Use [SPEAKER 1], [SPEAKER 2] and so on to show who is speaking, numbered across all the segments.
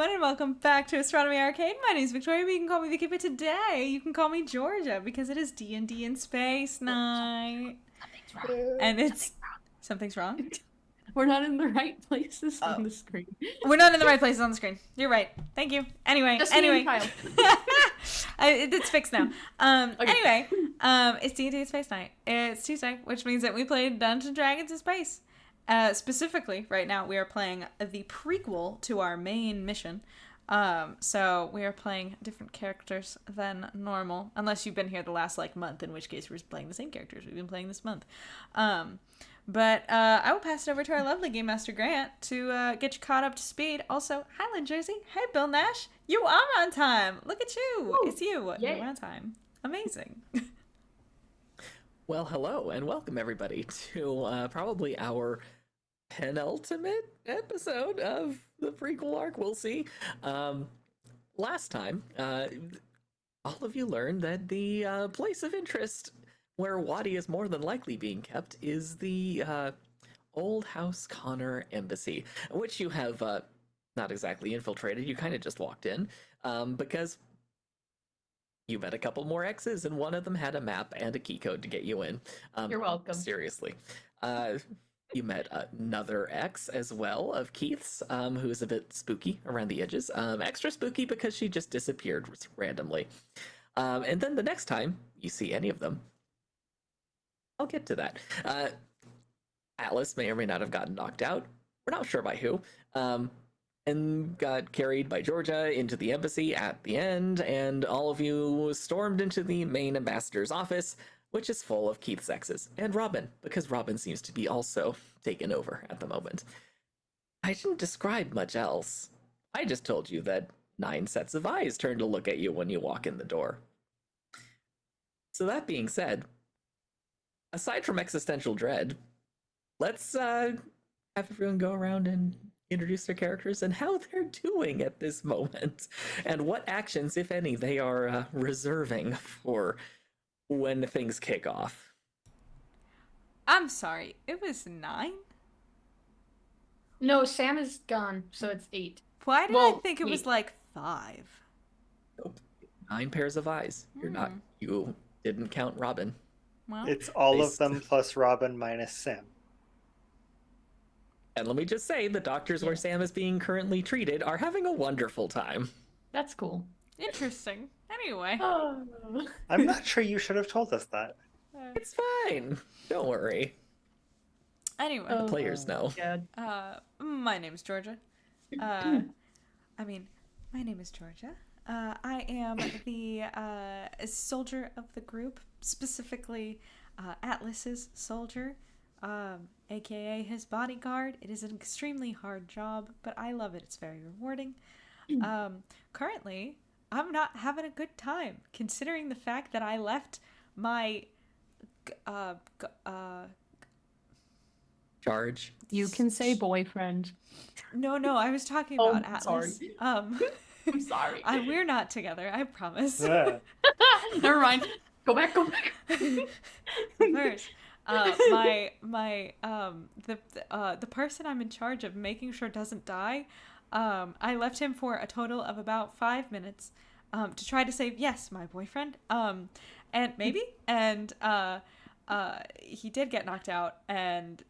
[SPEAKER 1] everyone, and welcome back to Astronomy Arcade. My name is Victoria, but you can call me Vicky, but today you can call me Georgia because it is D&D in Space Night.
[SPEAKER 2] Something's wrong.
[SPEAKER 1] And it's... Something's wrong?
[SPEAKER 2] We're not in the right places on the screen.
[SPEAKER 1] We're not in the right places on the screen. You're right. Thank you. Anyway. It's fixed now.
[SPEAKER 2] Okay.
[SPEAKER 1] Anyway, it's D&D in Space Night. It's Tuesday, which means that we played Dungeons & Dragons in Space. Specifically, right now, we are playing the prequel to our main mission. So we are playing different characters than normal, unless you've been here the last, month, in which case we're playing the same characters we've been playing this month. But I will pass it over to our lovely Game Master Grant to get you caught up to speed. Also, Highland Jersey. Hey, Bill Nash. You are on time. Look at you.
[SPEAKER 2] Ooh,
[SPEAKER 1] it's you.
[SPEAKER 2] yay.
[SPEAKER 1] You're on time. Amazing.
[SPEAKER 3] Well, hello, and welcome everybody to probably our penultimate episode of the prequel arc. We'll see. Last time, all of you learned that the place of interest where Wadi is more than likely being kept is the Old House Connor Embassy, which you have not exactly infiltrated. You kind of just walked in because you met a couple more X's, and one of them had a map and a key code to get you in.
[SPEAKER 2] You're welcome.
[SPEAKER 3] Seriously. You met another X as well of Keith's, who is a bit spooky around the edges. Extra spooky because she just disappeared randomly. And then the next time you see any of them, I'll get to that. Atlas may or may not have gotten knocked out. We're not sure by who. And got carried by Georgia into the embassy at the end, and all of you stormed into the main ambassador's office, which is full of Keith's exes, and Robin, because Robin seems to be also taken over at the moment. I didn't describe much else. I just told you that 9 sets of eyes turn to look at you when you walk in the door. So that being said, aside from existential dread, let's have everyone go around and introduce their characters and how they're doing at this moment, and what actions, if any, they are reserving for when things kick off.
[SPEAKER 1] I'm sorry. It was 9?
[SPEAKER 2] No, Sam is gone, so it's 8.
[SPEAKER 1] Why did I think it was 5?
[SPEAKER 3] Nope. 9 pairs of eyes. You didn't count Robin.
[SPEAKER 1] Well,
[SPEAKER 4] it's all of them plus Robin minus Sam.
[SPEAKER 3] And let me just say, the doctors where Sam is being currently treated are having a wonderful time.
[SPEAKER 2] That's cool.
[SPEAKER 1] Interesting. Anyway.
[SPEAKER 2] Oh.
[SPEAKER 4] I'm not sure you should have told us that.
[SPEAKER 3] It's fine. Don't worry.
[SPEAKER 1] Anyway.
[SPEAKER 3] The players know.
[SPEAKER 1] My name is Georgia. My name is Georgia. I am the soldier of the group, specifically Atlas's soldier. AKA his bodyguard. It is an extremely hard job, but I love it. It's very rewarding. Currently, I'm not having a good time, considering the fact that I left my
[SPEAKER 3] charge.
[SPEAKER 2] You can say boyfriend.
[SPEAKER 1] No, I was talking about Atlas.
[SPEAKER 2] Sorry. I'm sorry.
[SPEAKER 1] We're not together, I promise.
[SPEAKER 4] Yeah.
[SPEAKER 2] Never mind. Go back.
[SPEAKER 1] First. The person I'm in charge of making sure doesn't die, I left him for a total of about 5 minutes to try to save, yes, my boyfriend, and he did get knocked out, and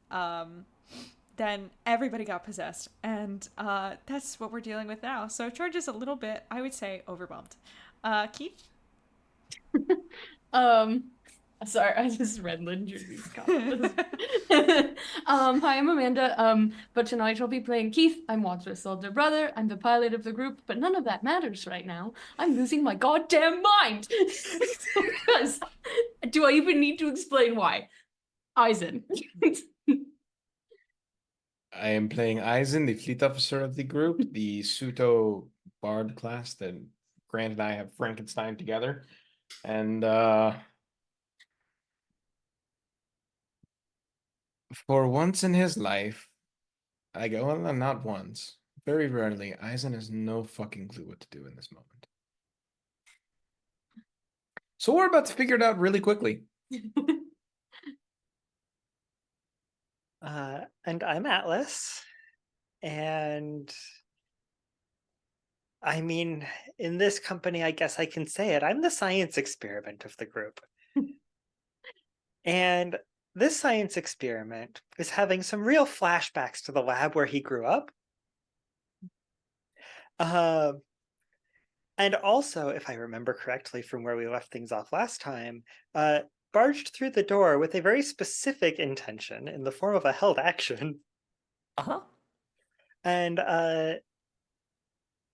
[SPEAKER 1] then everybody got possessed, and that's what we're dealing with now. So George is a little bit, I would say, overwhelmed. Keith?
[SPEAKER 2] Sorry, I just read Lindsay's comments. Hi, I'm Amanda. But tonight I'll be playing Keith. I'm Wadsworth's older brother. I'm the pilot of the group, but none of that matters right now. I'm losing my goddamn mind. Because do I even need to explain why? Eisen.
[SPEAKER 5] I am playing Eisen, the fleet officer of the group, the Suto Bard class that Grant and I have Frankenstein together. And for once in his life, well, not once, very rarely, Eisen has no fucking clue what to do in this moment. So we're about to figure it out really quickly.
[SPEAKER 4] And I'm Atlas, and I mean, in this company, I guess I can say it. I'm the science experiment of the group. And this science experiment is having some real flashbacks to the lab where he grew up. And also, if I remember correctly from where we left things off last time, barged through the door with a very specific intention in the form of a held action.
[SPEAKER 3] Uh-huh.
[SPEAKER 4] And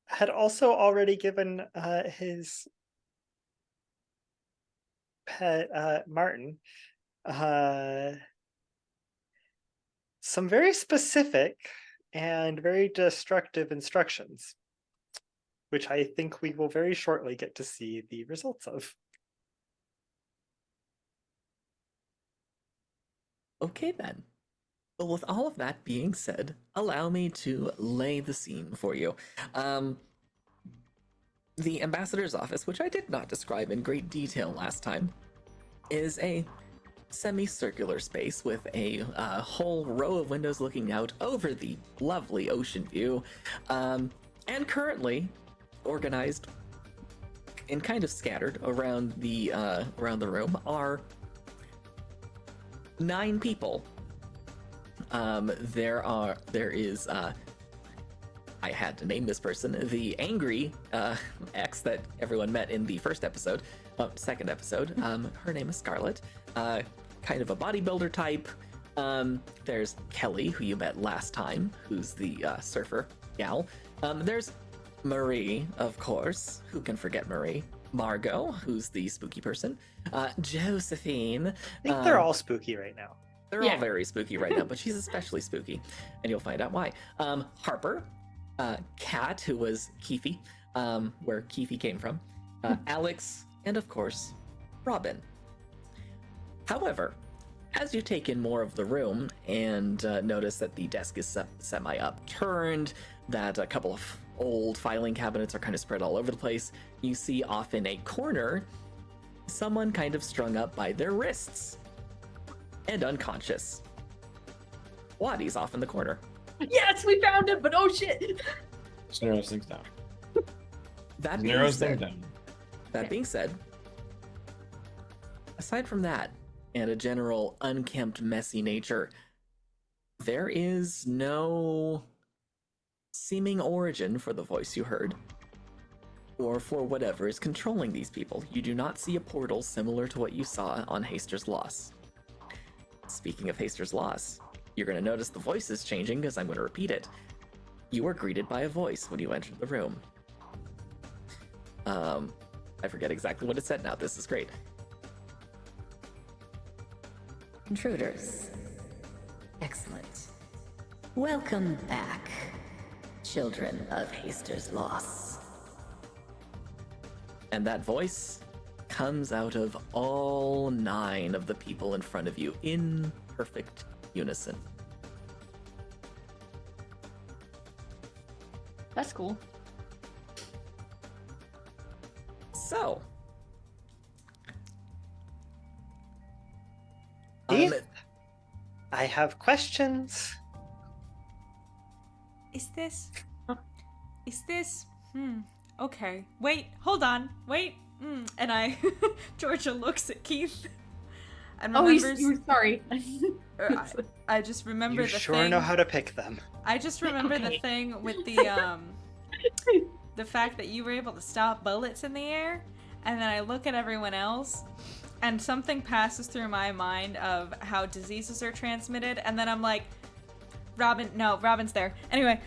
[SPEAKER 4] had also already given his pet, Martin, some very specific and very destructive instructions, which I think we will very shortly get to see the results of.
[SPEAKER 3] Okay then. Well, with all of that being said, allow me to lay the scene for you. The ambassador's office, which I did not describe in great detail last time, is a semicircular space with a whole row of windows looking out over the lovely ocean view, and currently organized and kind of scattered around the room are 9 people. There is I had to name this person, the angry ex that everyone met in the second episode. Her name is Scarlett, kind of a bodybuilder type. There's Kelly, who you met last time, who's the surfer gal. There's Marie, of course. Who can forget Marie? Margot, who's the spooky person. Josephine.
[SPEAKER 4] I think they're all spooky right now.
[SPEAKER 3] They're all very spooky right now, but she's especially spooky, and you'll find out why. Harper, Kat, who was Keefe, where Keefe came from, Alex, and of course, Robin. However, as you take in more of the room and notice that the desk is semi-upturned, that a couple of old filing cabinets are kind of spread all over the place, you see off in a corner someone kind of strung up by their wrists and unconscious. Waddy's off in the corner.
[SPEAKER 2] Yes, we found him, but oh shit!
[SPEAKER 5] Just narrows things down.
[SPEAKER 3] That being said, aside from that, and a general unkempt, messy nature, there is no seeming origin for the voice you heard, or for whatever is controlling these people. You do not see a portal similar to what you saw on Haster's Loss. Speaking of Haster's Loss, you're going to notice the voice is changing because I'm going to repeat it. You were greeted by a voice when you entered the room. I forget exactly what it said now. This is great.
[SPEAKER 6] Intruders. Excellent. Welcome back, children of Haster's Loss.
[SPEAKER 3] And that voice comes out of all 9 of the people in front of you in perfect unison.
[SPEAKER 2] That's cool.
[SPEAKER 3] So,
[SPEAKER 4] Keith, I have questions.
[SPEAKER 1] Is this? Okay. Wait, hold on. Wait. And Georgia looks at Keith and remembers.
[SPEAKER 2] You're sorry.
[SPEAKER 1] I just remember
[SPEAKER 4] You
[SPEAKER 1] the
[SPEAKER 4] sure
[SPEAKER 1] thing.
[SPEAKER 4] know how to pick them.
[SPEAKER 1] I just remember the thing with the fact that you were able to stop bullets in the air, and then I look at everyone else, and something passes through my mind of how diseases are transmitted, and then I'm like, Robin's there. Anyway.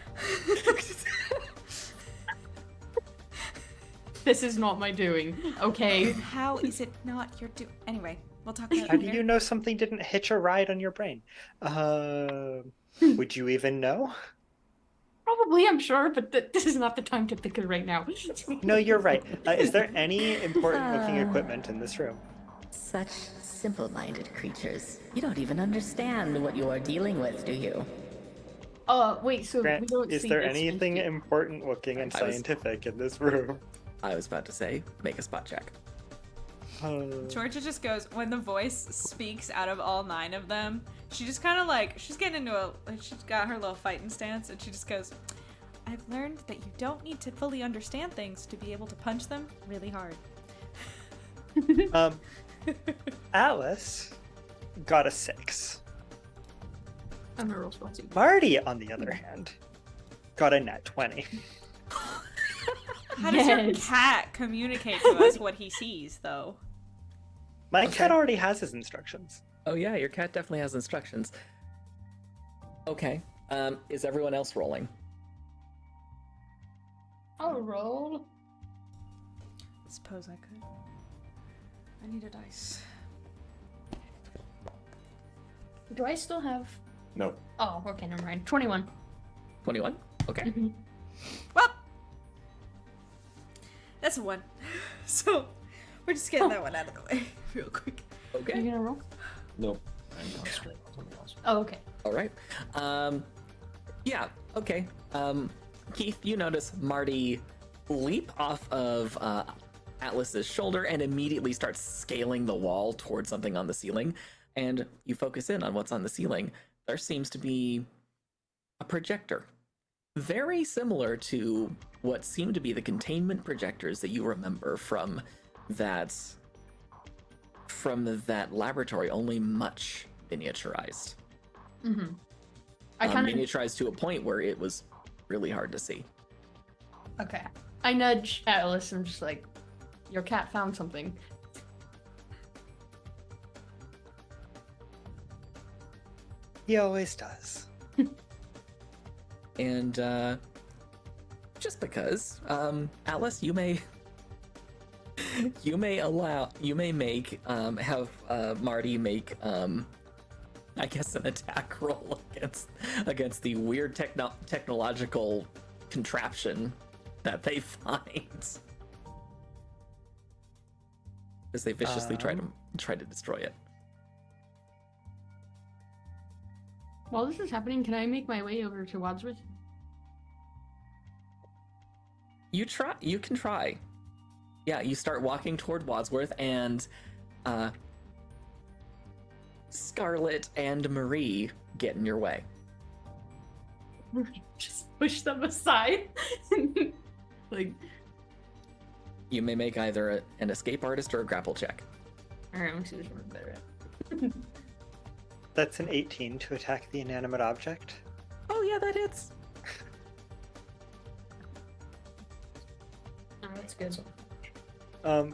[SPEAKER 2] This is not my doing, okay?
[SPEAKER 1] How is it not your Anyway, we'll talk about it
[SPEAKER 4] How do
[SPEAKER 1] later.
[SPEAKER 4] you know something didn't hitch a ride on your brain? Would you even know?
[SPEAKER 2] Probably, I'm sure, but this is not the time to pick it right now.
[SPEAKER 4] No, you're right. Is there any important looking equipment in this room?
[SPEAKER 6] Such simple-minded creatures. You don't even understand what you are dealing with, do you?
[SPEAKER 2] Wait, so
[SPEAKER 4] Grant,
[SPEAKER 2] we don't
[SPEAKER 4] is
[SPEAKER 2] see
[SPEAKER 4] there
[SPEAKER 2] this
[SPEAKER 4] anything
[SPEAKER 2] fancy-
[SPEAKER 4] important looking and
[SPEAKER 3] I was-
[SPEAKER 4] scientific in this room?
[SPEAKER 3] I was about to say, make a spot check.
[SPEAKER 1] Georgia just goes, when the voice speaks out of all 9 of them, she just kind of like, she's got her little fighting stance, and she just goes, I I've learned that you don't need to fully understand things to be able to punch them really hard.
[SPEAKER 4] Alice got a 6.
[SPEAKER 2] I'm gonna roll spell too.
[SPEAKER 4] Marty, on the other hand, got a nat 20.
[SPEAKER 1] How does your
[SPEAKER 2] Yes.
[SPEAKER 1] cat communicate to us what he sees, though?
[SPEAKER 4] My
[SPEAKER 3] Okay.
[SPEAKER 4] cat already has his instructions.
[SPEAKER 3] Oh yeah, your cat definitely has instructions. Okay. Is everyone else rolling?
[SPEAKER 2] I'll roll.
[SPEAKER 1] Suppose I could. I need a dice.
[SPEAKER 2] Do I still have?
[SPEAKER 5] No.
[SPEAKER 2] Oh, okay, never mind. 21.
[SPEAKER 3] 21? Okay.
[SPEAKER 2] Mhm.
[SPEAKER 1] Well, that's a 1. So, we're just getting that one out of the way real quick.
[SPEAKER 2] Are you
[SPEAKER 3] Okay.
[SPEAKER 2] gonna roll?
[SPEAKER 5] Nope. I'm going straight on something else.
[SPEAKER 2] Oh, okay.
[SPEAKER 3] All right. Yeah. Okay. Keith, you notice Marty leap off of Atlas's shoulder and immediately starts scaling the wall towards something on the ceiling. And you focus in on what's on the ceiling. There seems to be a projector, very similar to what seem to be the containment projectors that you remember from that laboratory, only much miniaturized.
[SPEAKER 2] Mm-hmm. I kind of
[SPEAKER 3] Miniaturized to a point where it was really hard to see.
[SPEAKER 2] okay. I nudge Atlas and I'm just like, your cat found something.
[SPEAKER 4] He always does.
[SPEAKER 3] And just because, Alice, you may make have Marty make I guess an attack roll against the weird technological contraption that they find, as they viciously try to destroy it.
[SPEAKER 2] While this is happening, can I make my way over to Wadsworth?
[SPEAKER 3] You can try. Yeah, you start walking toward Wadsworth, and Scarlet and Marie get in your way.
[SPEAKER 2] Just push them aside. Like,
[SPEAKER 3] You may make either an escape artist or a grapple check.
[SPEAKER 2] alright, let me see which one's better at.
[SPEAKER 4] That's an 18 to attack the inanimate object.
[SPEAKER 3] Oh yeah, that hits.
[SPEAKER 2] Oh, that's good.
[SPEAKER 1] I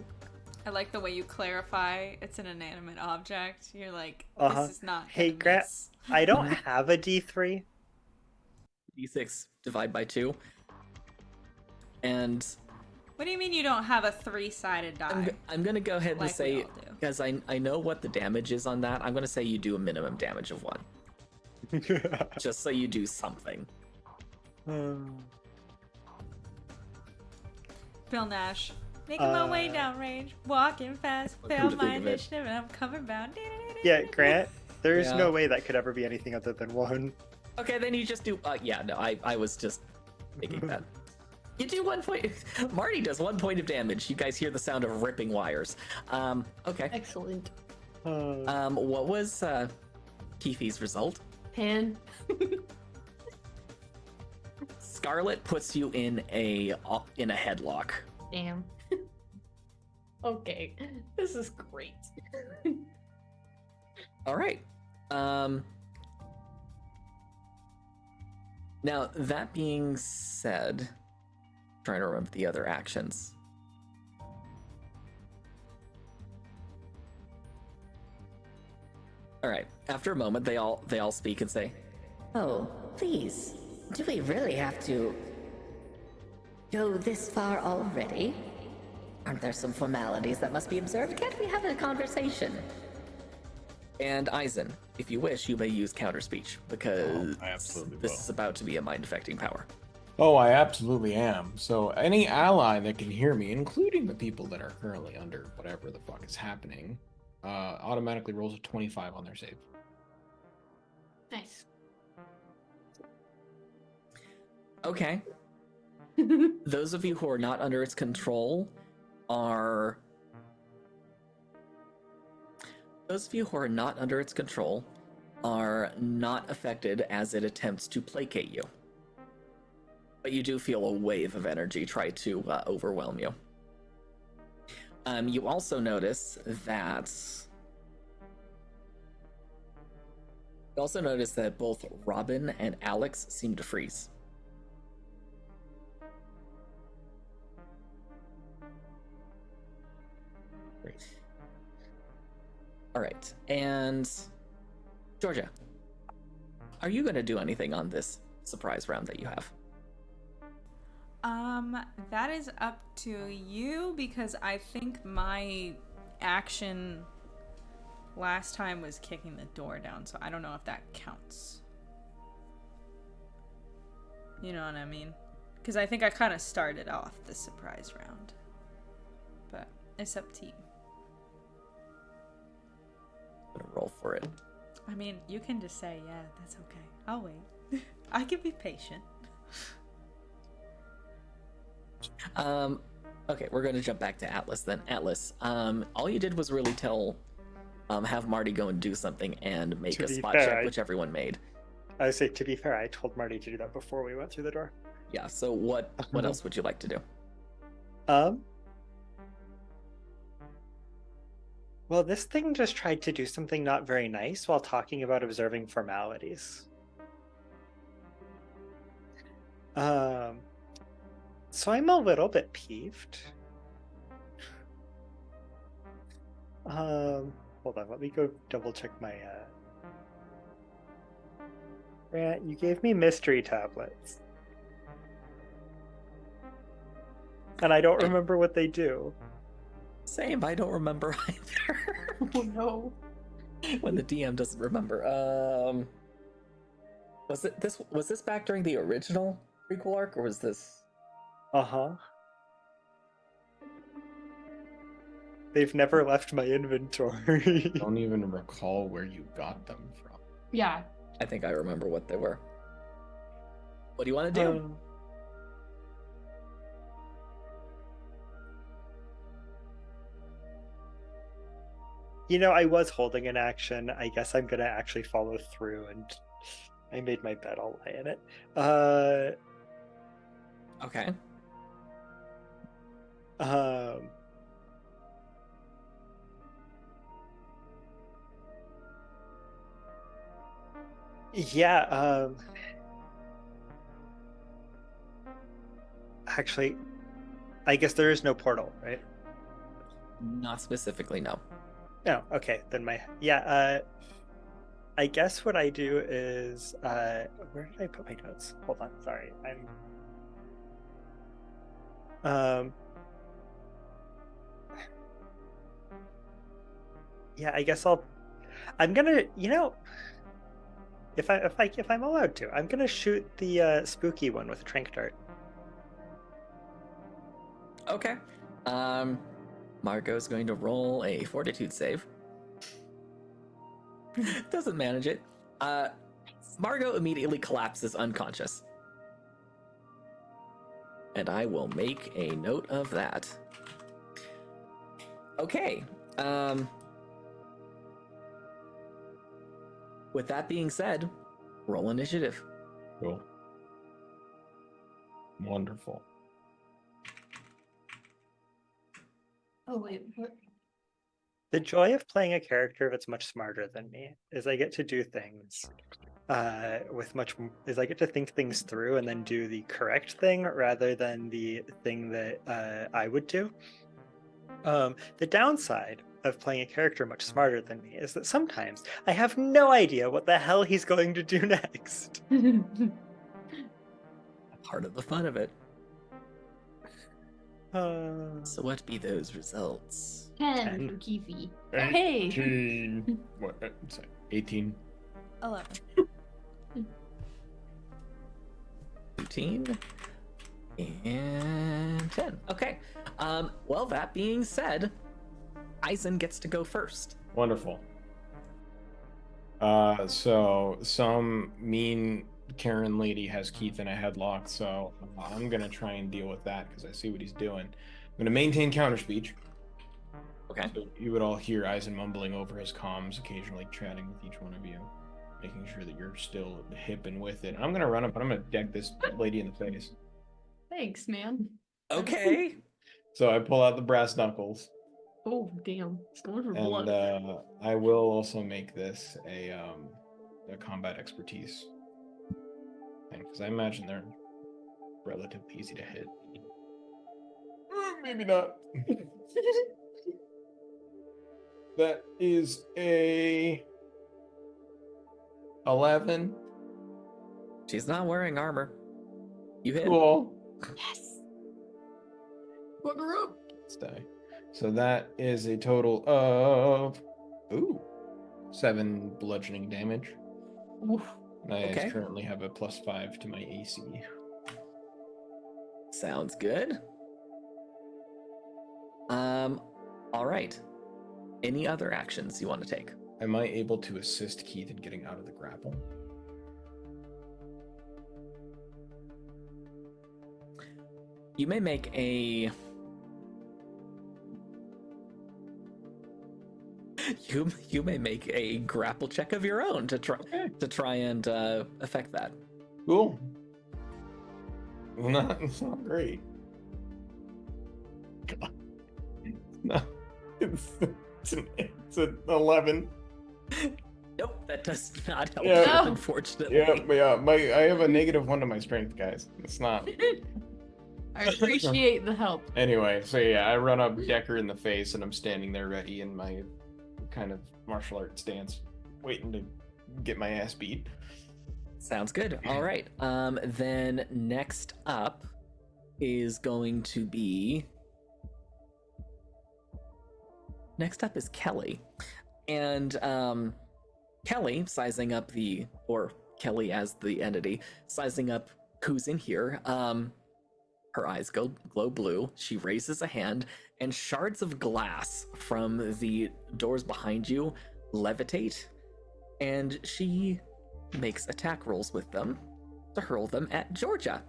[SPEAKER 1] like the way you clarify it's an inanimate object. You're like,
[SPEAKER 4] Uh-huh.
[SPEAKER 1] this is not.
[SPEAKER 4] Hey,
[SPEAKER 1] gonna
[SPEAKER 4] Grant,
[SPEAKER 1] miss.
[SPEAKER 4] I don't have a D3.
[SPEAKER 3] D6 divide by 2. And
[SPEAKER 1] What do you mean you don't have a 3-sided die?
[SPEAKER 3] I'm gonna go ahead and
[SPEAKER 1] Like we
[SPEAKER 3] say,
[SPEAKER 1] all do.
[SPEAKER 3] because I know what the damage is on that, I'm gonna say you do a minimum damage of 1. Just so you do something.
[SPEAKER 1] Bill Nash. Making my way downrange, walking fast,
[SPEAKER 3] Come
[SPEAKER 1] failed
[SPEAKER 3] to
[SPEAKER 1] my
[SPEAKER 3] think of it.
[SPEAKER 1] initiative, and I'm coming bound.
[SPEAKER 4] Yeah, Grant, there's
[SPEAKER 3] Yeah.
[SPEAKER 4] no way that could ever be anything other than 1.
[SPEAKER 3] Okay, then you just do, yeah, no, I was just making that. You do 1 point. Marty does 1 point of damage. You guys hear the sound of ripping wires. Okay.
[SPEAKER 2] Excellent.
[SPEAKER 3] What was Keefe's result?
[SPEAKER 2] Pan.
[SPEAKER 3] Scarlet puts you in a headlock.
[SPEAKER 2] Damn. Okay, this is great.
[SPEAKER 3] All right. Now that being said, trying to remember the other actions. All right. After a moment, they all speak and say,
[SPEAKER 6] Oh, please. Do we really have to go this far already? Aren't there some formalities that must be observed? Can't we have a conversation?
[SPEAKER 3] and Eisen, if you wish, you may use counter speech because
[SPEAKER 5] I absolutely
[SPEAKER 3] this
[SPEAKER 5] will.
[SPEAKER 3] is about to be a mind affecting power.
[SPEAKER 5] Oh, I absolutely am. So any ally that can hear me, including the people that are currently under whatever the fuck is happening, automatically rolls a 25 on their save.
[SPEAKER 2] Nice.
[SPEAKER 3] Okay. Those of you who are not under its control are not affected as it attempts to placate you. but you do feel a wave of energy try to overwhelm you. You also notice that both Robin and Alex seem to freeze. Great. All right, and Georgia, are you going to do anything on this surprise round that you have?
[SPEAKER 1] That is up to you, because I think my action last time was kicking the door down, so I don't know if that counts. You know what I mean? Because I think I kind of started off the surprise round. But it's up to you.
[SPEAKER 3] I'm gonna roll for it.
[SPEAKER 1] I mean, you can just say, yeah, that's okay. I'll wait. I can be patient.
[SPEAKER 3] Okay, we're gonna jump back to Atlas then. Atlas, all you did was really have Marty go and do something and make
[SPEAKER 4] To
[SPEAKER 3] a
[SPEAKER 4] be
[SPEAKER 3] spot
[SPEAKER 4] fair,
[SPEAKER 3] check, which everyone made.
[SPEAKER 4] I would say, to be fair, I told Marty to do that before we went through the door.
[SPEAKER 3] Yeah, so what else would you like to do?
[SPEAKER 4] Well, this thing just tried to do something not very nice while talking about observing formalities. So I'm a little bit peeved. Hold on, let me go double check my Grant, you gave me mystery tablets. And I don't remember what they do.
[SPEAKER 3] Same, I don't remember either.
[SPEAKER 2] Oh no.
[SPEAKER 3] When the DM doesn't remember. Was this back during the original prequel arc, or was this?
[SPEAKER 4] Uh-huh. They've never left my inventory.
[SPEAKER 5] I don't even recall where you got them from.
[SPEAKER 2] Yeah.
[SPEAKER 3] I think I remember what they were. What do you want to do?
[SPEAKER 4] You know, I was holding an action. I guess I'm gonna actually follow through, and I made my bed. I'll lie in it.
[SPEAKER 3] Okay.
[SPEAKER 4] Yeah, actually, I guess there is no portal, right?
[SPEAKER 3] Not specifically, no.
[SPEAKER 4] No, okay, then I guess what I do is, where did I put my notes? Hold on, sorry, yeah, I guess I'm gonna, if I'm allowed to, I'm gonna shoot the spooky one with a trank dart.
[SPEAKER 3] Okay. Margot's going to roll a fortitude save. Doesn't manage it. Margot immediately collapses unconscious. And I will make a note of that. Okay. With that being said, roll initiative.
[SPEAKER 5] Cool. Wonderful.
[SPEAKER 2] Oh wait, what?
[SPEAKER 4] The joy of playing a character that's much smarter than me is I get to do things I get to think things through and then do the correct thing rather than the thing that I would do. The downside of playing a character much smarter than me is that sometimes I have no idea what the hell he's going to do next.
[SPEAKER 3] Part of the fun of it. So what be those results?
[SPEAKER 2] 10 for Keithy. Oh, hey!
[SPEAKER 5] 18. What? Sorry, 18.
[SPEAKER 1] 11.
[SPEAKER 3] 18 and 10. Okay. Well, that being said, Eisen gets to go first.
[SPEAKER 5] Wonderful. So some mean Karen lady has Keith in a headlock, so I'm gonna try and deal with that because I see what he's doing. I'm gonna maintain counter speech.
[SPEAKER 3] Okay.
[SPEAKER 5] So you would all hear Eisen mumbling over his comms, occasionally chatting with each one of you, making sure that you're still hip and with it. I'm gonna run up and I'm gonna deck this lady in the face.
[SPEAKER 2] Thanks, man.
[SPEAKER 3] Okay.
[SPEAKER 5] So I pull out the brass knuckles,
[SPEAKER 2] Oh, damn. It's going for
[SPEAKER 5] and
[SPEAKER 2] blood.
[SPEAKER 5] I will also make this a combat expertise thing because I imagine they're relatively easy to hit. Maybe not. That is a 11.
[SPEAKER 3] She's not wearing armor. You hit.
[SPEAKER 5] Cool.
[SPEAKER 2] Yes. Fuck her up.
[SPEAKER 5] Let's die. So that is a total of 7 bludgeoning damage.
[SPEAKER 2] Oof.
[SPEAKER 5] And I
[SPEAKER 3] Okay.
[SPEAKER 5] currently have a +5 to my AC.
[SPEAKER 3] Sounds good. All right. Any other actions you want to take?
[SPEAKER 5] Am I able to assist Keith in getting out of the grapple?
[SPEAKER 3] You may make a. You may make a grapple check of your own to try and affect that.
[SPEAKER 5] Cool. It's not great. No, it's an 11.
[SPEAKER 3] Nope, that does not help.
[SPEAKER 5] Yeah.
[SPEAKER 3] You, unfortunately.
[SPEAKER 5] Yeah. I have a -1 to my strength, guys. It's not.
[SPEAKER 2] I appreciate the help.
[SPEAKER 5] Anyway, so yeah, I run up Decker in the face, and I'm standing there ready in my kind of martial art stance, waiting to get my ass beat.
[SPEAKER 3] Sounds good. All right. Then next up is going to be. Next up is Kelly, and Kelly sizing up or Kelly as the entity, sizing up who's in here. Her eyes glow blue. She raises a hand, and shards of glass from the doors behind you levitate, and she makes attack rolls with them to hurl them at Georgia.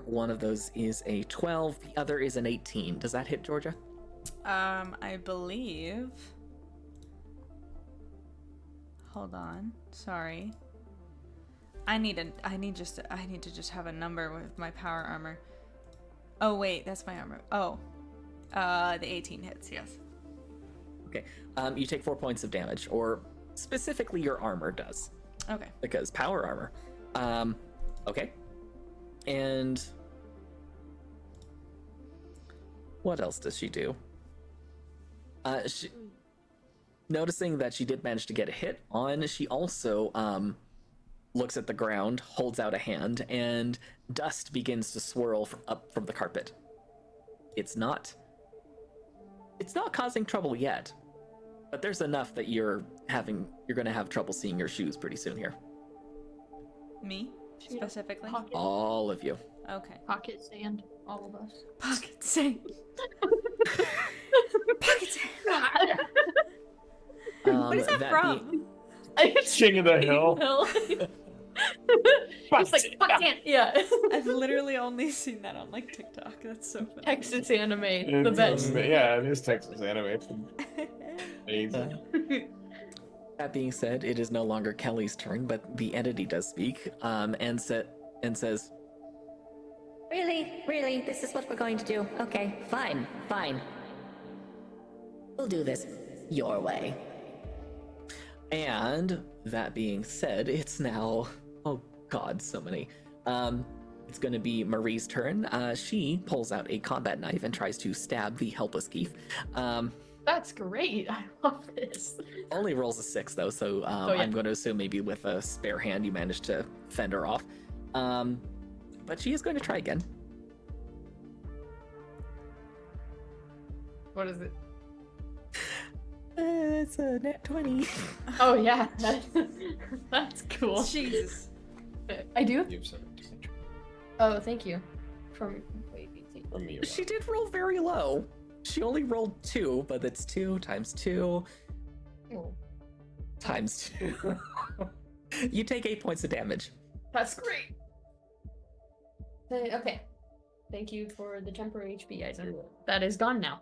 [SPEAKER 3] One of those is a 12, the other is an 18. Does that hit Georgia?
[SPEAKER 1] I believe. Hold on. Sorry. I need to just have a number with my power armor. Oh wait, that's my armor. Oh. The 18 hits, yes.
[SPEAKER 3] Okay. You take 4 points of damage, or specifically your armor does.
[SPEAKER 1] Okay.
[SPEAKER 3] Because power armor. Okay. And what else does she do? Noticing that she did manage to get a hit on, she also looks at the ground, holds out a hand, and dust begins to swirl up from the carpet. It's not causing trouble yet, but there's enough that you're going to have trouble seeing your shoes pretty soon here.
[SPEAKER 1] Me? Specifically?
[SPEAKER 3] All of you.
[SPEAKER 1] Okay.
[SPEAKER 2] Pocket sand, all of us.
[SPEAKER 1] Pocket sand. Pocket sand. What is that from?
[SPEAKER 5] King of the Hill.
[SPEAKER 2] It's like fuck sand. Yeah.
[SPEAKER 1] I've literally only seen that on like TikTok. That's so funny.
[SPEAKER 2] Texas anime, the best.
[SPEAKER 5] Yeah, it is Texas anime. It's amazing.
[SPEAKER 3] That being said, it is no longer Kelly's turn, but the entity does speak, and says,
[SPEAKER 6] Really? This is what we're going to do? Okay, fine. We'll do this your way.
[SPEAKER 3] and that being said, it's now, oh god, so many. It's going to be Marie's turn. She pulls out a combat knife and tries to stab the helpless Keith.
[SPEAKER 2] That's great. I love this.
[SPEAKER 3] Only rolls a 6 though, so
[SPEAKER 2] yeah.
[SPEAKER 3] I'm going to assume maybe with a spare hand you managed to fend her off. But she is going to try again.
[SPEAKER 2] What is it?
[SPEAKER 3] It's a nat 20.
[SPEAKER 2] Oh yeah, that's cool.
[SPEAKER 1] Jesus.
[SPEAKER 2] I do?
[SPEAKER 5] You've said it.
[SPEAKER 2] Oh, thank you. From
[SPEAKER 5] me.
[SPEAKER 3] She did roll very low. She only rolled 2, but that's 2 times 2
[SPEAKER 2] Oh,
[SPEAKER 3] times 2. You take 8 points of damage.
[SPEAKER 2] that's great. Okay. Thank you for the temporary HP item. That is gone now.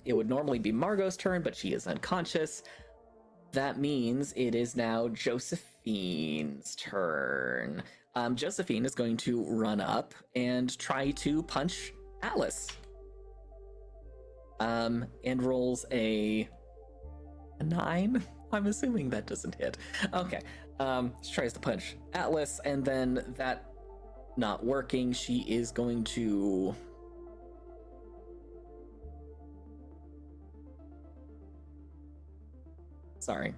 [SPEAKER 3] It would normally be Margot's turn, but she is unconscious. That means it is now Josephine's turn. Josephine is going to run up and try to punch Atlas. And rolls a 9. I'm assuming that doesn't hit. Okay. She tries to punch Atlas, and then that not working, she is going to... Sorry.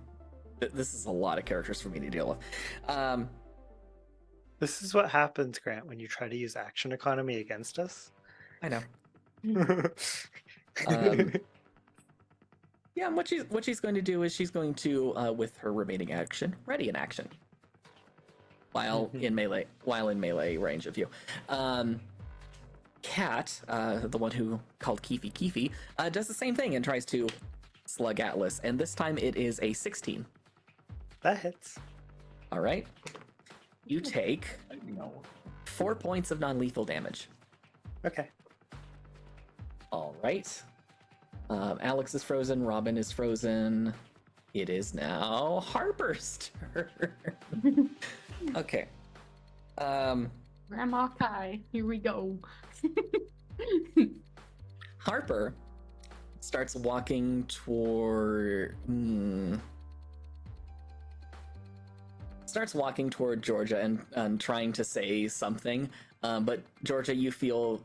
[SPEAKER 3] This is a lot of characters for me to deal with.
[SPEAKER 4] This is what happens, Grant, when you try to use action economy against us.
[SPEAKER 3] I know. Yeah, and what she's going to do is she's going to, with her remaining action, ready an action. While in melee range of you. Kat, the one who called Keefe, does the same thing and tries to slug Atlas, and this time it is a 16.
[SPEAKER 4] That hits.
[SPEAKER 3] All right. You take 4 points of non-lethal damage.
[SPEAKER 4] Okay.
[SPEAKER 3] All right. Alex is frozen. Robin is frozen. It is now Harper's turn. Okay.
[SPEAKER 2] Grandma Kai, here we go.
[SPEAKER 3] Harper starts walking toward... starts walking toward Georgia and trying to say something. But Georgia, you feel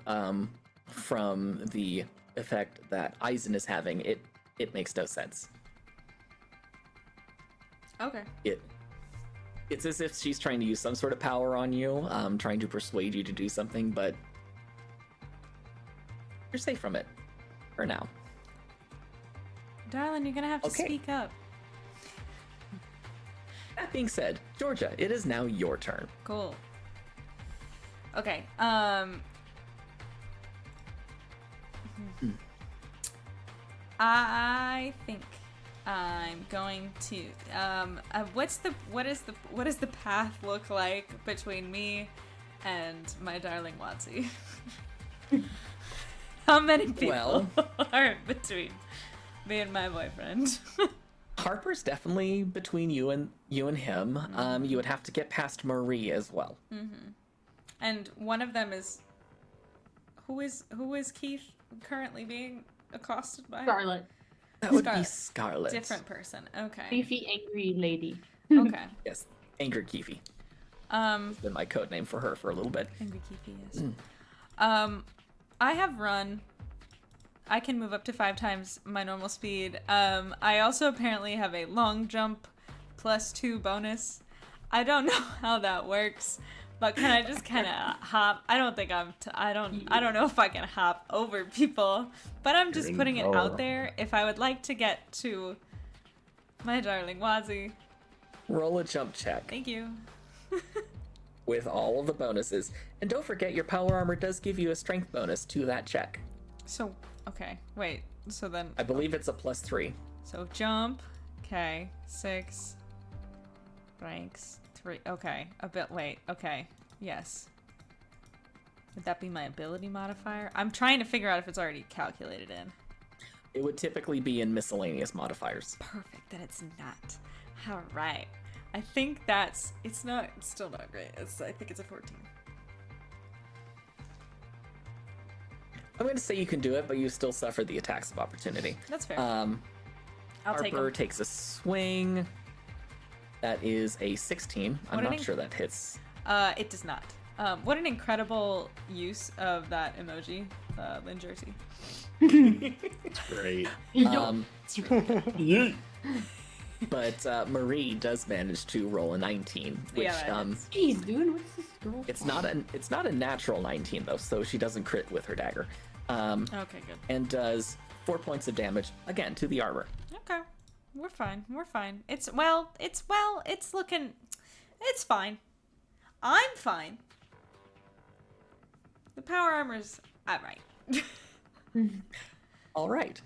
[SPEAKER 3] from the effect that Eisen is having, it makes no sense.
[SPEAKER 1] Okay.
[SPEAKER 3] It's as if she's trying to use some sort of power on you, trying to persuade you to do something, but you're safe from it for now.
[SPEAKER 1] Darling, you're gonna have to speak up.
[SPEAKER 3] That being said, Georgia, it is now your turn.
[SPEAKER 1] Cool. Okay. I think I'm going to what does the path look like between me and my darling Watsy? How many people are between me and my boyfriend?
[SPEAKER 3] Harper's definitely between you and him. You would have to get past Marie as well.
[SPEAKER 1] Mm-hmm. And one of them is who is Keith currently being accosted by?
[SPEAKER 2] Scarlet.
[SPEAKER 3] That would be Scarlet.
[SPEAKER 1] Different person. Okay.
[SPEAKER 2] Beefy, angry lady.
[SPEAKER 1] Okay.
[SPEAKER 3] Yes, Angry Keefy.
[SPEAKER 1] It's
[SPEAKER 3] been my code name for her for a little bit.
[SPEAKER 1] Angry Keefy, yes. I have run. I can move up to 5 times my normal speed. I also apparently have a long jump +2 bonus. I don't know how that works, but can I just kind of hop? I don't think I don't know if I can hop over people, but I'm just putting it out there. If I would like to get to my darling Wazi.
[SPEAKER 3] Roll a jump check.
[SPEAKER 1] Thank you.
[SPEAKER 3] With all of the bonuses. And don't forget, your power armor does give you a strength bonus to that check.
[SPEAKER 1] So, okay, wait. So then...
[SPEAKER 3] I believe it's a +3.
[SPEAKER 1] So jump. Okay, 6. Ranks. 3. Okay, wait. Okay, yes. Would that be my ability modifier? I'm trying to figure out if it's already calculated in.
[SPEAKER 3] It would typically be in miscellaneous modifiers.
[SPEAKER 1] Perfect, then it's not. All right. I think it's still not great. I think it's a 14.
[SPEAKER 3] I'm going to say you can do it, but you still suffer the attacks of opportunity.
[SPEAKER 1] That's fair. I'll take
[SPEAKER 3] Harper
[SPEAKER 1] them.
[SPEAKER 3] takes a swing. That is a 16. I'm not sure that hits.
[SPEAKER 1] It does not. What an incredible use of that emoji, Lynn Jersey.
[SPEAKER 5] It's great.
[SPEAKER 3] But Marie does manage to roll a 19, which
[SPEAKER 2] Jeez, dude, what's this girl?
[SPEAKER 3] it's not a natural 19 though, so she doesn't crit with her dagger.
[SPEAKER 1] Okay, good.
[SPEAKER 3] And does 4 points of damage again to the armor.
[SPEAKER 1] Okay, we're fine. It's fine. I'm fine. The power armor's alright.
[SPEAKER 3] All right.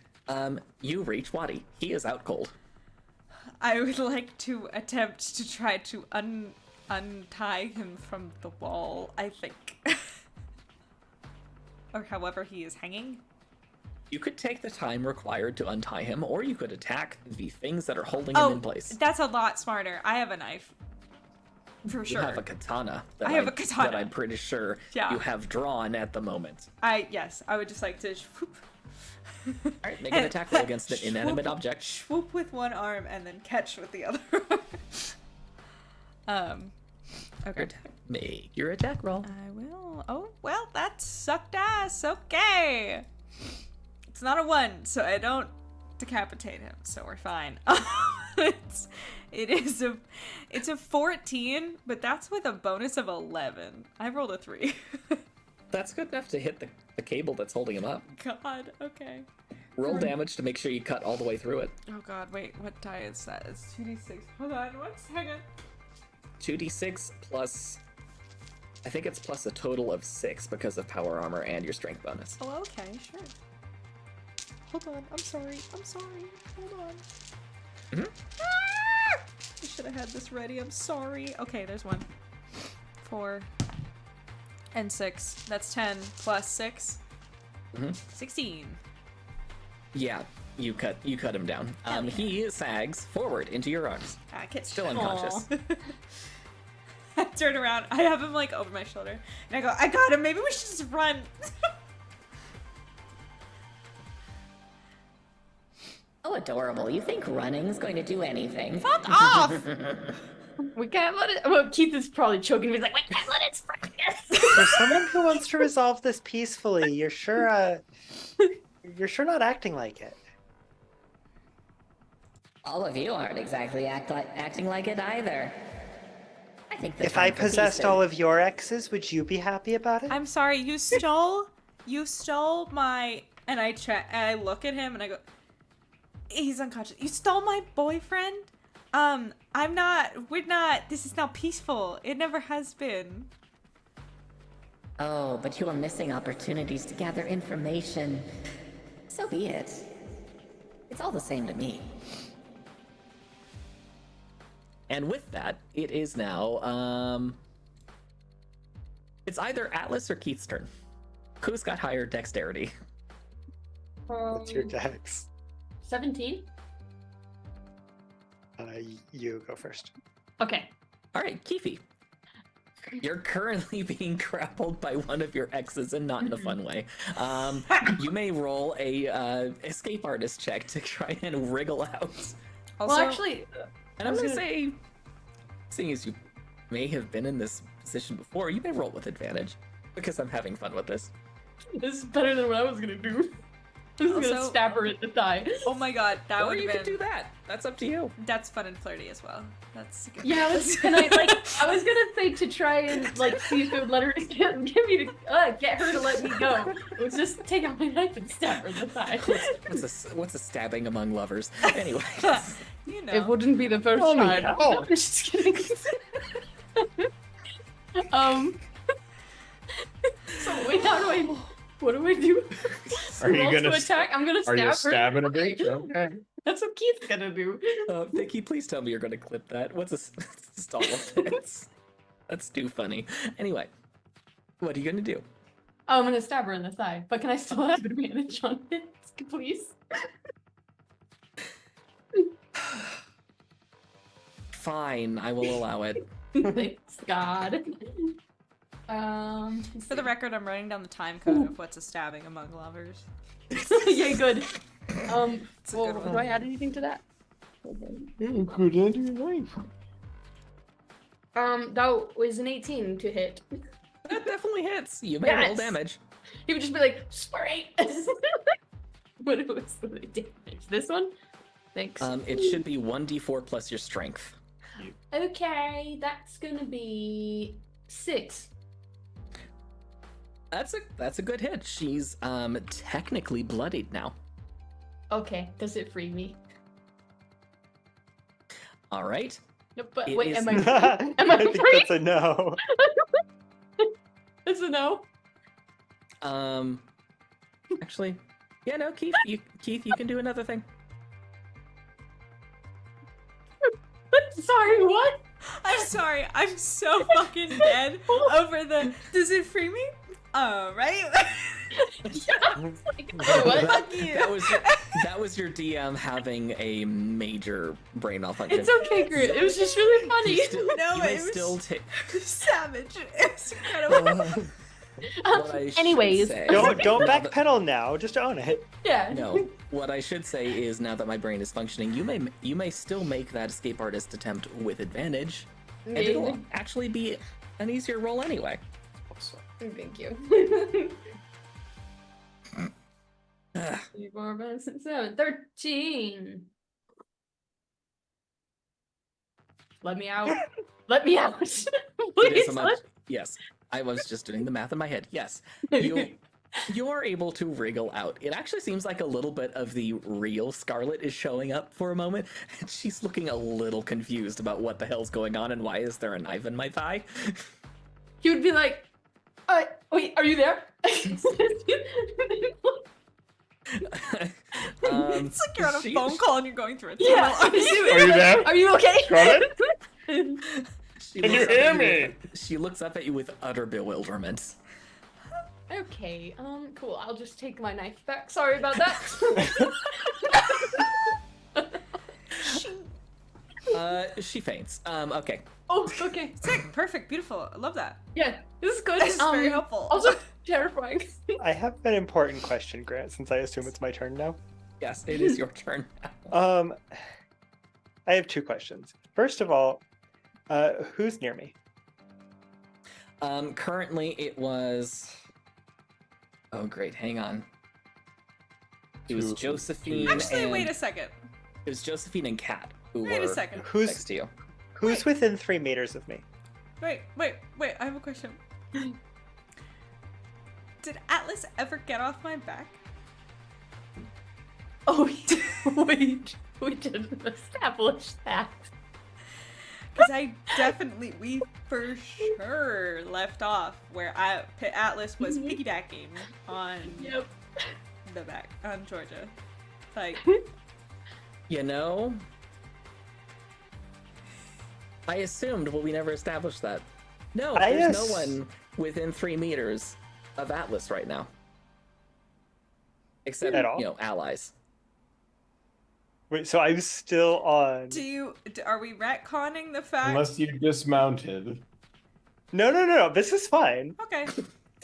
[SPEAKER 3] You reach Wadi. He is out cold.
[SPEAKER 1] I would like to attempt to try to untie him from the wall, I think. Or however he is hanging.
[SPEAKER 3] You could take the time required to untie him, or you could attack the things that are holding him in place.
[SPEAKER 1] That's a lot smarter. I have a knife. For
[SPEAKER 3] You
[SPEAKER 1] sure.
[SPEAKER 3] have a katana. That
[SPEAKER 1] I have a katana.
[SPEAKER 3] That I'm pretty sure
[SPEAKER 1] Yeah.
[SPEAKER 3] you have drawn at the moment.
[SPEAKER 1] Yes, I would just like to swoop.
[SPEAKER 3] All right, make an attack roll against an inanimate
[SPEAKER 1] Swoop-
[SPEAKER 3] object.
[SPEAKER 1] Swoop with one arm and then catch with the other arm. Okay.
[SPEAKER 3] Make your attack roll.
[SPEAKER 1] I will. Oh, well, that sucked ass. Okay. It's not a 1, so I don't decapitate him, so we're fine. It's a 14, but that's with a bonus of 11. I rolled a 3.
[SPEAKER 3] That's good enough to hit the cable that's holding him up.
[SPEAKER 1] God, okay.
[SPEAKER 3] Roll damage to make sure you cut all the way through it.
[SPEAKER 1] Oh god, wait, what die is that? It's 2d6. Hold on, 1 second.
[SPEAKER 3] 2d6 plus... I think it's plus a total of 6 because of power armor and your strength bonus.
[SPEAKER 1] Oh, okay, sure. Hold on, I'm sorry. Hold on.
[SPEAKER 3] Mhm.
[SPEAKER 1] Ah! I should have had this ready, I'm sorry. Okay, there's 1. 4. And 6. That's 10 plus 6. 16.
[SPEAKER 3] Yeah, you cut him down. He sags forward into your arms.
[SPEAKER 1] Kit's
[SPEAKER 3] Still unconscious.
[SPEAKER 1] I turn around. I have him like over my shoulder, and I go, "I got him. Maybe we should just run."
[SPEAKER 6] Oh, adorable. You think running's going to do anything?
[SPEAKER 1] Fuck off!
[SPEAKER 2] We can't let it. Well, Keith is probably choking. He's like, we can't let it spread.
[SPEAKER 4] For someone who wants to resolve this peacefully, you're sure not acting like it.
[SPEAKER 6] All of you aren't exactly acting like it either. I think the
[SPEAKER 4] If I
[SPEAKER 6] time for
[SPEAKER 4] possessed
[SPEAKER 6] peace
[SPEAKER 4] all of your exes, would you be happy about it?
[SPEAKER 1] I'm sorry. You stole my. And I look at him and I go, "He's unconscious. You stole my boyfriend. We're not. This is not peaceful. It never has been."
[SPEAKER 6] Oh, but you are missing opportunities to gather information. So be it. It's all the same to me.
[SPEAKER 3] And with that, it is now, it's either Atlas or Keith's turn. Who's got higher dexterity?
[SPEAKER 4] What's your dex?
[SPEAKER 2] 17?
[SPEAKER 4] You go first.
[SPEAKER 2] Okay.
[SPEAKER 3] All right, Keefe. You're currently being grappled by one of your exes, and not in a fun way. You may roll a escape artist check to try and wriggle out.
[SPEAKER 1] Also,
[SPEAKER 2] Well, actually,
[SPEAKER 3] And I'm gonna say, seeing as you may have been in this position before, you may roll with advantage because I'm having fun with this.
[SPEAKER 2] this is better than what I was gonna do. I was gonna
[SPEAKER 1] Also-
[SPEAKER 2] stab her in the thigh.
[SPEAKER 1] oh my god, that
[SPEAKER 3] Or
[SPEAKER 1] would
[SPEAKER 3] you
[SPEAKER 1] have
[SPEAKER 3] could
[SPEAKER 1] been.
[SPEAKER 3] do that. That's up to you.
[SPEAKER 1] That's fun and flirty as well. That's good.
[SPEAKER 2] Yeah, I was gonna say to try and like see if it would let her get me to get her to let me go. It was just take out my knife and stab her in the thigh.
[SPEAKER 3] What's a stabbing among lovers? Anyway.
[SPEAKER 1] You know.
[SPEAKER 2] It wouldn't be the first
[SPEAKER 5] Holy
[SPEAKER 2] time.
[SPEAKER 5] cow.
[SPEAKER 2] No, just kidding. So wait, what do I do?
[SPEAKER 5] Are you
[SPEAKER 2] Roll
[SPEAKER 5] gonna
[SPEAKER 2] to attack? I'm gonna
[SPEAKER 5] Are
[SPEAKER 2] stab
[SPEAKER 5] you
[SPEAKER 2] her.
[SPEAKER 5] stabbing a bitch? Okay.
[SPEAKER 2] That's what Keith's gonna do.
[SPEAKER 3] Vicky, please tell me you're going to clip that. What's a stall offense? That's too funny. Anyway, what are you going to do?
[SPEAKER 2] Oh, I'm gonna stab her in the thigh, but can I still have advantage on it, please?
[SPEAKER 3] Fine, I will allow it.
[SPEAKER 2] Thanks, God.
[SPEAKER 1] For the record, I'm writing down the time code of what's a stabbing among lovers.
[SPEAKER 2] Yay, good.
[SPEAKER 1] It's a
[SPEAKER 2] Well,
[SPEAKER 1] good
[SPEAKER 2] do
[SPEAKER 1] one.
[SPEAKER 2] I add anything to that?
[SPEAKER 5] You could end your life.
[SPEAKER 2] That was an 18 to hit.
[SPEAKER 3] That definitely hits. You may roll
[SPEAKER 2] Yes!
[SPEAKER 3] damage.
[SPEAKER 2] He would just be like, spray. What was the damage? This one? Thanks.
[SPEAKER 3] It should be 1d4 plus your strength.
[SPEAKER 2] Okay, that's gonna be 6.
[SPEAKER 3] That's a good hit. She's technically bloodied now.
[SPEAKER 2] Okay, does it free me?
[SPEAKER 3] All right.
[SPEAKER 2] No, but
[SPEAKER 3] It
[SPEAKER 2] wait,
[SPEAKER 3] is-
[SPEAKER 2] am I? Am I
[SPEAKER 4] think
[SPEAKER 2] free?
[SPEAKER 4] that's a no.
[SPEAKER 2] It's a no.
[SPEAKER 3] Actually, yeah, no, Keith, you can do another thing.
[SPEAKER 2] Sorry, what?
[SPEAKER 1] I'm sorry. I'm so fucking dead over the. Does it free me? Right?
[SPEAKER 2] What?
[SPEAKER 1] Fuck you.
[SPEAKER 3] That was your DM having a major brain malfunction.
[SPEAKER 2] It's okay, Grit. It was just really funny.
[SPEAKER 3] You still,
[SPEAKER 1] No,
[SPEAKER 3] you may
[SPEAKER 1] it was-
[SPEAKER 3] still take.
[SPEAKER 1] Savage. It's incredible.
[SPEAKER 3] What I should
[SPEAKER 2] Anyways.
[SPEAKER 3] say-
[SPEAKER 4] Don't
[SPEAKER 3] now that-
[SPEAKER 4] backpedal now. Just own it.
[SPEAKER 2] Yeah.
[SPEAKER 3] No, what I should say is now that my brain is functioning, you may still make that escape artist attempt with advantage, and it'll actually be an easier roll anyway.
[SPEAKER 2] Thank you. 3, 4, 5, 6, 7, 13. Let me out. Let me out.
[SPEAKER 3] It is
[SPEAKER 2] Please.
[SPEAKER 3] a much, yes, I was just doing the math in my head. Yes, you're able to wriggle out. It actually seems like a little bit of the real Scarlet is showing up for a moment, and she's looking a little confused about what the hell's going on and why is there a knife in my thigh.
[SPEAKER 2] He would be like, wait, are you there?
[SPEAKER 1] It's like you're on a
[SPEAKER 3] she-
[SPEAKER 1] phone call and you're going through a
[SPEAKER 2] Yeah.
[SPEAKER 1] tunnel.
[SPEAKER 5] Are you there?
[SPEAKER 2] Are you okay?
[SPEAKER 5] Scarlet?
[SPEAKER 3] She
[SPEAKER 5] Can
[SPEAKER 3] looks
[SPEAKER 5] you
[SPEAKER 3] up
[SPEAKER 5] hear
[SPEAKER 3] at
[SPEAKER 5] me?
[SPEAKER 3] She looks up at you with utter bewilderment.
[SPEAKER 2] Okay, cool. I'll just take my knife back. Sorry about that.
[SPEAKER 3] She faints. Okay.
[SPEAKER 2] Oh, okay.
[SPEAKER 1] Sick. Perfect. Beautiful. I love that.
[SPEAKER 2] Yeah, this is good.
[SPEAKER 1] This is very helpful.
[SPEAKER 2] Also terrifying.
[SPEAKER 4] I have an important question, Grant, since I assume it's my turn now.
[SPEAKER 3] Yes, it is your turn now.
[SPEAKER 4] I have 2 questions. First of all, who's near me?
[SPEAKER 3] Currently it was. Oh, great. Hang on. It was Josephine.
[SPEAKER 1] Actually,
[SPEAKER 3] and...
[SPEAKER 1] wait a second.
[SPEAKER 3] It was Josephine and Kat who
[SPEAKER 1] Wait a
[SPEAKER 3] were
[SPEAKER 1] second.
[SPEAKER 3] next
[SPEAKER 4] Who's
[SPEAKER 3] to you.
[SPEAKER 4] who's within 3 meters of me?
[SPEAKER 1] Wait. I have a question. Did Atlas ever get off my back?
[SPEAKER 2] Oh, wait. We didn't establish that.
[SPEAKER 1] Because we for sure left off where Atlas was piggybacking on
[SPEAKER 2] Yep.
[SPEAKER 1] the back, on Georgia. Like,
[SPEAKER 3] You know, I assumed, but we never established that. No, there's no one within 3 meters of Atlas right now. Except,
[SPEAKER 4] At all?
[SPEAKER 3] allies.
[SPEAKER 4] Wait, so I'm still on.
[SPEAKER 1] are we retconning the fact?
[SPEAKER 5] Unless you dismounted.
[SPEAKER 4] No. This is fine.
[SPEAKER 1] Okay.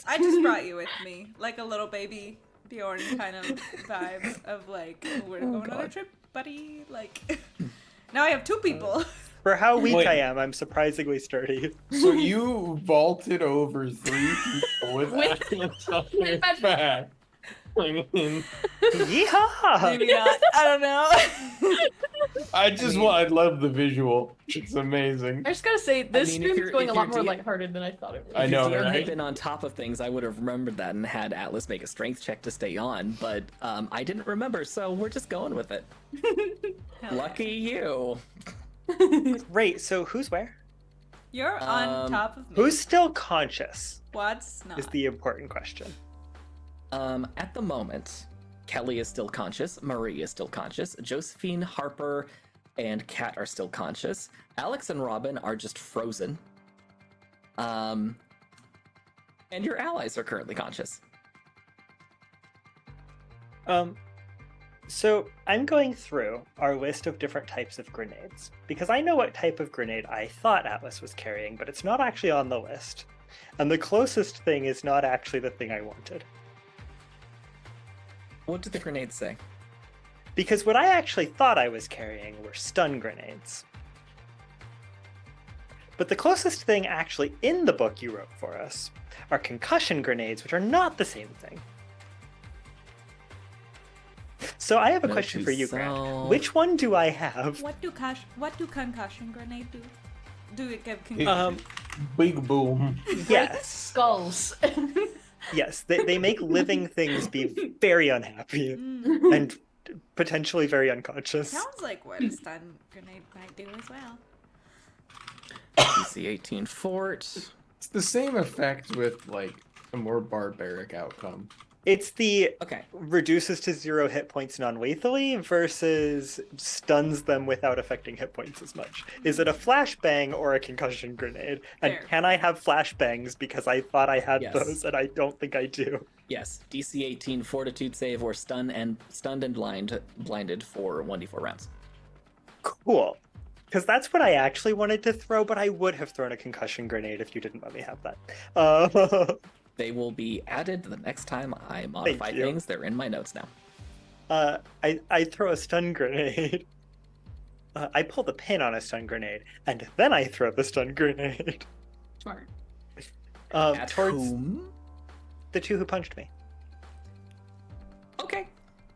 [SPEAKER 1] I just brought you with me. Like a little baby Bjorn kind of vibe of like, we're going on a trip, buddy. Like, now I have 2 people.
[SPEAKER 4] For how weak
[SPEAKER 5] Wait.
[SPEAKER 4] I am, I'm surprisingly sturdy.
[SPEAKER 5] So you vaulted over 3 people with Atlas on your back. I mean,
[SPEAKER 4] Yeehaw!
[SPEAKER 1] Maybe not. I don't know.
[SPEAKER 5] I love the visual. It's amazing.
[SPEAKER 2] I just gotta say, this
[SPEAKER 3] mean, if
[SPEAKER 2] stream
[SPEAKER 3] you're-
[SPEAKER 2] is going a
[SPEAKER 3] if
[SPEAKER 2] lot
[SPEAKER 3] you're
[SPEAKER 2] more
[SPEAKER 3] D-
[SPEAKER 2] lighthearted than I thought it would.
[SPEAKER 5] I know,
[SPEAKER 3] If your DM
[SPEAKER 5] right?
[SPEAKER 3] had been on top of things, I would have remembered that and had Atlas make a strength check to stay on, but I didn't remember, so we're just going with it. Lucky you.
[SPEAKER 4] Right, so who's where?
[SPEAKER 1] You're on top of me.
[SPEAKER 4] Who's still conscious?
[SPEAKER 1] What's not?
[SPEAKER 4] Is the important question.
[SPEAKER 3] At the moment, Kelly is still conscious, Marie is still conscious, Josephine, Harper, and Kat are still conscious. Alex and Robin are just frozen. And your allies are currently conscious.
[SPEAKER 4] So I'm going through our list of different types of grenades because I know what type of grenade I thought Atlas was carrying, but it's not actually on the list. And the closest thing is not actually the thing I wanted.
[SPEAKER 3] What did the grenades say?
[SPEAKER 4] Because what I actually thought I was carrying were stun grenades. But the closest thing actually in the book you wrote for us are concussion grenades, which are not the same thing. So I have a
[SPEAKER 3] Note
[SPEAKER 4] question
[SPEAKER 3] to
[SPEAKER 4] for you, Grant.
[SPEAKER 3] self.
[SPEAKER 4] Which one do I have?
[SPEAKER 1] What do concussion grenade do? Do it give concussion?
[SPEAKER 5] Big boom.
[SPEAKER 4] Yes.
[SPEAKER 2] Skulls.
[SPEAKER 4] Yes, they make living things be very unhappy and potentially very unconscious.
[SPEAKER 1] Sounds like what a stun grenade might do as well.
[SPEAKER 3] DC 18 fort.
[SPEAKER 5] It's the same effect with like a more barbaric outcome.
[SPEAKER 4] It's the
[SPEAKER 3] Okay.
[SPEAKER 4] reduces to 0 hit points non-lethally versus stuns them without affecting hit points as much. Is it a flashbang or a concussion grenade? And
[SPEAKER 1] Fair.
[SPEAKER 4] can I have flashbangs because I thought I had
[SPEAKER 3] Yes.
[SPEAKER 4] those and I don't think I do.
[SPEAKER 3] Yes, DC 18 Fortitude save or stunned and blinded for 1d4 rounds.
[SPEAKER 4] Cool. Because that's what I actually wanted to throw, but I would have thrown a concussion grenade if you didn't let me have that.
[SPEAKER 3] They will be added the next time I modify
[SPEAKER 4] you.
[SPEAKER 3] things. They're in my notes now.
[SPEAKER 4] I throw a stun grenade. I pull the pin on a stun grenade, and then I throw the stun grenade.
[SPEAKER 2] Smart.
[SPEAKER 3] At
[SPEAKER 4] Towards
[SPEAKER 3] whom?
[SPEAKER 4] the 2 who punched me.
[SPEAKER 3] Okay.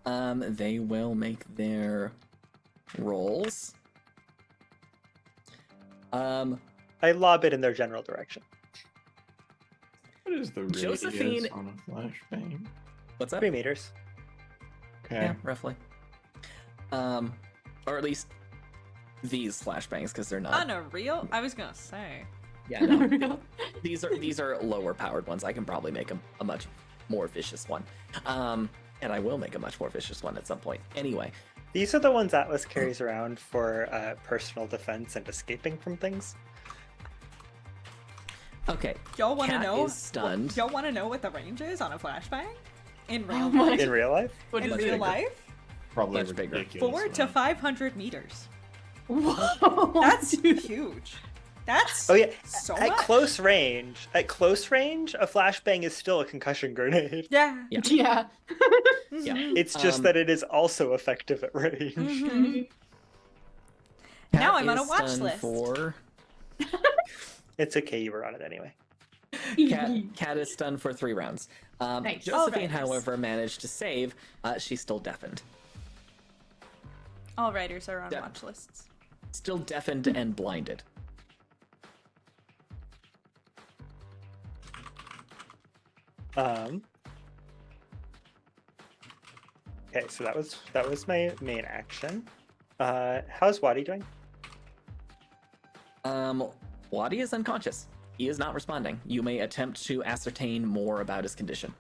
[SPEAKER 3] They will make their rolls.
[SPEAKER 4] I lob it in their general direction.
[SPEAKER 5] What is the radius
[SPEAKER 3] Josephine-
[SPEAKER 5] on a flashbang?
[SPEAKER 3] What's up?
[SPEAKER 4] 3 meters.
[SPEAKER 5] Okay.
[SPEAKER 3] Yeah, roughly. Or at least these flashbangs, because they're not.
[SPEAKER 1] Unreal? I was gonna say.
[SPEAKER 3] Yeah, no. these are lower powered ones. I can probably make a much more vicious one. And I will make a much more vicious one at some point. Anyway,
[SPEAKER 4] These are the ones Atlas carries around for personal defense and escaping from things.
[SPEAKER 3] okay.
[SPEAKER 1] Y'all want to
[SPEAKER 3] Cat
[SPEAKER 1] know?
[SPEAKER 3] is stunned.
[SPEAKER 1] Y'all want to know what the range is on a flashbang? In real
[SPEAKER 2] Oh my-
[SPEAKER 1] life?
[SPEAKER 4] In real life?
[SPEAKER 2] What
[SPEAKER 1] In
[SPEAKER 2] is
[SPEAKER 3] much
[SPEAKER 1] real
[SPEAKER 2] it?
[SPEAKER 3] bigger.
[SPEAKER 1] life?
[SPEAKER 5] Probably
[SPEAKER 3] Much bigger.
[SPEAKER 5] ridiculous.
[SPEAKER 1] 4 to 500 meters.
[SPEAKER 2] Whoa.
[SPEAKER 1] That's
[SPEAKER 2] dude.
[SPEAKER 1] huge. That's
[SPEAKER 4] Oh yeah.
[SPEAKER 1] so
[SPEAKER 4] At
[SPEAKER 1] much.
[SPEAKER 4] close range, a flashbang is still a concussion grenade.
[SPEAKER 1] Yeah.
[SPEAKER 3] Yeah.
[SPEAKER 2] Yeah.
[SPEAKER 3] Yeah.
[SPEAKER 4] It's just
[SPEAKER 3] Um,
[SPEAKER 4] that it is also effective at range.
[SPEAKER 1] Mhm.
[SPEAKER 3] Cat
[SPEAKER 1] Now I'm on a
[SPEAKER 3] is
[SPEAKER 1] watch
[SPEAKER 3] stunned
[SPEAKER 1] list.
[SPEAKER 3] For...
[SPEAKER 4] It's okay, you were on it anyway.
[SPEAKER 3] Cat is stunned for 3 rounds.
[SPEAKER 2] Nice.
[SPEAKER 3] Josephine,
[SPEAKER 1] Alright.
[SPEAKER 3] however, managed to save. She's still deafened.
[SPEAKER 1] All writers are on
[SPEAKER 3] Yeah.
[SPEAKER 1] watch lists.
[SPEAKER 3] Still deafened and blinded.
[SPEAKER 4] Okay, so that was my main action. How's Wadi doing?
[SPEAKER 3] Wadi is unconscious. He is not responding. You may attempt to ascertain more about his condition.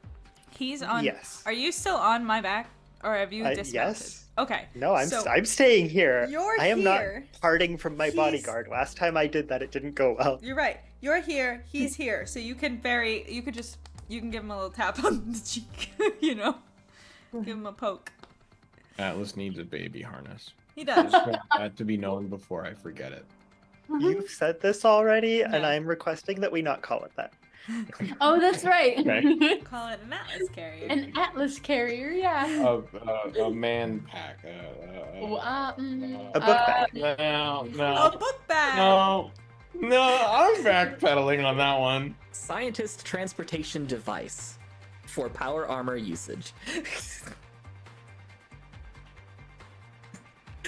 [SPEAKER 1] He's on.
[SPEAKER 4] Yes.
[SPEAKER 1] Are you still on my back, or have you dismounted?
[SPEAKER 4] yes.
[SPEAKER 1] Okay.
[SPEAKER 4] No, I'm
[SPEAKER 1] so
[SPEAKER 4] I'm staying here.
[SPEAKER 1] You're
[SPEAKER 4] I am
[SPEAKER 1] here.
[SPEAKER 4] not parting from my
[SPEAKER 1] He's-
[SPEAKER 4] bodyguard. Last time I did that, it didn't go well.
[SPEAKER 1] You're right. You're here. He's here. So you can give him a little tap on the cheek. You know, give him a poke.
[SPEAKER 5] Atlas needs a baby harness.
[SPEAKER 1] He
[SPEAKER 5] I
[SPEAKER 1] does.
[SPEAKER 5] just want that to be known before I forget it.
[SPEAKER 4] You've said this already, and
[SPEAKER 1] Yeah.
[SPEAKER 4] I'm requesting that we not call it that.
[SPEAKER 2] Oh, that's right.
[SPEAKER 5] Okay.
[SPEAKER 1] Call it an Atlas carrier.
[SPEAKER 2] An Atlas carrier, yeah.
[SPEAKER 5] A man pack.
[SPEAKER 4] A book bag.
[SPEAKER 5] No,
[SPEAKER 1] a
[SPEAKER 5] no,
[SPEAKER 1] book bag.
[SPEAKER 5] no, I'm backpedaling on that one.
[SPEAKER 3] Scientist transportation device for power armor usage.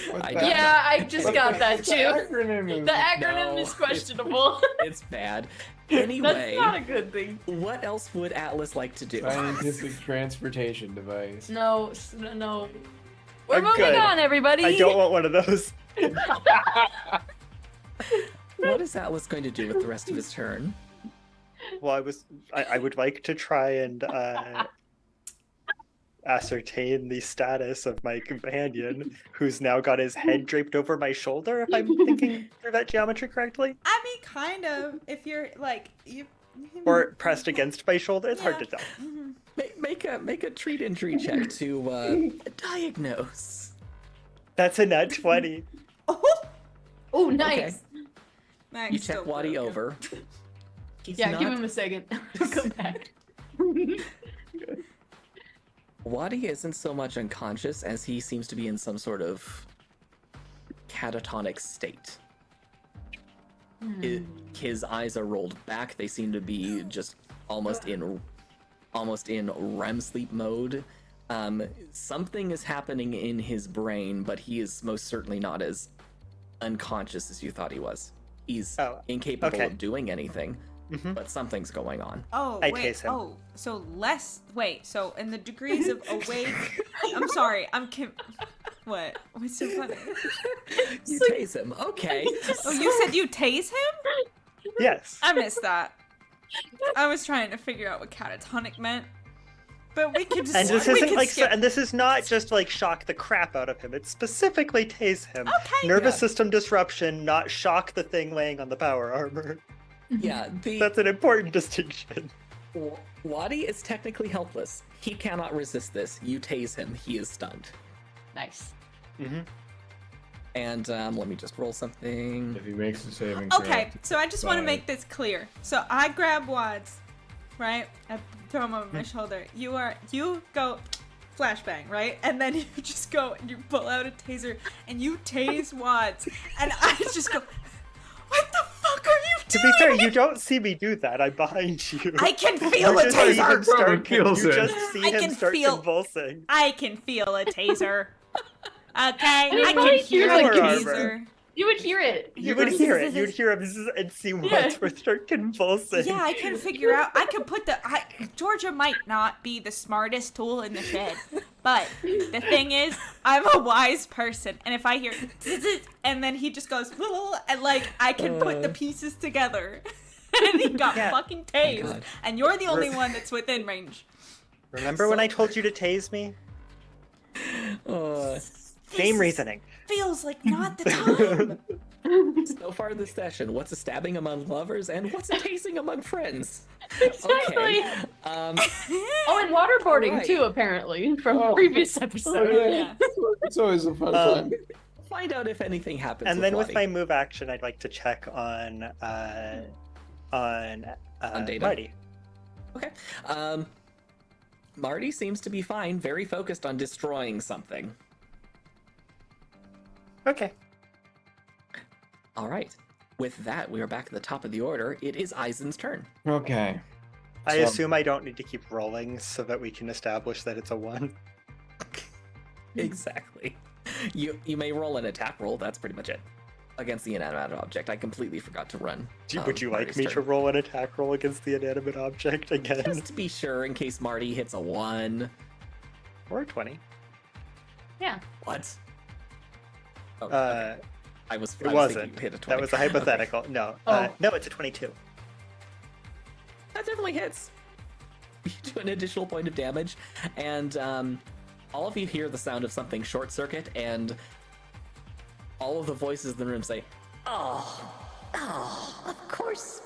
[SPEAKER 5] What
[SPEAKER 3] I
[SPEAKER 5] the-
[SPEAKER 3] got
[SPEAKER 2] Yeah, I just
[SPEAKER 5] what
[SPEAKER 2] got
[SPEAKER 5] the-
[SPEAKER 2] that
[SPEAKER 5] the
[SPEAKER 2] too.
[SPEAKER 5] acronym is-
[SPEAKER 2] The acronym
[SPEAKER 3] No,
[SPEAKER 2] is questionable.
[SPEAKER 3] It's bad. Anyway,
[SPEAKER 2] That's not a good thing.
[SPEAKER 3] what else would Atlas like to do?
[SPEAKER 5] Scientific transportation device.
[SPEAKER 2] No, no. We're
[SPEAKER 4] I'm
[SPEAKER 2] moving
[SPEAKER 4] good.
[SPEAKER 2] on, everybody.
[SPEAKER 4] I don't want one of those.
[SPEAKER 3] What is Atlas going to do with the rest of his turn?
[SPEAKER 4] Well, I would like to try and ascertain the status of my companion, who's now got his head draped over my shoulder, if I'm thinking through that geometry correctly.
[SPEAKER 1] I mean, kind of. If you're like you.
[SPEAKER 4] Or pressed against my shoulder. It's hard to tell.
[SPEAKER 1] Mhm.
[SPEAKER 3] Make a treat injury check to diagnose.
[SPEAKER 4] That's a nat 20.
[SPEAKER 2] Oh, nice.
[SPEAKER 1] Max
[SPEAKER 3] You check
[SPEAKER 1] still
[SPEAKER 3] Wadi
[SPEAKER 1] broken.
[SPEAKER 3] over. He's
[SPEAKER 2] Yeah,
[SPEAKER 3] not,
[SPEAKER 2] give him a second. I'll come back.
[SPEAKER 3] Wadi isn't so much unconscious as he seems to be in some sort of catatonic state. His eyes are rolled back. They seem to be just almost in REM sleep mode. Something is happening in his brain, but he is most certainly not as unconscious as you thought he was. He's incapable
[SPEAKER 4] okay.
[SPEAKER 3] of doing anything,
[SPEAKER 4] Mhm.
[SPEAKER 3] but something's going on.
[SPEAKER 1] Oh,
[SPEAKER 4] I
[SPEAKER 1] wait.
[SPEAKER 4] tase him.
[SPEAKER 1] Oh, so less. Wait. So in the degrees of awake. I'm sorry. What? What's so funny?
[SPEAKER 3] You tase him. Okay.
[SPEAKER 1] Oh, you said you tase him?
[SPEAKER 4] Yes.
[SPEAKER 1] I missed that. I was trying to figure out what catatonic meant. But we could just
[SPEAKER 4] And this
[SPEAKER 1] we
[SPEAKER 4] isn't
[SPEAKER 1] could
[SPEAKER 4] like,
[SPEAKER 1] skip.
[SPEAKER 4] and this is not just like shock the crap out of him. It's specifically tase him.
[SPEAKER 1] Okay.
[SPEAKER 4] Nervous
[SPEAKER 3] Yeah.
[SPEAKER 4] system disruption, not shock the thing laying on the power armor.
[SPEAKER 3] Yeah,
[SPEAKER 4] That's an important distinction.
[SPEAKER 3] Wadi is technically helpless. He cannot resist this. You tase him. He is stunned.
[SPEAKER 2] Nice.
[SPEAKER 4] Mm-hmm.
[SPEAKER 3] And let me just roll something.
[SPEAKER 5] If he makes a saving throw.
[SPEAKER 1] Okay, so I just want to
[SPEAKER 5] Five.
[SPEAKER 1] make this clear. So I grab Wads, right? I throw him over my shoulder. You go flashbang, right? And then you just go and you pull out a taser and you tase Wads. And I just go, what the fuck are you
[SPEAKER 4] To
[SPEAKER 1] doing?
[SPEAKER 4] be fair, you don't see me do that. I'm behind you.
[SPEAKER 1] I can feel
[SPEAKER 4] You
[SPEAKER 1] a
[SPEAKER 4] just see him
[SPEAKER 1] taser.
[SPEAKER 4] start-
[SPEAKER 5] Feels
[SPEAKER 4] you
[SPEAKER 5] it.
[SPEAKER 4] just see
[SPEAKER 1] I
[SPEAKER 4] him
[SPEAKER 1] can
[SPEAKER 4] start
[SPEAKER 1] feel-
[SPEAKER 4] convulsing.
[SPEAKER 1] I can feel a taser. Okay,
[SPEAKER 2] mean,
[SPEAKER 1] I
[SPEAKER 2] like,
[SPEAKER 1] can
[SPEAKER 2] you're
[SPEAKER 1] hear a
[SPEAKER 4] like-
[SPEAKER 1] taser.
[SPEAKER 2] You would hear it.
[SPEAKER 4] You would hear it. You'd hear him and see Wadsworth start convulsing.
[SPEAKER 1] Yeah, I can figure out. I can put Georgia might not be the smartest tool in the shed, but the thing is, I'm a wise person, and if I hear and then he just goes and like I can put the pieces together, and he got
[SPEAKER 4] Yeah.
[SPEAKER 1] fucking tased,
[SPEAKER 3] God.
[SPEAKER 1] and you're the only one that's within range.
[SPEAKER 4] Remember when I told you to tase me?
[SPEAKER 3] Uh,
[SPEAKER 4] Same reasoning.
[SPEAKER 1] Feels like not the time.
[SPEAKER 3] so far this session, what's a stabbing among lovers and what's a tasing among friends?
[SPEAKER 2] Exactly.
[SPEAKER 3] Okay.
[SPEAKER 2] Oh, and waterboarding
[SPEAKER 3] Alright.
[SPEAKER 2] too, apparently, from previous episode.
[SPEAKER 1] Yeah.
[SPEAKER 5] It's always a fun time.
[SPEAKER 3] Find out if anything happens.
[SPEAKER 4] And then with
[SPEAKER 3] Wadi.
[SPEAKER 4] my move action, I'd like to check on
[SPEAKER 3] data?
[SPEAKER 4] Marty.
[SPEAKER 3] Okay. Marty seems to be fine, very focused on destroying something.
[SPEAKER 4] Okay.
[SPEAKER 3] All right. With that, we are back at the top of the order. It is Eisen's turn.
[SPEAKER 5] Okay.
[SPEAKER 4] I
[SPEAKER 5] So-
[SPEAKER 4] assume I don't need to keep rolling so that we can establish that it's a 1.
[SPEAKER 3] Exactly. You may roll an attack roll. That's pretty much it. Against the inanimate object. I completely forgot to run.
[SPEAKER 4] Would you like
[SPEAKER 3] Marty's
[SPEAKER 4] me
[SPEAKER 3] turn.
[SPEAKER 4] to roll an attack roll against the inanimate object again?
[SPEAKER 3] Just to be sure, in case Marty hits a 1.
[SPEAKER 4] Or a 20.
[SPEAKER 2] Yeah.
[SPEAKER 3] What? Oh, okay.
[SPEAKER 4] It
[SPEAKER 3] I was
[SPEAKER 4] wasn't.
[SPEAKER 3] thinking you hit a 20.
[SPEAKER 4] That was a
[SPEAKER 3] Okay.
[SPEAKER 4] hypothetical. No.
[SPEAKER 2] Oh.
[SPEAKER 4] No, it's a 22.
[SPEAKER 3] That definitely hits. You do an additional point of damage, and all of you hear the sound of something short circuit, and all of the voices in the room say,
[SPEAKER 6] Oh, of course.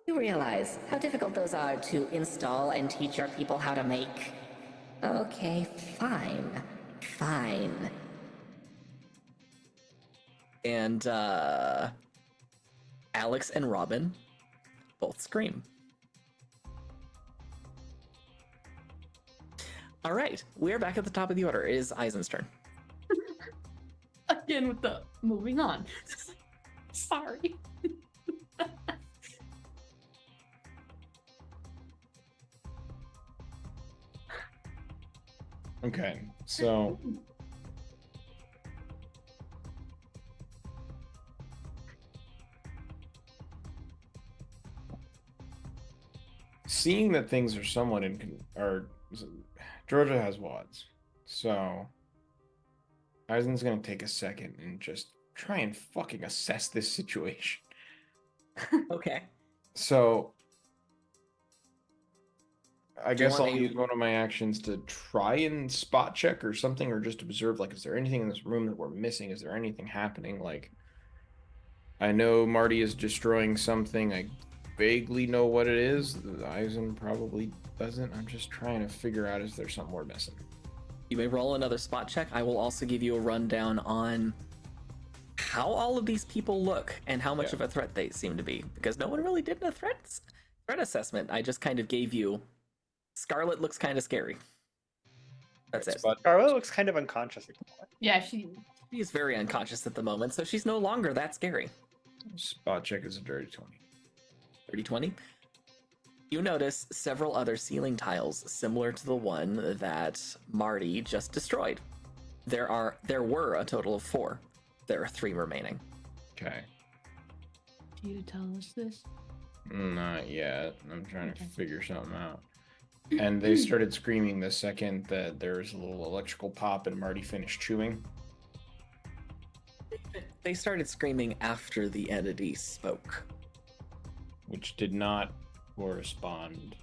[SPEAKER 6] You realize how difficult those are to install and teach our people how to make. Okay, fine. Fine.
[SPEAKER 3] and Alex and Robin both scream. All right, we're back at the top of the order. It is Eisen's turn.
[SPEAKER 2] Again with the moving on. Sorry.
[SPEAKER 5] Okay, so seeing that things are somewhat Georgia has wads, so Eisen's gonna take a second and just try and fucking assess this situation.
[SPEAKER 3] Okay.
[SPEAKER 5] So I
[SPEAKER 3] Do you
[SPEAKER 5] guess
[SPEAKER 3] want
[SPEAKER 5] I'll
[SPEAKER 3] me-
[SPEAKER 5] use one of my actions to try and spot check or something, or just observe, like, is there anything in this room that we're missing? Is there anything happening? Like, I know Marty is destroying something. I vaguely know what it is. Eisen probably doesn't. I'm just trying to figure out, is there something we're missing?
[SPEAKER 3] You may roll another spot check. I will also give you a rundown on how all of these people look and how much
[SPEAKER 5] Yeah.
[SPEAKER 3] of a threat they seem to be, because no one really did a threat assessment. I just kind of gave you Scarlet looks kind of scary. That's it.
[SPEAKER 5] Spot-
[SPEAKER 4] Scarlet looks kind of unconscious at the moment.
[SPEAKER 2] Yeah, she.
[SPEAKER 3] She's very unconscious at the moment, so she's no longer that scary.
[SPEAKER 5] Spot check is a dirty 20.
[SPEAKER 3] 30-20. You notice several other ceiling tiles similar to the one that Marty just destroyed. There were a total of 4. There are 3 remaining.
[SPEAKER 5] Okay.
[SPEAKER 2] Do you tell us this?
[SPEAKER 5] Not yet. I'm trying to
[SPEAKER 2] Okay.
[SPEAKER 5] figure something out. And they started screaming the second that there was a little electrical pop and Marty finished chewing.
[SPEAKER 3] They started screaming after the entity spoke.
[SPEAKER 5] Which did not correspond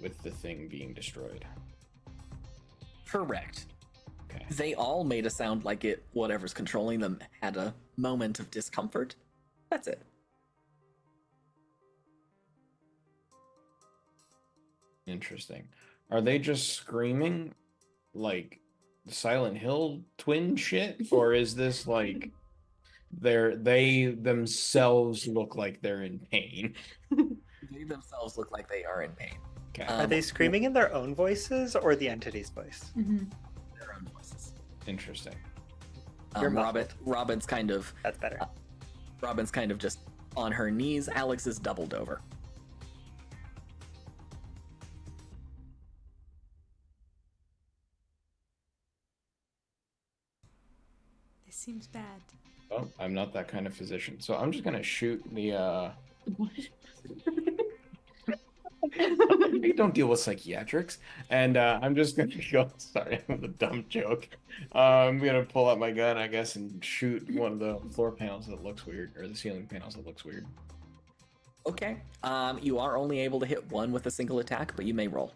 [SPEAKER 5] with the thing being destroyed.
[SPEAKER 3] Correct.
[SPEAKER 5] Okay.
[SPEAKER 3] They all made a sound like whatever's controlling them had a moment of discomfort. That's it.
[SPEAKER 5] Interesting. Are they just screaming like Silent Hill twin shit? Or is this like they themselves look like they're in pain?
[SPEAKER 3] They themselves look like they are in pain.
[SPEAKER 5] Okay.
[SPEAKER 4] Are they screaming in their own voices or the entity's voice?
[SPEAKER 2] Mm-hmm.
[SPEAKER 3] Their own voices.
[SPEAKER 5] Interesting.
[SPEAKER 4] You're muffled.
[SPEAKER 3] Robin's kind of
[SPEAKER 4] That's better.
[SPEAKER 3] Robin's kind of just on her knees. Alex is doubled over.
[SPEAKER 1] This seems bad.
[SPEAKER 5] Oh, I'm not that kind of physician. So I'm just gonna shoot the
[SPEAKER 2] What?
[SPEAKER 5] we don't deal with psychiatrics. And I'm just gonna go sorry, the dumb joke. I'm gonna pull out my gun, I guess, and shoot one of the floor panels that looks weird, or the ceiling panels that looks weird.
[SPEAKER 3] Okay. You are only able to hit one with a single attack, but you may roll.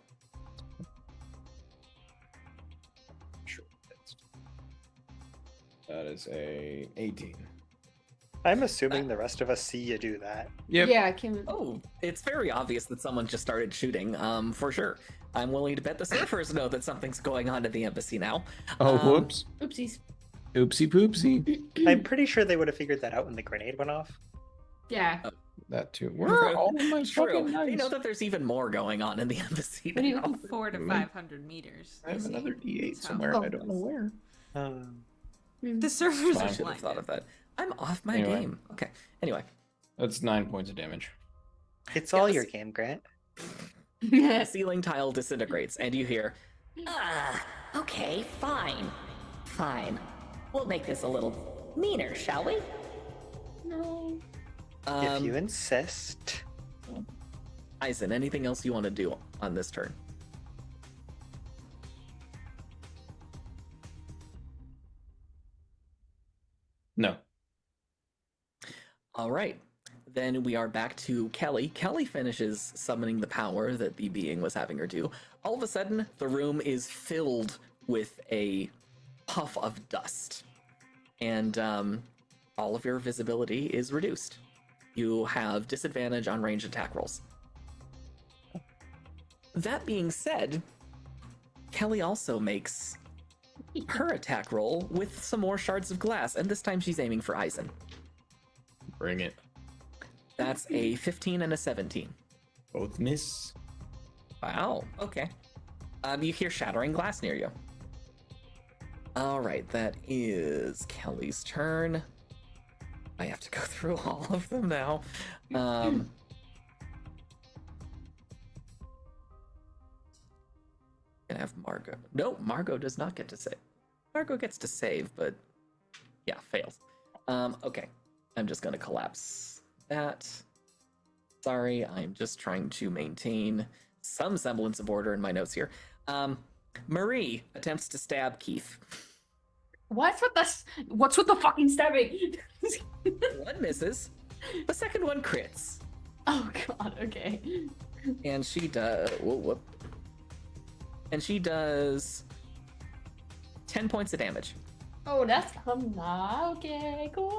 [SPEAKER 5] Sure. That is a 18.
[SPEAKER 4] I'm assuming the rest of us see you do that.
[SPEAKER 5] Yep.
[SPEAKER 2] Yeah, I can.
[SPEAKER 3] Oh, it's very obvious that someone just started shooting, for sure. I'm willing to bet the surfers know that something's going on at the embassy now.
[SPEAKER 5] Oh, whoops.
[SPEAKER 2] Oopsies.
[SPEAKER 5] Oopsie poopsie.
[SPEAKER 4] I'm pretty sure they would have figured that out when the grenade went off.
[SPEAKER 2] Yeah.
[SPEAKER 5] That too. Where are all of my
[SPEAKER 3] True.
[SPEAKER 5] fucking
[SPEAKER 3] They know
[SPEAKER 5] dice?
[SPEAKER 3] that there's even more going on in the embassy
[SPEAKER 2] What do you-
[SPEAKER 3] now.
[SPEAKER 1] 400 to
[SPEAKER 5] Right.
[SPEAKER 1] 500 meters.
[SPEAKER 5] I have
[SPEAKER 1] See?
[SPEAKER 5] another D8
[SPEAKER 1] So-
[SPEAKER 5] somewhere.
[SPEAKER 2] Oh.
[SPEAKER 5] I don't know where.
[SPEAKER 1] The servers
[SPEAKER 3] I
[SPEAKER 1] are
[SPEAKER 3] should have
[SPEAKER 1] blinded.
[SPEAKER 3] thought of that. I'm off my
[SPEAKER 5] Anyway.
[SPEAKER 3] game. Okay. Anyway.
[SPEAKER 5] That's 9 points of damage.
[SPEAKER 4] It's all
[SPEAKER 3] Yes.
[SPEAKER 4] your game, Grant.
[SPEAKER 3] The ceiling tile disintegrates, and you hear,
[SPEAKER 6] Okay, fine. Fine. We'll make this a little meaner, shall we?
[SPEAKER 2] No.
[SPEAKER 4] If you insist.
[SPEAKER 3] Eisen, anything else you want to do on this turn?
[SPEAKER 5] No.
[SPEAKER 3] All right. Then we are back to Kelly. Kelly finishes summoning the power that the being was having her do. All of a sudden, the room is filled with a puff of dust. And all of your visibility is reduced. You have disadvantage on range attack rolls. That being said, Kelly also makes her attack roll with some more shards of glass, and this time she's aiming for Eisen.
[SPEAKER 5] Bring it.
[SPEAKER 3] That's a 15 and a 17.
[SPEAKER 5] Both miss.
[SPEAKER 3] Wow, okay. You hear shattering glass near you. All right, that is Kelly's turn. I have to go through all of them now. Gonna have Margot. No, Margot does not get to save. Margot gets to save, but yeah, fails. Okay, I'm just gonna collapse that. Sorry, I'm just trying to maintain some semblance of order in my notes here. Marie attempts to stab Keith.
[SPEAKER 2] What's with the fucking stabbing?
[SPEAKER 3] One misses. The second one crits.
[SPEAKER 2] Oh god, okay.
[SPEAKER 3] And she does... Whoop. And she does 10 points of damage.
[SPEAKER 2] Oh, that's okay, cool.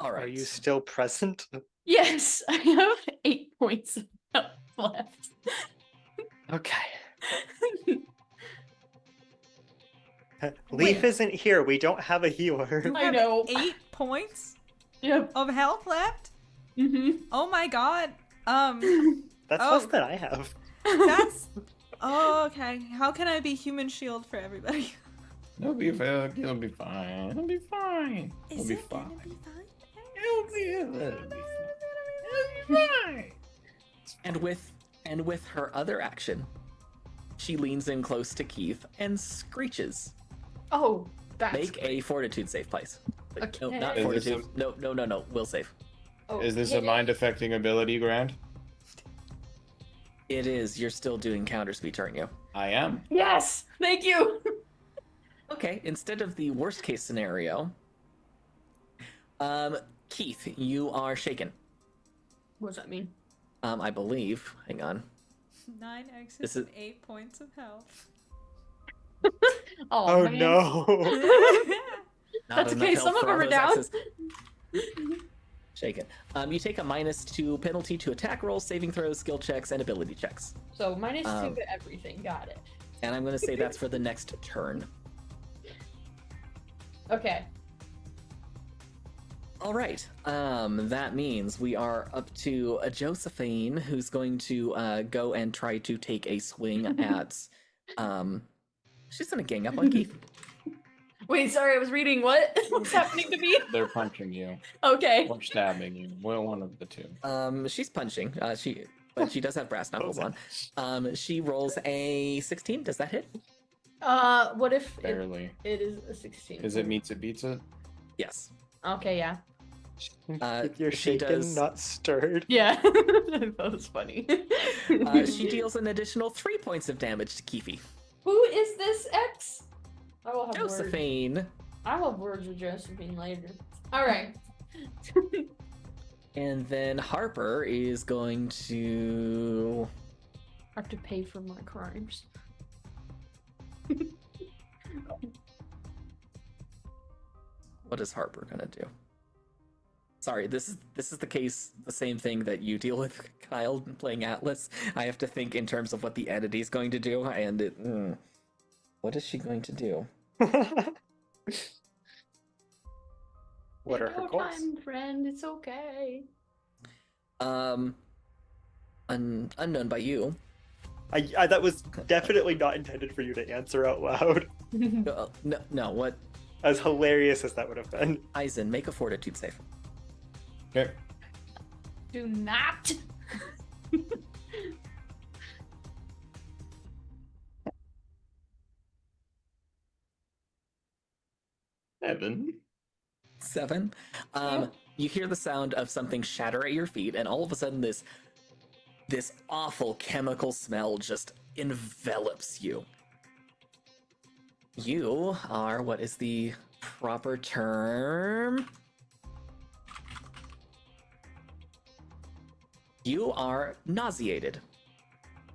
[SPEAKER 3] All right.
[SPEAKER 4] Are you still present?
[SPEAKER 2] Yes, I have 8 points of health left.
[SPEAKER 4] Okay. Leaf
[SPEAKER 2] Wait.
[SPEAKER 4] isn't here. We don't have a healer.
[SPEAKER 1] You
[SPEAKER 2] I
[SPEAKER 1] have
[SPEAKER 2] know.
[SPEAKER 1] 8 points
[SPEAKER 2] Yep.
[SPEAKER 1] of health left?
[SPEAKER 2] Mm-hmm.
[SPEAKER 1] Oh my god.
[SPEAKER 4] That's
[SPEAKER 1] Oh.
[SPEAKER 4] less than I have.
[SPEAKER 1] That's... Oh, okay. How can I be human shield for everybody?
[SPEAKER 5] It'll be fine. It'll be fine. It'll be fine. It'll
[SPEAKER 1] Is
[SPEAKER 5] be
[SPEAKER 1] it gonna
[SPEAKER 5] fine.
[SPEAKER 1] be fine?
[SPEAKER 5] It'll be fine.
[SPEAKER 3] And with her other action, she leans in close to Keith and screeches.
[SPEAKER 2] Oh, that's
[SPEAKER 3] Make a fortitude save, please. No,
[SPEAKER 2] Okay.
[SPEAKER 3] not
[SPEAKER 5] Is this
[SPEAKER 3] fortitude. No. Will save.
[SPEAKER 2] Oh,
[SPEAKER 5] Is this
[SPEAKER 2] yeah.
[SPEAKER 5] a mind affecting ability, Grant?
[SPEAKER 3] It is. You're still doing counter speech, aren't you?
[SPEAKER 5] I am.
[SPEAKER 2] Yes, thank you.
[SPEAKER 3] Okay, instead of the worst case scenario, Keith, you are shaken.
[SPEAKER 2] What does that mean?
[SPEAKER 3] I believe. Hang on.
[SPEAKER 1] 9 exits
[SPEAKER 3] This is-
[SPEAKER 1] and 8 points of health.
[SPEAKER 4] Oh
[SPEAKER 2] man.
[SPEAKER 4] no.
[SPEAKER 3] Not
[SPEAKER 2] That's
[SPEAKER 3] enough
[SPEAKER 2] okay,
[SPEAKER 3] health
[SPEAKER 2] some of
[SPEAKER 3] for all
[SPEAKER 2] them are
[SPEAKER 3] those
[SPEAKER 2] down.
[SPEAKER 3] X's. Shake it. You take a -2 penalty to attack rolls, saving throws, skill checks, and ability checks.
[SPEAKER 2] So -2 to everything. Got it.
[SPEAKER 3] And I'm going to say that's for the next turn.
[SPEAKER 2] Okay.
[SPEAKER 3] All right. That means we are up to a Josephine, who's going to go and try to take a swing at. She's going to gang up on Keith.
[SPEAKER 2] Wait, sorry, I was reading what? What's happening to me?
[SPEAKER 5] They're punching you
[SPEAKER 2] Okay.
[SPEAKER 5] or stabbing you. Well, one of the two.
[SPEAKER 3] She's punching. But she does have brass knuckles on. She rolls a 16. Does that hit?
[SPEAKER 2] What if
[SPEAKER 5] Barely.
[SPEAKER 2] it is a 16?
[SPEAKER 5] Is it meets it beats it?
[SPEAKER 3] Yes.
[SPEAKER 2] Okay, yeah.
[SPEAKER 4] If you're
[SPEAKER 3] she
[SPEAKER 4] shaken,
[SPEAKER 3] does-
[SPEAKER 4] not stirred.
[SPEAKER 2] Yeah. That was funny.
[SPEAKER 3] She deals an additional 3 points of damage to Keefe.
[SPEAKER 2] Who is this X? I will have words.
[SPEAKER 3] Josephine.
[SPEAKER 2] I will have words with Josephine later. Alright.
[SPEAKER 3] And then Harper is going to.
[SPEAKER 2] I have to pay for my crimes.
[SPEAKER 3] What is Harper gonna do? Sorry, this is the case, the same thing that you deal with, Kyle, playing Atlas. I have to think in terms of what the entity is going to do, and what is she going to do?
[SPEAKER 4] What are
[SPEAKER 2] Take
[SPEAKER 4] her
[SPEAKER 2] your
[SPEAKER 4] goals?
[SPEAKER 2] time, friend. It's okay.
[SPEAKER 3] Unknown by you.
[SPEAKER 4] I that was definitely not intended for you to answer out loud.
[SPEAKER 3] No, what?
[SPEAKER 4] As hilarious as that would have been.
[SPEAKER 3] Eisen, make a fortitude save.
[SPEAKER 5] Okay.
[SPEAKER 2] Do not.
[SPEAKER 5] Evan.
[SPEAKER 3] 7. You hear the sound of something shatter at your feet, and all of a sudden this awful chemical smell just envelops you. You are, what is the proper term? You are nauseated.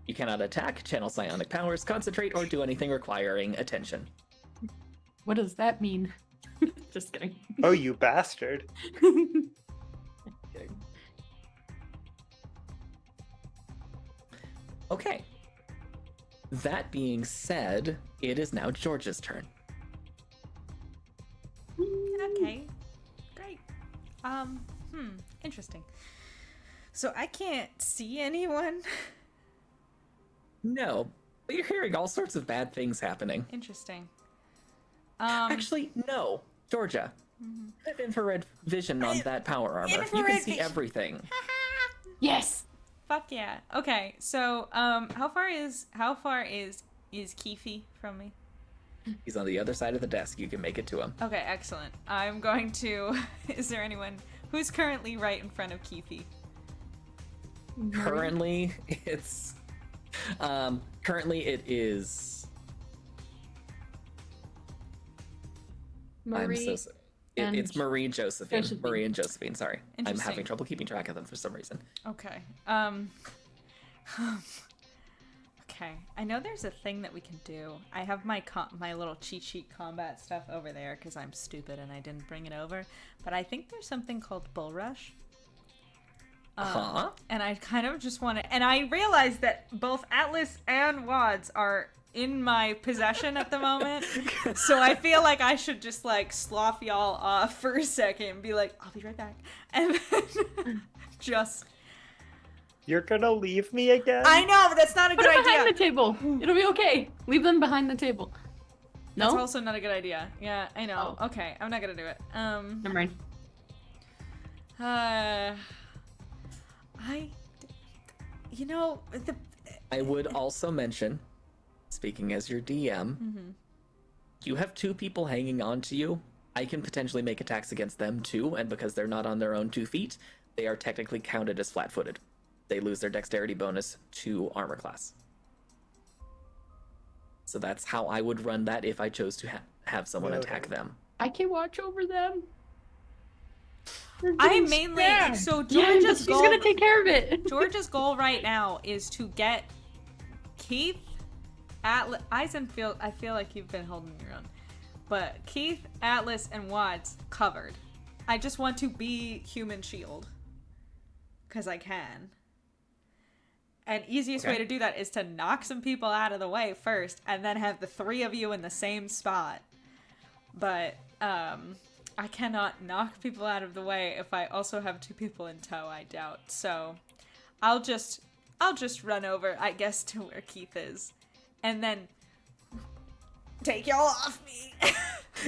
[SPEAKER 3] You cannot attack, channel psionic powers, concentrate, or do anything requiring attention.
[SPEAKER 2] What does that mean? Just kidding.
[SPEAKER 4] Oh, you bastard.
[SPEAKER 2] Kidding.
[SPEAKER 3] Okay. That being said, it is now George's turn.
[SPEAKER 1] Okay. Great. Interesting. So I can't see anyone.
[SPEAKER 3] No, but you're hearing all sorts of bad things happening.
[SPEAKER 1] Interesting.
[SPEAKER 3] Actually, no. Georgia, have infrared vision on that power armor. You can
[SPEAKER 1] Infrared
[SPEAKER 3] see
[SPEAKER 1] vision.
[SPEAKER 3] everything.
[SPEAKER 2] Yes.
[SPEAKER 1] Fuck yeah. Okay, so how far is Keefe from me?
[SPEAKER 3] He's on the other side of the desk. You can make it to him.
[SPEAKER 1] Okay, excellent. I'm going to. Is there anyone who's currently right in front of Keefe?
[SPEAKER 3] Currently, it's. Currently, it is. I'm
[SPEAKER 2] Marie.
[SPEAKER 3] so sorry. It's Marie and Josephine. Marie and Josephine, sorry. I'm
[SPEAKER 1] Interesting.
[SPEAKER 3] having trouble keeping track of them for some reason.
[SPEAKER 1] Okay. Okay. I know there's a thing that we can do. I have my little cheat sheet combat stuff over there because I'm stupid and I didn't bring it over. But I think there's something called Bull Rush. And I kind of just want to. And I realize that both Atlas and Wads are in my possession at the moment. So I feel like I should just like slough y'all off for a second and be like, I'll be right back. And then just.
[SPEAKER 4] You're gonna leave me again?
[SPEAKER 1] I know, but that's not a
[SPEAKER 2] Put
[SPEAKER 1] good
[SPEAKER 2] them behind
[SPEAKER 1] idea.
[SPEAKER 2] the table. It'll be okay. Leave them behind the table.
[SPEAKER 1] That's
[SPEAKER 2] No?
[SPEAKER 1] also not a good idea. Yeah, I know.
[SPEAKER 2] Oh.
[SPEAKER 1] Okay, I'm not gonna do it.
[SPEAKER 2] Never mind.
[SPEAKER 3] I would also mention, speaking as your DM, you have 2 people hanging on to you. I can potentially make attacks against them too, and because they're not on their own 2 feet, they are technically counted as flat-footed. They lose their dexterity bonus to armor class. So that's how I would run that if I chose to have someone
[SPEAKER 4] Noted.
[SPEAKER 3] attack them.
[SPEAKER 2] I can watch over them.
[SPEAKER 1] I mainly so Georgia's
[SPEAKER 2] she's
[SPEAKER 1] goal.
[SPEAKER 2] gonna take care of it.
[SPEAKER 1] Georgia's goal right now is to get Keith, Atlas, Eisenfield. I feel like you've been holding your own, but Keith, Atlas, and Watts covered. I just want to be human shield, cause I can. And easiest way to do that is to knock some people out of the way first, and then have the three of you in the same spot. But I cannot knock people out of the way if I also have two people in tow. I doubt. So I'll just run over, I guess, to where Keith is, and then take y'all off me.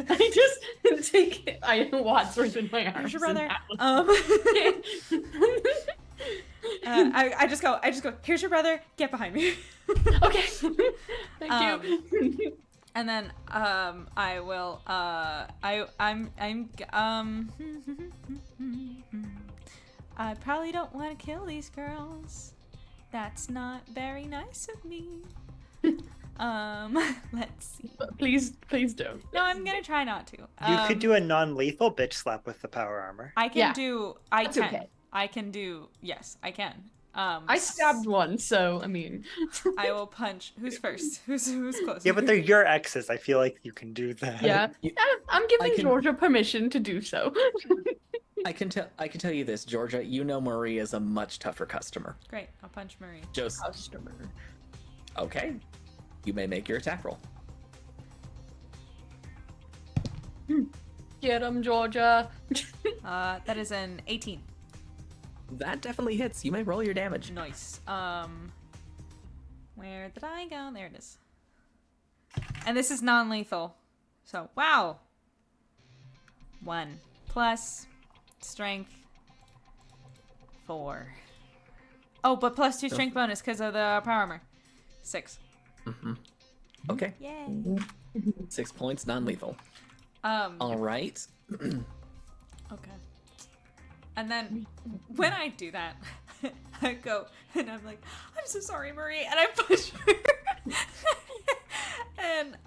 [SPEAKER 2] I just take it. I know Wadsworth in my arms.
[SPEAKER 1] Here's your brother. I just go. Here's your brother. Get behind me.
[SPEAKER 2] Okay. Thank you.
[SPEAKER 1] And then I will. I probably don't want to kill these girls. That's not very nice of me. Let's see.
[SPEAKER 2] Please don't.
[SPEAKER 1] No, I'm gonna try not to.
[SPEAKER 4] You could do a non-lethal bitch slap with the power armor.
[SPEAKER 1] I can
[SPEAKER 2] Yeah,
[SPEAKER 1] do. I
[SPEAKER 2] that's
[SPEAKER 1] can.
[SPEAKER 2] okay.
[SPEAKER 1] I can do. Yes, I can.
[SPEAKER 2] I stabbed one, so I mean.
[SPEAKER 1] I will punch. Who's first? Who's close?
[SPEAKER 4] Yeah, but they're your exes. I feel like you can do that.
[SPEAKER 2] Yeah, I'm giving
[SPEAKER 3] I can-
[SPEAKER 2] Georgia permission to do so.
[SPEAKER 3] I can tell you this, Georgia. You know Marie is a much tougher customer.
[SPEAKER 1] Great. I'll punch Marie.
[SPEAKER 3] Joseph.
[SPEAKER 2] Customer.
[SPEAKER 3] Okay. You may make your attack roll.
[SPEAKER 2] Get him, Georgia.
[SPEAKER 1] That is an 18.
[SPEAKER 3] That definitely hits. You may roll your damage.
[SPEAKER 1] Nice. Where did I go? There it is. And this is non-lethal. So, wow. 1 plus strength 4. Oh, but plus 2 strength bonus because of the power armor. 6.
[SPEAKER 3] Okay.
[SPEAKER 1] Yay.
[SPEAKER 3] 6 points, non-lethal.
[SPEAKER 1] Um.
[SPEAKER 3] All right.
[SPEAKER 1] Okay. And then when I do that, I go and I'm like, I'm so sorry, Marie, and I push her.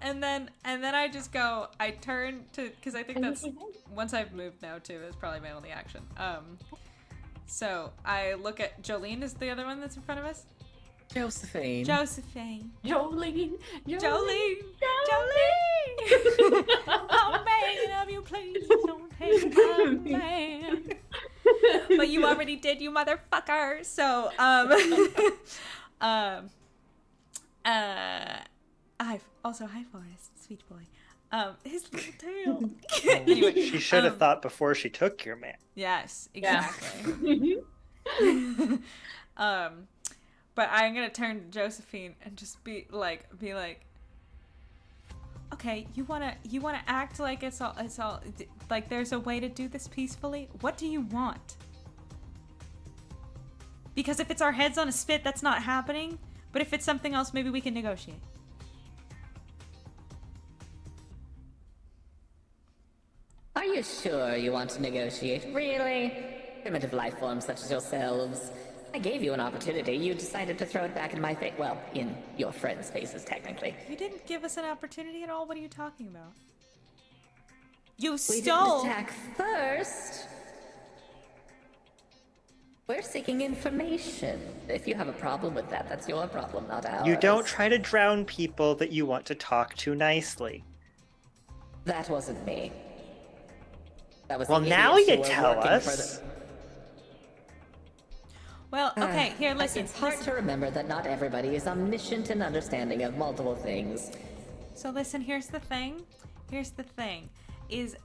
[SPEAKER 1] and then I just go, I turn to, because I think that's once I've moved now too, it's probably my only action. So I look at Jolene is the other one that's in front of us.
[SPEAKER 3] Josephine.
[SPEAKER 1] Josephine.
[SPEAKER 2] Jolene.
[SPEAKER 1] Jolene. Oh man, of you please don't take my man. But you already did, you motherfucker. So hi Forrest, sweet boy. His little tail. Anyway,
[SPEAKER 4] She should have thought before she took your man.
[SPEAKER 1] yes, exactly. But I'm gonna turn to Josephine and just be like, okay, you wanna act like it's all like there's a way to do this peacefully? What do you want? Because if it's our heads on a spit, that's not happening. But if it's something else, maybe we can negotiate.
[SPEAKER 6] Are you sure you want to negotiate? Really? Primitive life forms such as yourselves. I gave you an opportunity. You decided to throw it back in my face. Well, in your friends' faces, technically.
[SPEAKER 1] You didn't give us an opportunity at all. What are you talking about? You
[SPEAKER 6] We
[SPEAKER 1] stole.
[SPEAKER 6] didn't attack first. We're seeking information. If you have a problem with that, that's your problem, not ours.
[SPEAKER 4] You don't try to drown people that you want to talk to nicely.
[SPEAKER 6] That wasn't me. That was
[SPEAKER 4] Well,
[SPEAKER 6] the
[SPEAKER 4] now
[SPEAKER 6] idiots
[SPEAKER 4] you
[SPEAKER 6] who were
[SPEAKER 4] tell
[SPEAKER 6] working for
[SPEAKER 4] us.
[SPEAKER 1] Well, okay, here, listen.
[SPEAKER 6] It's hard to remember that not everybody is omniscient and understanding of multiple things.
[SPEAKER 1] So listen, here's the thing. Is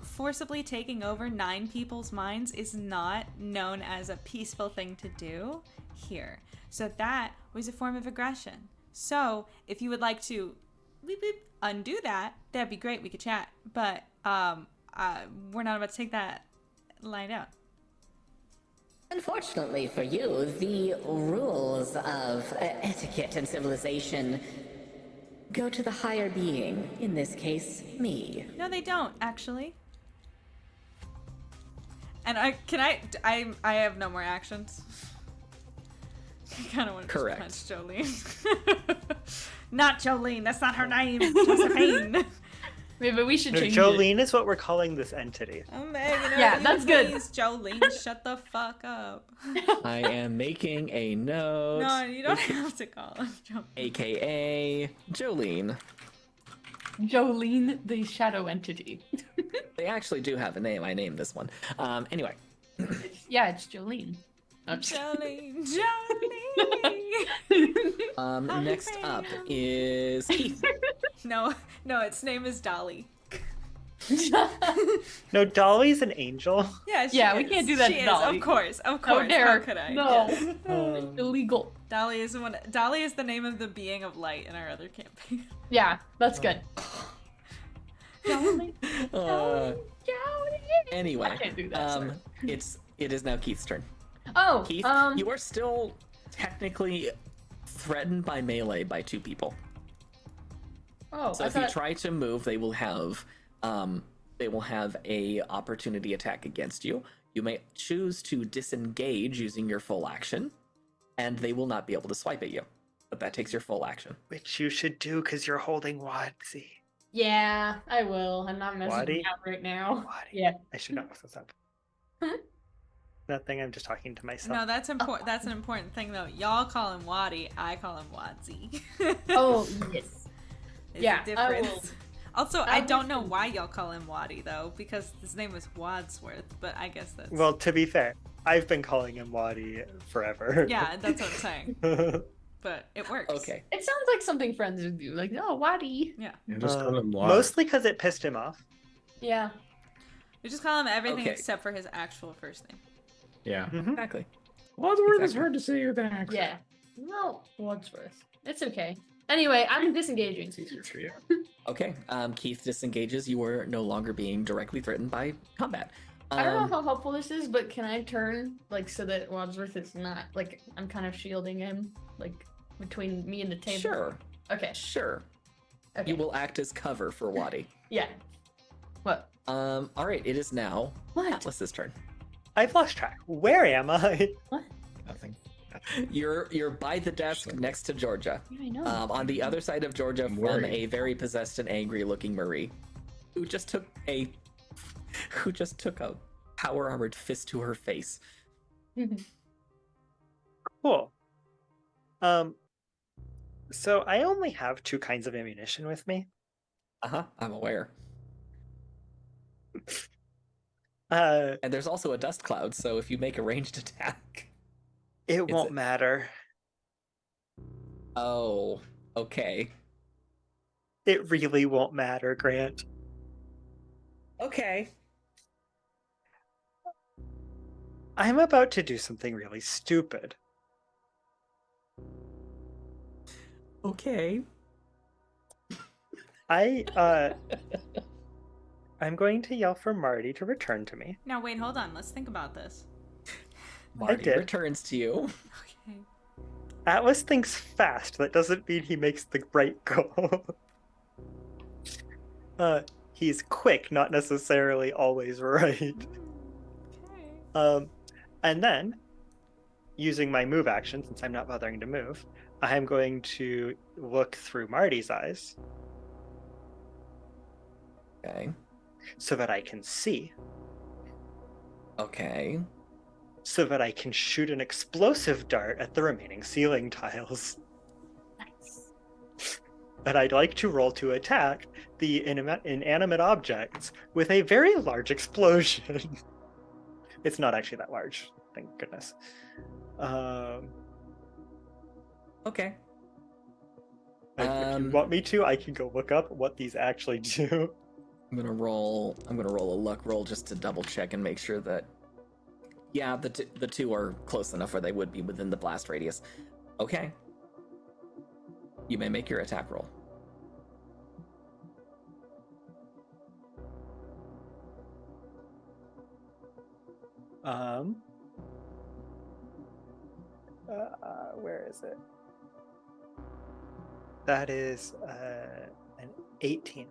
[SPEAKER 1] forcibly taking over 9 people's minds is not known as a peaceful thing to do here. So that was a form of aggression. So if you would like to undo that, that'd be great. We could chat. But we're not about to take that line down.
[SPEAKER 6] Unfortunately for you, the rules of etiquette and civilization go to the higher being, in this case, me.
[SPEAKER 1] No, they don't, actually. And I have no more actions. I kind of want to
[SPEAKER 3] Correct.
[SPEAKER 1] punch Jolene. Not Jolene, that's not her name. Josephine.
[SPEAKER 2] Maybe we should
[SPEAKER 4] No,
[SPEAKER 2] change it.
[SPEAKER 4] Jolene is what we're calling this entity.
[SPEAKER 1] I'm begging her,
[SPEAKER 2] Yeah, that's good.
[SPEAKER 1] please, Jolene, shut the fuck up.
[SPEAKER 3] I am making a note.
[SPEAKER 1] No, you don't have to call him Jolene.
[SPEAKER 3] AKA Jolene.
[SPEAKER 2] Jolene, the shadow entity.
[SPEAKER 3] They actually do have a name. I named this one. Anyway.
[SPEAKER 2] Yeah, it's Jolene.
[SPEAKER 1] Jolene, Jolene.
[SPEAKER 3] Next up is Keith.
[SPEAKER 1] No, its name is Dolly.
[SPEAKER 4] No, Dolly's an angel.
[SPEAKER 1] Yeah,
[SPEAKER 2] Yeah, we
[SPEAKER 1] is.
[SPEAKER 2] can't do that
[SPEAKER 1] She
[SPEAKER 2] to
[SPEAKER 1] is,
[SPEAKER 2] Dolly.
[SPEAKER 1] of course.
[SPEAKER 2] How
[SPEAKER 1] How
[SPEAKER 2] dare.
[SPEAKER 1] could I?
[SPEAKER 2] No.
[SPEAKER 1] Yes.
[SPEAKER 2] Illegal.
[SPEAKER 1] Dolly is the name of the being of light in our other campaign.
[SPEAKER 2] Yeah, that's good. Jolene.
[SPEAKER 3] Uh,
[SPEAKER 2] Jolene.
[SPEAKER 3] anyway,
[SPEAKER 2] I can't do that, sorry.
[SPEAKER 3] it is now Keith's turn.
[SPEAKER 2] Oh,
[SPEAKER 3] Keith, you are still technically threatened by melee by 2 people.
[SPEAKER 2] oh,
[SPEAKER 3] So
[SPEAKER 2] I
[SPEAKER 3] if you
[SPEAKER 2] thought...
[SPEAKER 3] try to move, they will have a opportunity attack against you. You may choose to disengage using your full action, and they will not be able to swipe at you. But that takes your full action.
[SPEAKER 4] Which you should do because you're holding Wadsy.
[SPEAKER 2] Yeah, I will. I'm not messing
[SPEAKER 4] Waddy?
[SPEAKER 2] out right now.
[SPEAKER 4] Waddy.
[SPEAKER 2] Yeah.
[SPEAKER 4] I should not mess this up. Nothing, I'm just talking to myself.
[SPEAKER 1] No, that's important. That's an important thing, though. Y'all call him Waddy. I call him Wadsy.
[SPEAKER 2] Oh, yes.
[SPEAKER 1] There's
[SPEAKER 2] Yeah,
[SPEAKER 1] a
[SPEAKER 2] I
[SPEAKER 1] difference.
[SPEAKER 2] will.
[SPEAKER 1] Also, I don't know
[SPEAKER 2] listen.
[SPEAKER 1] why y'all call him Waddy though, because his name is Wadsworth. But I guess that's
[SPEAKER 4] Well, to be fair, I've been calling him Waddy forever.
[SPEAKER 1] yeah, that's what I'm saying. But it works.
[SPEAKER 3] Okay.
[SPEAKER 2] It sounds like something friends would do. Like, oh, Waddy.
[SPEAKER 1] Yeah,
[SPEAKER 5] Just call him Lod.
[SPEAKER 4] Mostly because it pissed him off.
[SPEAKER 2] Yeah.
[SPEAKER 1] we just call him everything
[SPEAKER 3] Okay.
[SPEAKER 1] except for his actual first name.
[SPEAKER 5] Yeah.
[SPEAKER 3] Exactly.
[SPEAKER 5] Wadsworth is
[SPEAKER 3] Exactly.
[SPEAKER 5] hard to say with an accent.
[SPEAKER 2] Yeah. Well, Wadsworth. It's okay. Anyway, I'm disengaging.
[SPEAKER 5] It's easier for you.
[SPEAKER 3] Okay. Keith disengages. You are no longer being directly threatened by combat.
[SPEAKER 2] I don't know how helpful this is, but can I turn, like, so that Wadsworth is not, like, I'm kind of shielding him, like, between me and the table?
[SPEAKER 3] Sure.
[SPEAKER 2] Okay.
[SPEAKER 3] Sure.
[SPEAKER 2] Okay.
[SPEAKER 3] You will act as cover for Waddy.
[SPEAKER 2] Yeah. What?
[SPEAKER 3] All right. It is now
[SPEAKER 2] What?
[SPEAKER 3] Atlas's turn.
[SPEAKER 4] I've lost track. Where am I?
[SPEAKER 2] What?
[SPEAKER 5] Nothing.
[SPEAKER 3] You're by the desk next to Georgia.
[SPEAKER 2] Yeah, I know.
[SPEAKER 3] On the other side of Georgia
[SPEAKER 5] I'm
[SPEAKER 3] from
[SPEAKER 5] worried.
[SPEAKER 3] a very possessed and angry looking Marie, who just took a power armored fist to her face.
[SPEAKER 4] Cool. So I only have 2 kinds of ammunition with me.
[SPEAKER 3] I'm aware.
[SPEAKER 4] And
[SPEAKER 3] And there's also a dust cloud, so if you make a ranged attack.
[SPEAKER 4] it
[SPEAKER 3] Is
[SPEAKER 4] won't
[SPEAKER 3] it-
[SPEAKER 4] matter.
[SPEAKER 3] Oh, okay.
[SPEAKER 4] It really won't matter, Grant.
[SPEAKER 3] Okay.
[SPEAKER 4] I'm about to do something really stupid.
[SPEAKER 3] Okay.
[SPEAKER 4] I'm going to yell for Marty to return to me.
[SPEAKER 1] Now wait, hold on. Let's think about this.
[SPEAKER 3] Marty
[SPEAKER 4] did.
[SPEAKER 3] returns to you.
[SPEAKER 1] Okay.
[SPEAKER 4] Atlas thinks fast. That doesn't mean he makes the right goal. He's quick, not necessarily always right.
[SPEAKER 1] Okay.
[SPEAKER 4] And then, using my move action, since I'm not bothering to move, I'm going to look through Marty's eyes
[SPEAKER 3] Okay.
[SPEAKER 4] so that I can see,
[SPEAKER 3] Okay.
[SPEAKER 4] so that I can shoot an explosive dart at the remaining ceiling tiles.
[SPEAKER 2] Nice.
[SPEAKER 4] And I'd like to roll to attack the inanimate objects with a very large explosion. It's not actually that large, thank goodness.
[SPEAKER 3] Okay.
[SPEAKER 4] If you
[SPEAKER 3] Um,
[SPEAKER 4] want me to, I can go look up what these actually do.
[SPEAKER 3] I'm gonna roll a luck roll just to double check and make sure that, yeah, the two are close enough where they would be within the blast radius. Okay. You may make your attack roll.
[SPEAKER 4] Where is it? That is an 18.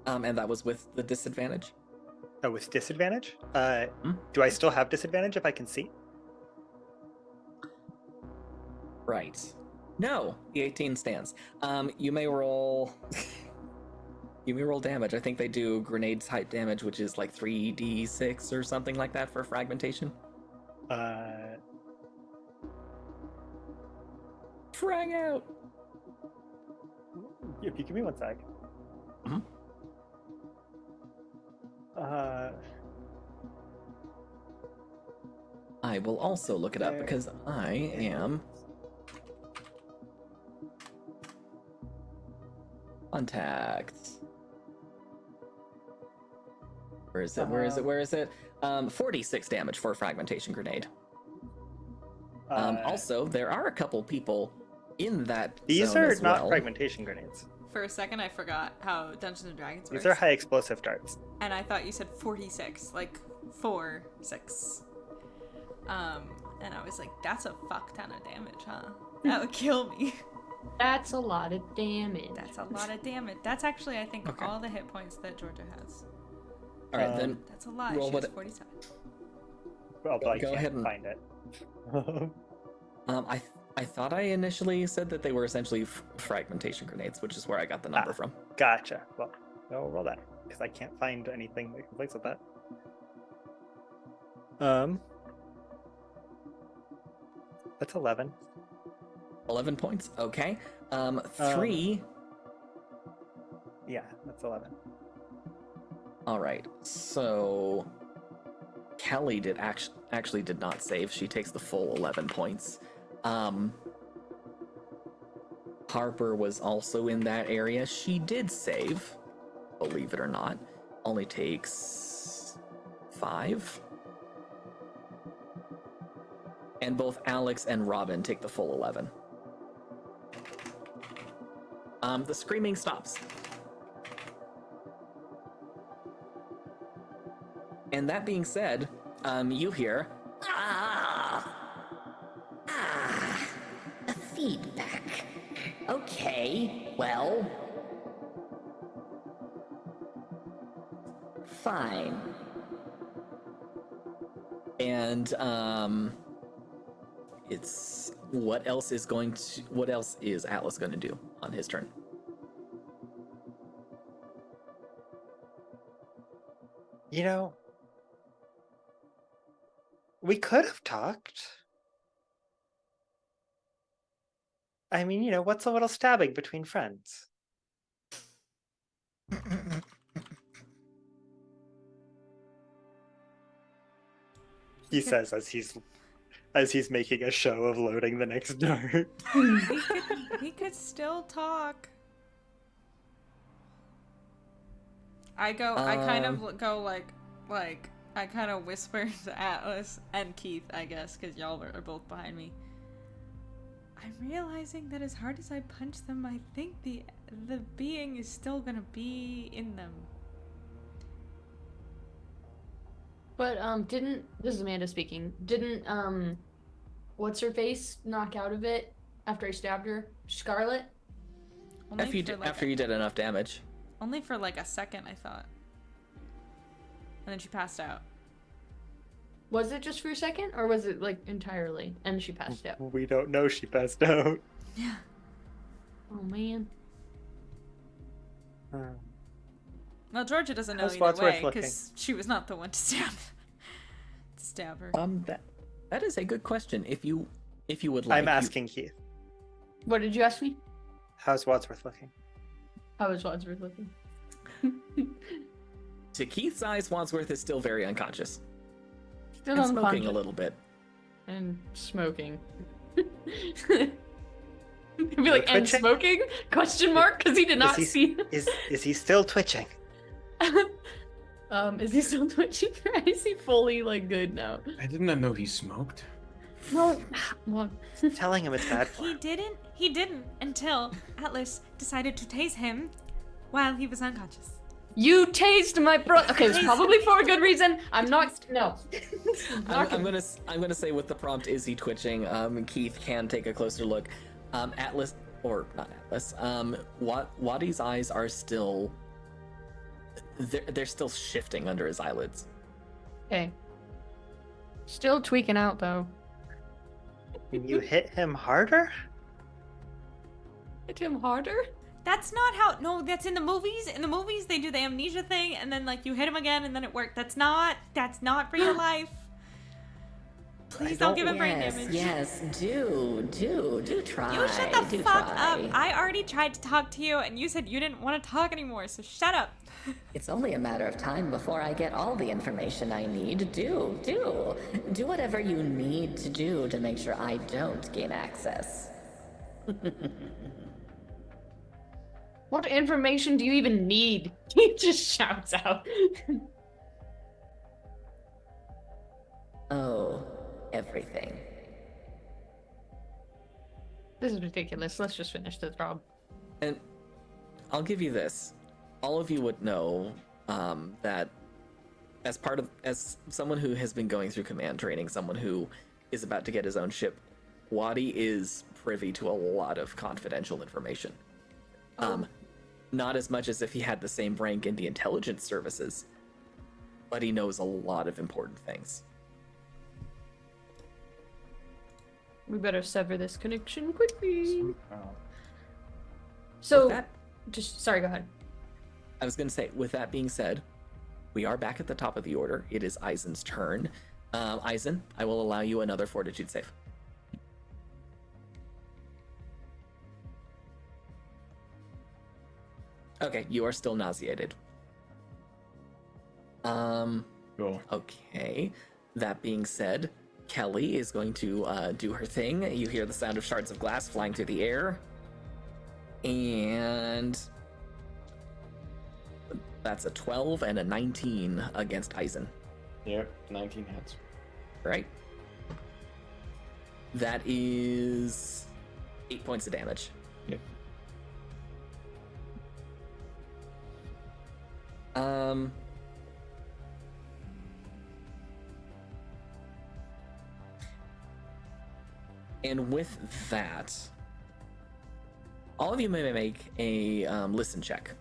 [SPEAKER 3] And that was with the disadvantage.
[SPEAKER 4] Oh, with disadvantage?
[SPEAKER 3] Hmm?
[SPEAKER 4] Do I still have disadvantage if I can see?
[SPEAKER 3] Right. No, the 18 stands. You may roll. Give me roll damage. I think they do grenade type damage, which is like 3d6 or something like that for fragmentation. Frag out.
[SPEAKER 4] If you give me one sec.
[SPEAKER 3] Mhm. I will also look it up because I am contacts. Where is it? Where is it? Where is it? 46 damage for a fragmentation grenade. Also, there are a couple people in that
[SPEAKER 4] These
[SPEAKER 3] zone
[SPEAKER 4] are
[SPEAKER 3] as
[SPEAKER 4] not
[SPEAKER 3] well.
[SPEAKER 4] fragmentation grenades.
[SPEAKER 1] For a second, I forgot how Dungeons and Dragons works.
[SPEAKER 4] These are high explosive darts.
[SPEAKER 1] And I thought you said 46, like 4, 6. And I was like, that's a fuck ton of damage, huh? That would kill me.
[SPEAKER 2] That's a lot of damage.
[SPEAKER 1] That's a lot of damage. That's actually, I think,
[SPEAKER 3] Okay.
[SPEAKER 1] all the hit points that Georgia has.
[SPEAKER 3] All right, then
[SPEAKER 1] That's a lot.
[SPEAKER 3] roll
[SPEAKER 1] She has
[SPEAKER 3] what-
[SPEAKER 1] 47.
[SPEAKER 4] Well, but I
[SPEAKER 3] Go
[SPEAKER 4] can't
[SPEAKER 3] ahead and-
[SPEAKER 4] find it.
[SPEAKER 3] I thought I initially said that they were essentially fragmentation grenades, which is where I got the number from.
[SPEAKER 4] Gotcha. Well, I'll roll that because I can't find anything that conflicts with that. 11.
[SPEAKER 3] 11 points. Okay. 3.
[SPEAKER 4] Yeah, that's 11.
[SPEAKER 3] All right. So Kelly did actually did not save. She takes the full 11 points. Harper was also in that area. She did save, believe it or not. Only takes 5. And both Alex and Robin take the full 11. The screaming stops. And that being said, you hear,
[SPEAKER 6] A feedback. Okay, well. Fine.
[SPEAKER 3] and it's what else is Atlas going to do on his turn?
[SPEAKER 4] You know, we could have talked. I mean, you know, what's a little stabbing between friends? He says as he's making a show of loading the next dart.
[SPEAKER 1] We could still talk. I kind of go like I kind of whisper to Atlas and Keith, I guess, because y'all are both behind me. I'm realizing that as hard as I punch them, I think the being is still gonna be in them.
[SPEAKER 2] But this is Amanda speaking. Didn't what's her face knock out of it after I stabbed her? Scarlet?
[SPEAKER 3] After you did enough damage.
[SPEAKER 1] Only for like a second, I thought. And then she passed out.
[SPEAKER 2] Was it just for a second, or was it like entirely? And she passed out.
[SPEAKER 4] We don't know, she passed out.
[SPEAKER 1] Yeah.
[SPEAKER 2] Oh man.
[SPEAKER 1] Well, Georgia doesn't know
[SPEAKER 4] How's
[SPEAKER 1] either
[SPEAKER 4] Wadsworth
[SPEAKER 1] way
[SPEAKER 4] looking?
[SPEAKER 1] because she was not the one to stab her.
[SPEAKER 3] That is a good question. If you would like,
[SPEAKER 4] I'm asking Keith.
[SPEAKER 2] What did you ask me?
[SPEAKER 4] How's Wadsworth looking?
[SPEAKER 2] How is Wadsworth looking?
[SPEAKER 3] To Keith's eyes, Wadsworth is still very unconscious
[SPEAKER 2] Still
[SPEAKER 3] and smoking
[SPEAKER 2] unconscious.
[SPEAKER 3] a little bit.
[SPEAKER 2] And smoking. He'd be like, and
[SPEAKER 4] Twitching?
[SPEAKER 2] smoking? Question mark? Because he did not see.
[SPEAKER 4] Is he still twitching?
[SPEAKER 2] Is he still twitching? Or is he fully like good now?
[SPEAKER 5] I did not know he smoked.
[SPEAKER 2] No. Well,
[SPEAKER 4] Telling him it's bad for him.
[SPEAKER 1] He didn't until Atlas decided to tase him while he was unconscious.
[SPEAKER 2] you tased my brother. Okay, it's probably for a good reason. I'm not. No.
[SPEAKER 3] I'm gonna say with the prompt, is he twitching? Keith can take a closer look. Atlas, or not Atlas. Wadi's eyes are still. They're still shifting under his eyelids.
[SPEAKER 2] Okay. Still tweaking out though.
[SPEAKER 4] Can you hit him harder?
[SPEAKER 2] Hit him harder?
[SPEAKER 1] That's not how. No, that's in the movies. In the movies, they do the amnesia thing, and then like you hit him again, and then it worked. That's not real life. Please don't give him brain damage.
[SPEAKER 6] Yes, do try.
[SPEAKER 1] You shut the
[SPEAKER 6] do
[SPEAKER 1] fuck
[SPEAKER 6] try.
[SPEAKER 1] up. I already tried to talk to you, and you said you didn't want to talk anymore. So shut up.
[SPEAKER 6] It's only a matter of time before I get all the information I need. Do whatever you need to do to make sure I don't gain access.
[SPEAKER 2] What information do you even need? He just shouts out.
[SPEAKER 6] Oh, everything.
[SPEAKER 2] This is ridiculous. Let's just finish this, Rob.
[SPEAKER 3] And I'll give you this. All of you would know that as someone who has been going through command training, someone who is about to get his own ship, Wadi is privy to a lot of confidential information. Not as much as if he had the same rank in the intelligence services, but he knows a lot of important things.
[SPEAKER 2] We better sever this connection quickly.
[SPEAKER 5] Oh.
[SPEAKER 2] So,
[SPEAKER 3] With that-
[SPEAKER 2] sorry, go ahead.
[SPEAKER 3] I was going to say, with that being said, we are back at the top of the order. It is Eisen's turn. Eisen, I will allow you another fortitude save. Okay, you are still nauseated.
[SPEAKER 5] Cool.
[SPEAKER 3] Okay. That being said, Kelly is going to do her thing. You hear the sound of shards of glass flying through the air. And that's a 12 and a 19 against Eisen.
[SPEAKER 5] Yep, 19 hits.
[SPEAKER 3] Right? That is 8 points of damage.
[SPEAKER 5] Yep.
[SPEAKER 3] And with that, all of you may make a listen check.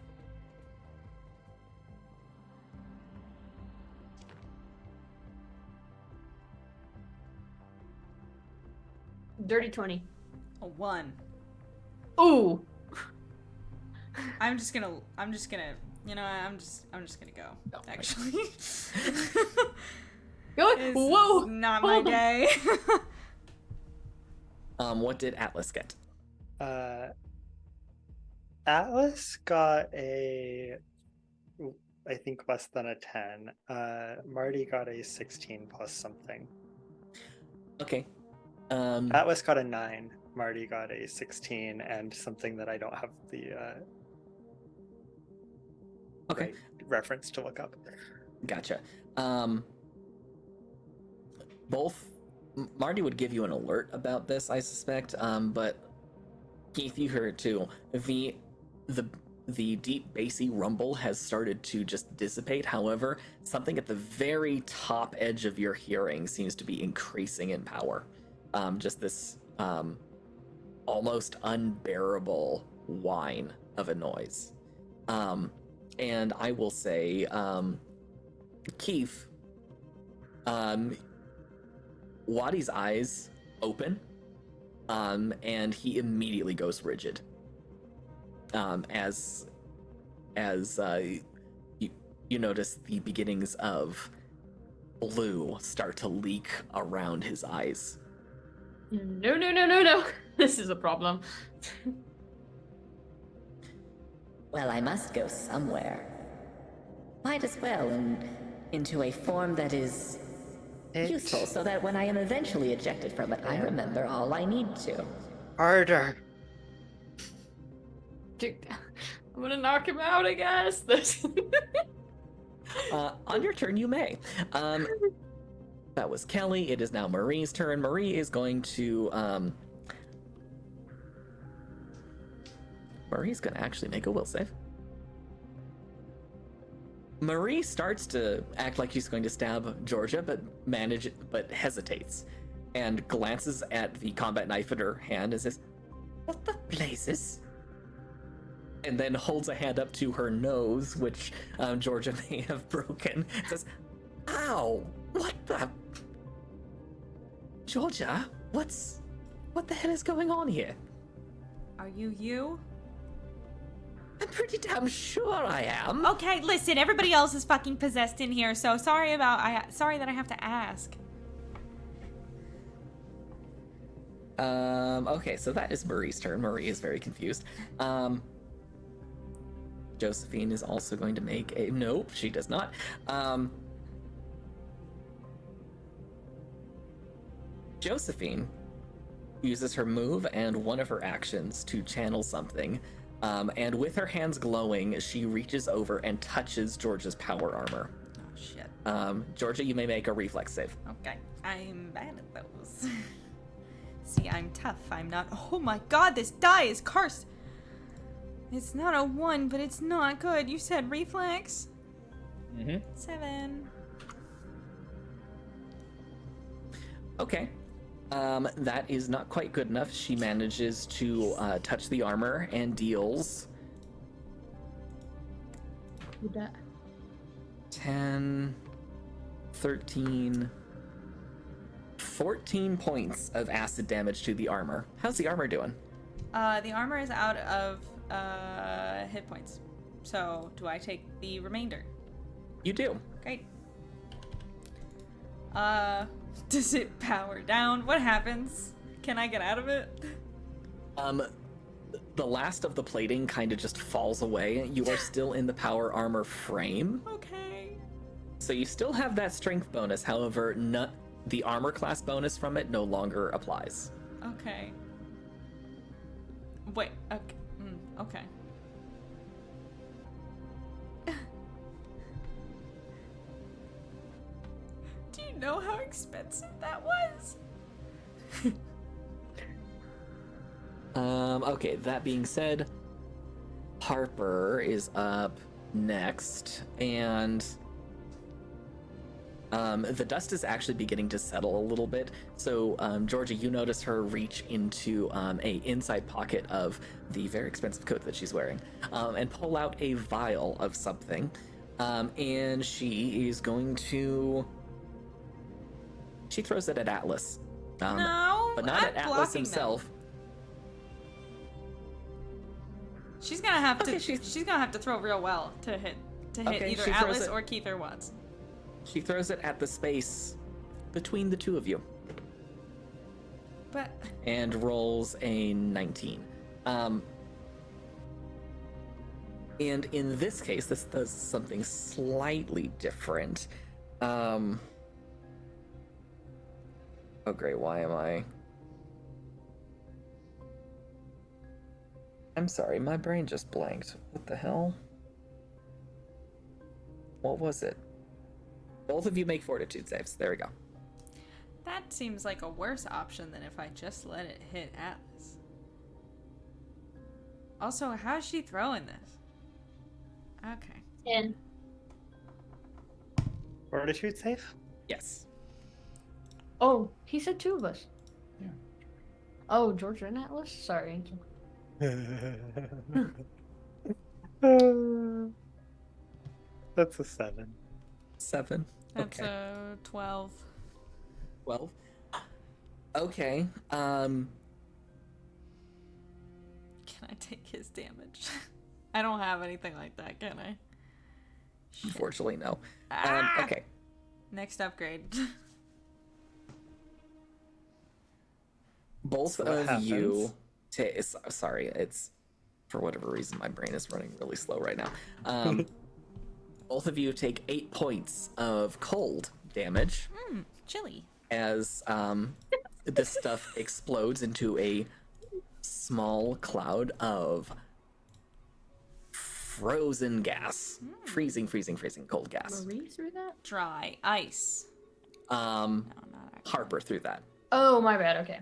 [SPEAKER 2] Dirty 20.
[SPEAKER 1] A 1.
[SPEAKER 2] Ooh.
[SPEAKER 1] I'm just gonna, you know, I'm just gonna go.
[SPEAKER 3] Oh,
[SPEAKER 1] Actually,
[SPEAKER 2] Go.
[SPEAKER 1] This
[SPEAKER 2] Whoa.
[SPEAKER 1] is not my
[SPEAKER 2] Hold on.
[SPEAKER 1] day.
[SPEAKER 3] What did Atlas get?
[SPEAKER 4] Atlas got I think less than a 10. Marty got a 16 plus something.
[SPEAKER 3] Okay.
[SPEAKER 4] Atlas got a 9. Marty got a 16 and something that I don't have the
[SPEAKER 3] Okay.
[SPEAKER 4] right reference to look up.
[SPEAKER 3] Gotcha. Both Marty would give you an alert about this, I suspect. But Keith, you heard it too. The deep bassy rumble has started to just dissipate. However, something at the very top edge of your hearing seems to be increasing in power. Just this almost unbearable whine of a noise. And I will say, Keith, Wadi's eyes open, and he immediately goes rigid. As you notice the beginnings of blue start to leak around his eyes.
[SPEAKER 2] No. This is a problem.
[SPEAKER 6] Well, I must go somewhere. Might as well into a form that is useful, so that when I am eventually ejected from it, I remember all I need to.
[SPEAKER 4] Harder.
[SPEAKER 2] Dude, I'm gonna knock him out, I guess.
[SPEAKER 3] On your turn, you may. That was Kelly. It is now Marie's turn. Marie is going to. Marie's going to actually make a will save. Marie starts to act like she's going to stab Georgia, but hesitates, and glances at the combat knife in her hand and says, "What the blazes?" And then holds a hand up to her nose, which Georgia may have broken. Says, "Ow! What the? Georgia, what the hell is going on here?"
[SPEAKER 1] Are you?
[SPEAKER 3] pretty damn sure I am.
[SPEAKER 1] Okay, listen, everybody else is fucking possessed in here, so sorry that I have to ask.
[SPEAKER 3] Okay, so that is Marie's turn. Marie is very confused. Josephine is also going to make a... Nope, she does not. Josephine uses her move and one of her actions to channel something. And with her hands glowing, she reaches over and touches Georgia's power armor.
[SPEAKER 1] Oh, shit.
[SPEAKER 3] Georgia, you may make a reflex save.
[SPEAKER 1] Okay, I'm bad at those. See, I'm tough. I'm not... Oh my god, this die is cursed! It's not a 1, but it's not good. You said reflex?
[SPEAKER 3] Mm-hmm.
[SPEAKER 1] 7.
[SPEAKER 3] Okay. That is not quite good enough. She manages to touch the armor and deals...
[SPEAKER 2] Who that?
[SPEAKER 3] 10, 13, 14 points of acid damage to the armor. How's the armor doing?
[SPEAKER 1] The armor is out of hit points. So, do I take the remainder?
[SPEAKER 3] You do.
[SPEAKER 1] Great. Does it power down? What happens? Can I get out of it?
[SPEAKER 3] The last of the plating kind of just falls away. You are still in the power armor frame.
[SPEAKER 1] Okay.
[SPEAKER 3] So you still have that strength bonus. However, the armor class bonus from it no longer applies.
[SPEAKER 1] Okay. Wait, okay. Okay. Do you know how expensive that was?
[SPEAKER 3] Okay, that being said, Harper is up next, and the dust is actually beginning to settle a little bit. So, Georgia, you notice her reach into a inside pocket of the very expensive coat that she's wearing, and pull out a vial of something, and she is going to... She throws it at Atlas.
[SPEAKER 1] No,
[SPEAKER 3] but not
[SPEAKER 1] I'm
[SPEAKER 3] at Atlas
[SPEAKER 1] blocking
[SPEAKER 3] himself.
[SPEAKER 1] them. She's gonna have
[SPEAKER 3] Okay,
[SPEAKER 1] to. She's gonna have to throw real well to hit
[SPEAKER 3] Okay,
[SPEAKER 1] either
[SPEAKER 3] she throws
[SPEAKER 1] Atlas
[SPEAKER 3] it.
[SPEAKER 1] or Keith or Watts.
[SPEAKER 3] She throws it at the space between the two of you
[SPEAKER 1] But
[SPEAKER 3] and rolls a 19. And in this case, this does something slightly different. Oh great, why am I... I'm sorry, my brain just blanked. What the hell? What was it? Both of you make fortitude saves. There we go.
[SPEAKER 1] that seems like a worse option than if I just let it hit Atlas. Also, how's she throwing this? Okay.
[SPEAKER 2] 10.
[SPEAKER 4] Fortitude save?
[SPEAKER 3] Yes.
[SPEAKER 2] Oh, he said 2 of us.
[SPEAKER 5] Yeah.
[SPEAKER 2] Oh, Georgia and Atlas? Sorry, Angel.
[SPEAKER 4] That's a 7.
[SPEAKER 3] 7.
[SPEAKER 1] That's
[SPEAKER 3] Okay.
[SPEAKER 1] a 12.
[SPEAKER 3] 12. Okay.
[SPEAKER 1] Can I take his damage? I don't have anything like that, can I? Shit.
[SPEAKER 3] Unfortunately, no.
[SPEAKER 1] Ah!
[SPEAKER 3] Okay.
[SPEAKER 1] Next upgrade.
[SPEAKER 3] Both
[SPEAKER 4] So what
[SPEAKER 3] of you...
[SPEAKER 4] happens?
[SPEAKER 3] Sorry, it's... For whatever reason, my brain is running really slow right now. Both of you take 8 points of cold damage
[SPEAKER 1] Chilly.
[SPEAKER 3] as this stuff explodes into a small cloud of frozen gas. Freezing cold gas.
[SPEAKER 2] Marie through that?
[SPEAKER 1] Dry. Ice.
[SPEAKER 3] Um,
[SPEAKER 1] No, not actually.
[SPEAKER 3] Harper through that.
[SPEAKER 2] Oh, my bad. Okay.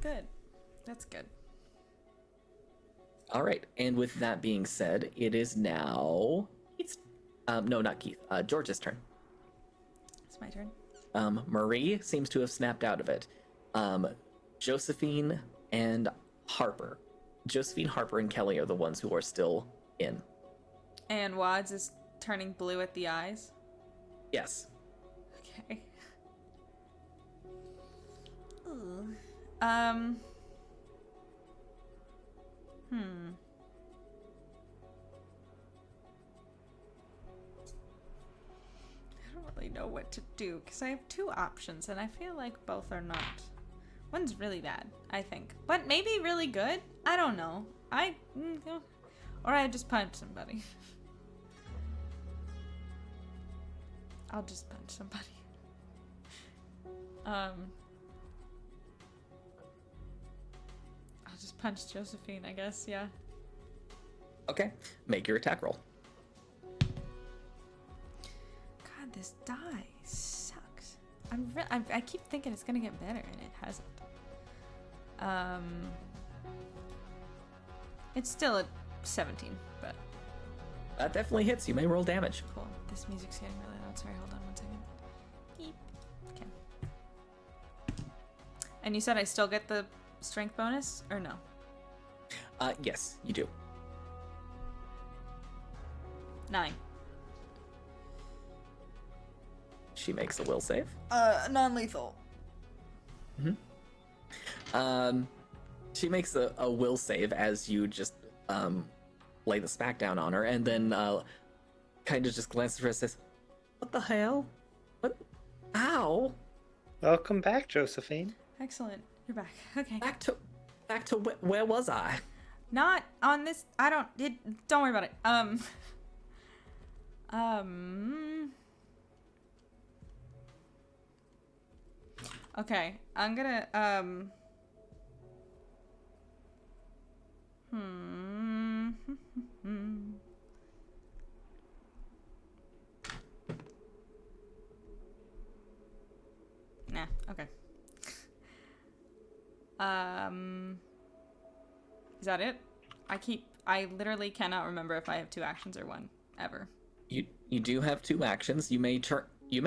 [SPEAKER 1] Good. That's good.
[SPEAKER 3] All right, and with that being said, it is now Keith's... no, not Keith. George's turn.
[SPEAKER 1] It's my turn.
[SPEAKER 3] Marie seems to have snapped out of it. Josephine and Harper. Josephine, Harper, and Kelly are the ones who are still in.
[SPEAKER 1] And Wads is turning blue at the eyes.
[SPEAKER 3] Yes.
[SPEAKER 1] Okay. Ooh. do? Because I have two options, and I feel like both are not. One's really bad, I think. But maybe really good? I don't know. Or I just punch somebody. I'll just punch somebody. I'll just punch Josephine, I guess, yeah.
[SPEAKER 3] Okay, make your attack roll.
[SPEAKER 1] God, this die sucks. I keep thinking it's gonna get better, and it hasn't. It's still at 17, but
[SPEAKER 3] That definitely hits. You may roll damage.
[SPEAKER 1] cool. This music's getting really loud. Sorry, hold on 1 second. Beep. Okay. And you said I still get the strength bonus, or no?
[SPEAKER 3] Yes, you do.
[SPEAKER 1] 9.
[SPEAKER 3] She makes a will save.
[SPEAKER 1] Non-lethal.
[SPEAKER 3] She makes a will save as you just lay the smack down on her, and then kind of just glances at her and says, "What the hell? What? Ow!
[SPEAKER 4] Welcome back, Josephine.
[SPEAKER 1] Excellent. You're back. Okay.
[SPEAKER 3] Back to where was I?
[SPEAKER 1] Not on this. Don't worry about it. Okay. I'm gonna, Nah, okay. Is that it? I literally cannot remember if I have 2 actions or 1, ever.
[SPEAKER 3] You do have 2 actions. You may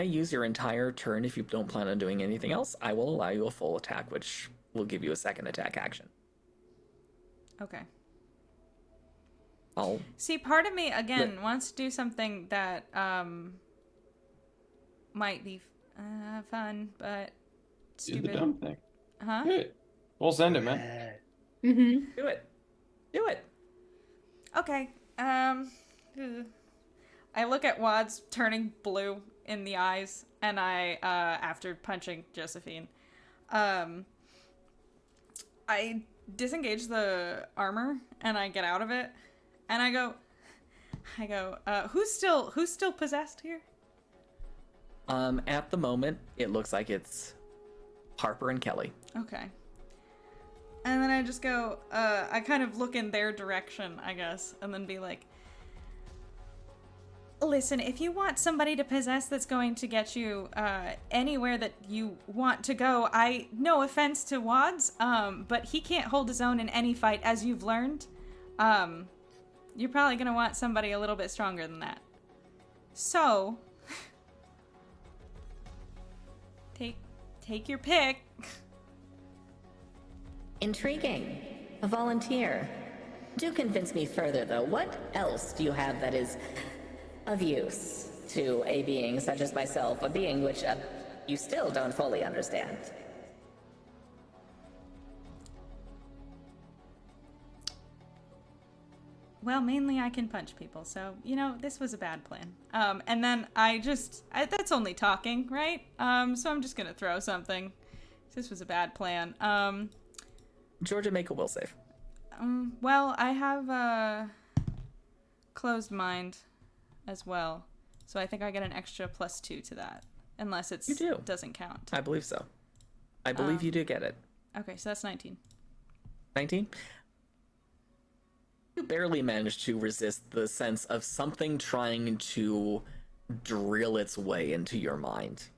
[SPEAKER 3] use your entire turn if you don't plan on doing anything else. I will allow you a full attack, which will give you a second attack action.
[SPEAKER 1] Okay.
[SPEAKER 3] I'll
[SPEAKER 1] See, part of me, again, wants to do something that, might be fun, but
[SPEAKER 5] Do
[SPEAKER 1] stupid.
[SPEAKER 5] the dumb thing.
[SPEAKER 1] Huh?
[SPEAKER 5] Do it. We'll send it, man.
[SPEAKER 2] Mm-hmm.
[SPEAKER 3] do it. Do it.
[SPEAKER 1] Okay. I look at Wads turning blue in the eyes, and I, after punching Josephine, I disengage the armor, and I get out of it, and I go, who's still possessed here?
[SPEAKER 3] At the moment, it looks like it's Harper and Kelly.
[SPEAKER 1] Okay. And then I just go, I kind of look in their direction, I guess, and then be like, listen, if you want somebody to possess that's going to get you anywhere that you want to go, no offense to Wads, but he can't hold his own in any fight, as you've learned. You're probably going to want somebody a little bit stronger than that. So, take your pick.
[SPEAKER 6] Intriguing. A volunteer. Do convince me further, though. What else do you have that is of use to a being such as myself, a being which you still don't fully understand?
[SPEAKER 1] Well, mainly I can punch people, so, this was a bad plan. And then that's only talking, right? So I'm just gonna throw something. This was a bad plan.
[SPEAKER 3] Georgia, make a will save.
[SPEAKER 1] Well, I have a closed mind as well, so I think I get an extra +2 to that, unless
[SPEAKER 3] You do.
[SPEAKER 1] doesn't count.
[SPEAKER 3] I believe so. I believe you do get it.
[SPEAKER 1] Okay, so that's 19.
[SPEAKER 3] 19? You barely managed to resist the sense of something trying to drill its way into your mind.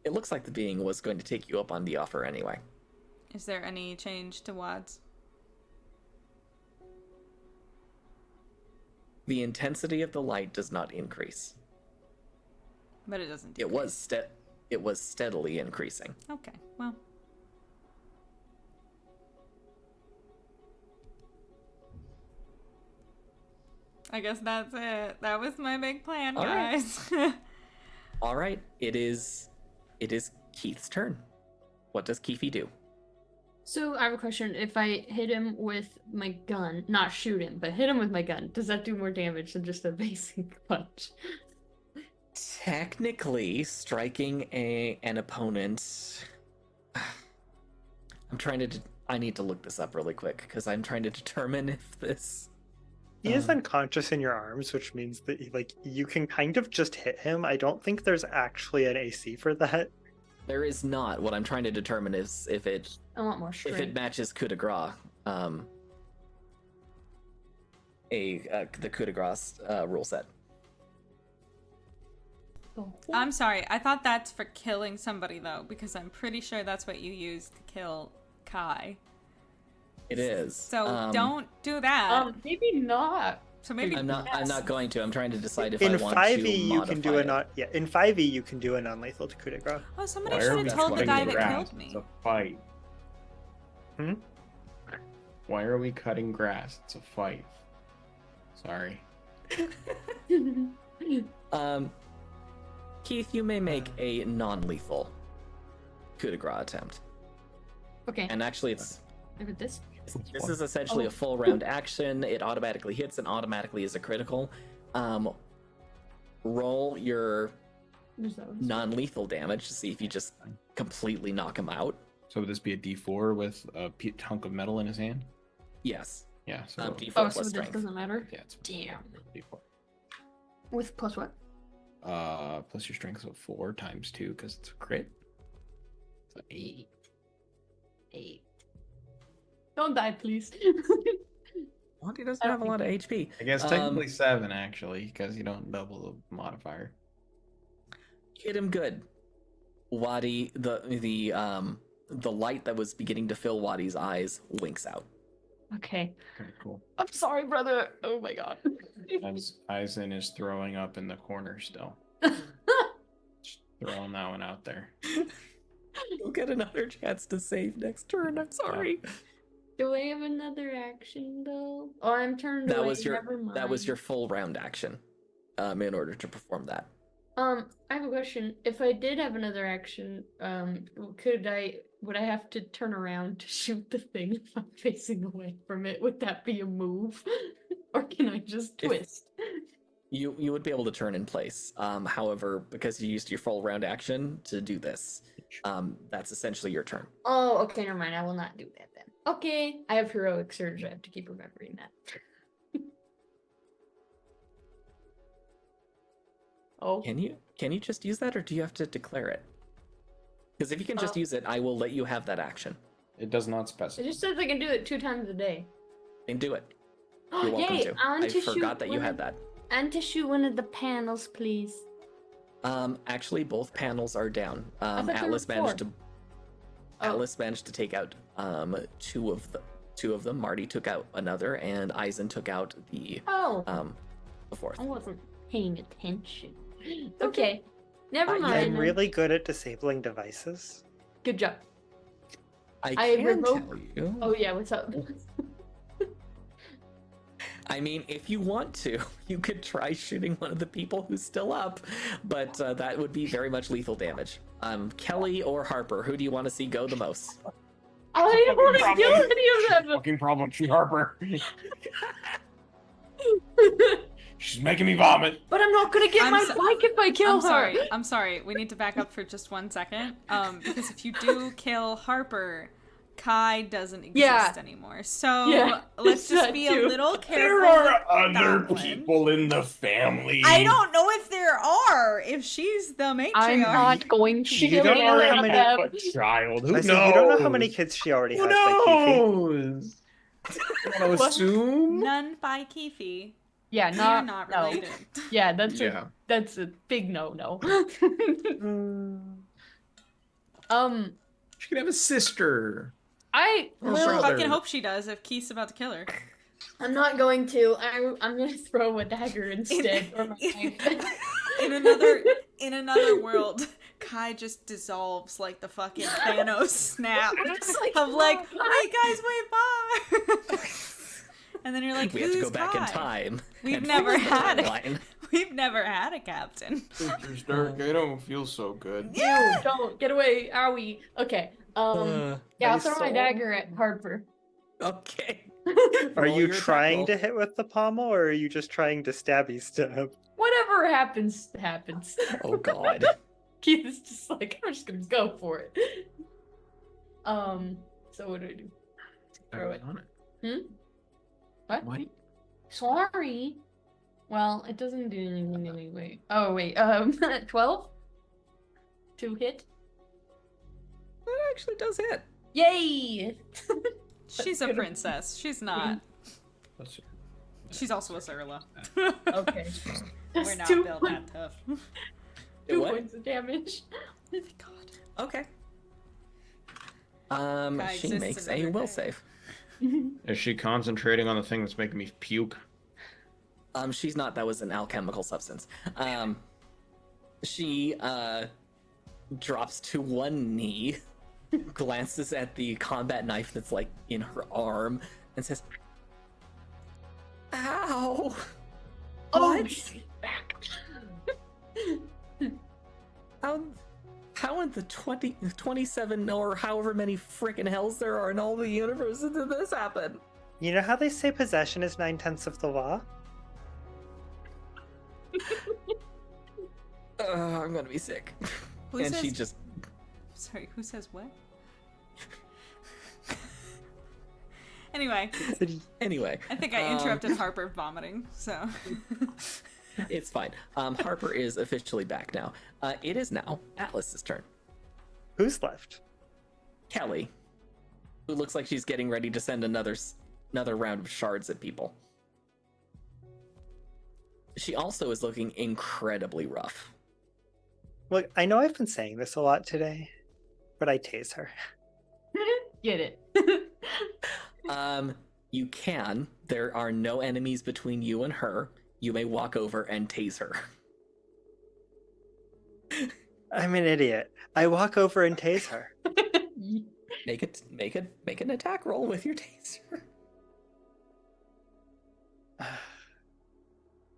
[SPEAKER 3] It looks like the being was going to take you up on the offer anyway.
[SPEAKER 1] Is there any change to Wads?
[SPEAKER 3] The intensity of the light does not increase.
[SPEAKER 1] But it doesn't
[SPEAKER 3] It was steadily increasing.
[SPEAKER 1] Okay, well. I guess that's it. That was my big plan,
[SPEAKER 3] All right.
[SPEAKER 1] guys.
[SPEAKER 3] All right, it is Keith's turn. What does Keefy do?
[SPEAKER 2] So I have a question. If I hit him with my gun, not shoot him, but hit him with my gun, does that do more damage than just a basic punch?
[SPEAKER 3] Technically, striking an opponent. I need to look this up really quick because I'm trying to determine if this.
[SPEAKER 4] He is unconscious in your arms, which means that like you can kind of just hit him. I don't think there's actually an AC for that.
[SPEAKER 3] There is not. What I'm trying to determine is if it
[SPEAKER 2] I want more strength.
[SPEAKER 3] if it matches coup de grace, the coup de grace rule set.
[SPEAKER 1] I'm sorry. I thought that's for killing somebody though, because I'm pretty sure that's what you use to kill Kai.
[SPEAKER 3] It is.
[SPEAKER 1] So don't do that.
[SPEAKER 2] Maybe not.
[SPEAKER 1] So maybe
[SPEAKER 3] I'm not going to. I'm trying to decide if
[SPEAKER 4] In
[SPEAKER 3] I want
[SPEAKER 4] 5e,
[SPEAKER 3] to
[SPEAKER 4] you can do
[SPEAKER 3] modify it.
[SPEAKER 4] in 5e you can do a non-lethal coup de grace.
[SPEAKER 1] Oh, somebody
[SPEAKER 5] Why
[SPEAKER 1] should
[SPEAKER 5] are
[SPEAKER 1] have
[SPEAKER 5] we
[SPEAKER 1] told the
[SPEAKER 5] cutting
[SPEAKER 1] guy that
[SPEAKER 5] grass?
[SPEAKER 1] killed me.
[SPEAKER 5] It's a fight.
[SPEAKER 4] Hmm?
[SPEAKER 5] Why are we cutting grass? It's a fight. Sorry.
[SPEAKER 3] Keith, you may make a non-lethal coup de grace attempt.
[SPEAKER 2] Okay.
[SPEAKER 3] And actually, it's
[SPEAKER 2] Look at this.
[SPEAKER 3] this is essentially a full round action. It automatically hits and automatically is a critical. Roll your non-lethal damage to see if you just completely knock him out.
[SPEAKER 5] So would this be a D4 with a hunk of metal in his hand?
[SPEAKER 3] Yes.
[SPEAKER 5] Yeah. So
[SPEAKER 3] D4
[SPEAKER 2] Oh,
[SPEAKER 3] plus
[SPEAKER 2] so this
[SPEAKER 3] strength.
[SPEAKER 2] doesn't matter?
[SPEAKER 5] yeah, it's
[SPEAKER 2] Damn.
[SPEAKER 5] D4.
[SPEAKER 2] With plus what?
[SPEAKER 5] Plus your strength, so 4 times 2 because it's a crit. So 8.
[SPEAKER 2] 8. Don't die, please.
[SPEAKER 3] Monty doesn't have a lot of HP.
[SPEAKER 5] I guess technically 7 actually, because you don't double the modifier.
[SPEAKER 3] Hit him good. Wadi, the light that was beginning to fill Wadi's eyes winks out.
[SPEAKER 2] Okay.
[SPEAKER 5] Okay, cool.
[SPEAKER 2] I'm sorry, brother. Oh my god.
[SPEAKER 5] As Aizen is throwing up in the corner still. Just throwing that one out there.
[SPEAKER 3] You'll get another chance to save next turn. I'm sorry.
[SPEAKER 2] Do I have another action though? Oh, I'm turned
[SPEAKER 3] That
[SPEAKER 2] away.
[SPEAKER 3] was your
[SPEAKER 2] Never mind.
[SPEAKER 3] that was your full round action. In order to perform that.
[SPEAKER 2] I have a question. If I did have another action, would I have to turn around to shoot the thing if I'm facing away from it? Would that be a move? Or can I just twist?
[SPEAKER 3] You would be able to turn in place. However, because you used your full round action to do this, that's essentially your turn.
[SPEAKER 2] Oh, okay, never mind. I will not do that then. Okay. I have heroic surge. I have to keep remembering that. Oh.
[SPEAKER 3] Can you just use that, or do you have to declare it? Because if you can just use it, I will let you have that action.
[SPEAKER 5] It does not
[SPEAKER 2] It
[SPEAKER 5] specify.
[SPEAKER 2] just says I can do it 2 times a day.
[SPEAKER 3] Then do it. You're welcome
[SPEAKER 2] Yay!
[SPEAKER 3] to.
[SPEAKER 2] I want
[SPEAKER 3] I
[SPEAKER 2] to
[SPEAKER 3] forgot
[SPEAKER 2] shoot
[SPEAKER 3] that you
[SPEAKER 2] one
[SPEAKER 3] had
[SPEAKER 2] of-
[SPEAKER 3] that.
[SPEAKER 2] And to shoot one of the panels, please.
[SPEAKER 3] Actually, both panels are down.
[SPEAKER 2] thought there
[SPEAKER 3] Atlas
[SPEAKER 2] were
[SPEAKER 3] managed
[SPEAKER 2] 4.
[SPEAKER 3] to. Atlas managed to take out two of them. Marty took out another, and Aizen took out the
[SPEAKER 2] Oh,
[SPEAKER 3] fourth.
[SPEAKER 2] I wasn't paying attention. Okay, never
[SPEAKER 3] I'm
[SPEAKER 2] mind.
[SPEAKER 4] I'm
[SPEAKER 2] then.
[SPEAKER 4] really good at disabling devices.
[SPEAKER 2] Good job.
[SPEAKER 3] I
[SPEAKER 2] I
[SPEAKER 3] can
[SPEAKER 2] revoke-
[SPEAKER 3] tell you.
[SPEAKER 2] Oh yeah, what's up?
[SPEAKER 3] I mean, if you want to, you could try shooting one of the people who's still up, but that would be very much lethal damage. Kelly or Harper, who do you want to see go the most?
[SPEAKER 2] I don't want to kill any of them.
[SPEAKER 5] Fucking problem, she Harper. She's making me vomit.
[SPEAKER 2] But I'm not gonna get
[SPEAKER 1] I'm
[SPEAKER 2] my
[SPEAKER 1] so-
[SPEAKER 2] bike if I kill her.
[SPEAKER 1] I'm sorry. We need to back up for just 1 second. Because if you do kill Harper, Kai doesn't exist
[SPEAKER 2] Yeah.
[SPEAKER 1] anymore. So
[SPEAKER 2] Yeah,
[SPEAKER 1] let's just
[SPEAKER 2] that
[SPEAKER 1] be
[SPEAKER 2] too.
[SPEAKER 1] a little careful.
[SPEAKER 5] There are
[SPEAKER 1] with
[SPEAKER 5] other
[SPEAKER 1] that one.
[SPEAKER 5] people in the family.
[SPEAKER 1] I don't know if there are. If she's the matriarch.
[SPEAKER 2] I'm not going to
[SPEAKER 4] You
[SPEAKER 2] kill
[SPEAKER 4] don't know
[SPEAKER 2] any
[SPEAKER 4] how
[SPEAKER 2] of
[SPEAKER 4] many-
[SPEAKER 2] them.
[SPEAKER 5] A child. Who
[SPEAKER 4] I
[SPEAKER 5] knows?
[SPEAKER 4] said, you don't know how many kids she already
[SPEAKER 5] Who
[SPEAKER 4] has by Kifi.
[SPEAKER 5] knows? You want to
[SPEAKER 2] What?
[SPEAKER 5] assume?
[SPEAKER 1] None by Kifi.
[SPEAKER 2] Yeah,
[SPEAKER 1] You're not
[SPEAKER 2] no.
[SPEAKER 1] related.
[SPEAKER 2] Yeah, that's
[SPEAKER 5] Yeah.
[SPEAKER 2] that's a big no.
[SPEAKER 5] She could have a sister.
[SPEAKER 2] I
[SPEAKER 5] Or
[SPEAKER 2] will.
[SPEAKER 5] brother.
[SPEAKER 1] Fucking hope she does if Keith's about to kill her.
[SPEAKER 2] I'm not going to. I'm gonna throw a dagger instead. Or my knife.
[SPEAKER 1] In another world, Kai just dissolves like the fucking Thanos snap
[SPEAKER 2] Just like,
[SPEAKER 1] of like,
[SPEAKER 2] no.
[SPEAKER 1] wait guys, wait, bye. And then you're like,
[SPEAKER 3] We have to
[SPEAKER 1] who's
[SPEAKER 3] go back in
[SPEAKER 1] Kai?
[SPEAKER 3] time.
[SPEAKER 1] We've
[SPEAKER 3] and
[SPEAKER 1] never
[SPEAKER 3] fix the
[SPEAKER 1] had it.
[SPEAKER 3] timeline.
[SPEAKER 1] We've never had a captain.
[SPEAKER 5] Mr. Stark, I don't feel so good.
[SPEAKER 2] Ew, don't get away, owie. Okay. Yeah, I'll throw my dagger at Harper.
[SPEAKER 3] Okay.
[SPEAKER 4] Are
[SPEAKER 3] Roll
[SPEAKER 4] you
[SPEAKER 3] your attack
[SPEAKER 4] trying
[SPEAKER 3] roll.
[SPEAKER 4] to hit with the pommel, or are you just trying to stabby stab?
[SPEAKER 2] Whatever happens, happens.
[SPEAKER 3] Oh god.
[SPEAKER 2] Keith is just like, I'm just gonna go for it. So what do I do? Throw it.
[SPEAKER 5] On it.
[SPEAKER 2] What?
[SPEAKER 5] What?
[SPEAKER 2] Sorry. Well, it doesn't do anything anyway. Oh wait, 12 to hit.
[SPEAKER 3] That actually does hit.
[SPEAKER 2] Yay!
[SPEAKER 1] She's a princess. She's not.
[SPEAKER 5] Let's see.
[SPEAKER 1] She's also a Surla.
[SPEAKER 2] Okay.
[SPEAKER 1] We're
[SPEAKER 2] Just
[SPEAKER 1] not
[SPEAKER 2] two
[SPEAKER 1] built
[SPEAKER 2] points-
[SPEAKER 1] that tough.
[SPEAKER 2] 2
[SPEAKER 3] What?
[SPEAKER 2] points of damage.
[SPEAKER 1] God.
[SPEAKER 3] Okay.
[SPEAKER 1] Guy
[SPEAKER 3] She
[SPEAKER 1] exists
[SPEAKER 3] makes
[SPEAKER 1] in
[SPEAKER 3] a
[SPEAKER 1] other
[SPEAKER 3] will
[SPEAKER 1] day.
[SPEAKER 3] save.
[SPEAKER 5] Is she concentrating on the thing that's making me puke?
[SPEAKER 3] She's not. That was an alchemical substance. She drops to one knee, glances at the combat knife that's like in her arm, and says, "Ow!
[SPEAKER 2] Oh,
[SPEAKER 3] What? How in the 27 or however many freaking hells there are in all the universes did this happen?"
[SPEAKER 4] You know how they say possession is 9/10 of the law?
[SPEAKER 3] I'm gonna be sick.
[SPEAKER 1] Who
[SPEAKER 3] And
[SPEAKER 1] says,
[SPEAKER 3] she just
[SPEAKER 1] Sorry, who says what? Anyway,
[SPEAKER 3] anyway.
[SPEAKER 1] I think I interrupted Harper vomiting, so.
[SPEAKER 3] It's fine. Harper is officially back now. It is now Atlas's turn.
[SPEAKER 4] Who's left?
[SPEAKER 3] Kelly, who looks like she's getting ready to send another round of shards at people. She also is looking incredibly rough.
[SPEAKER 4] Look, I know I've been saying this a lot today, but I tase her.
[SPEAKER 2] Get it.
[SPEAKER 3] You can. There are no enemies between you and her. You may walk over and tase her.
[SPEAKER 4] I'm an idiot. I walk over and tase her.
[SPEAKER 3] Make an attack roll with your taser.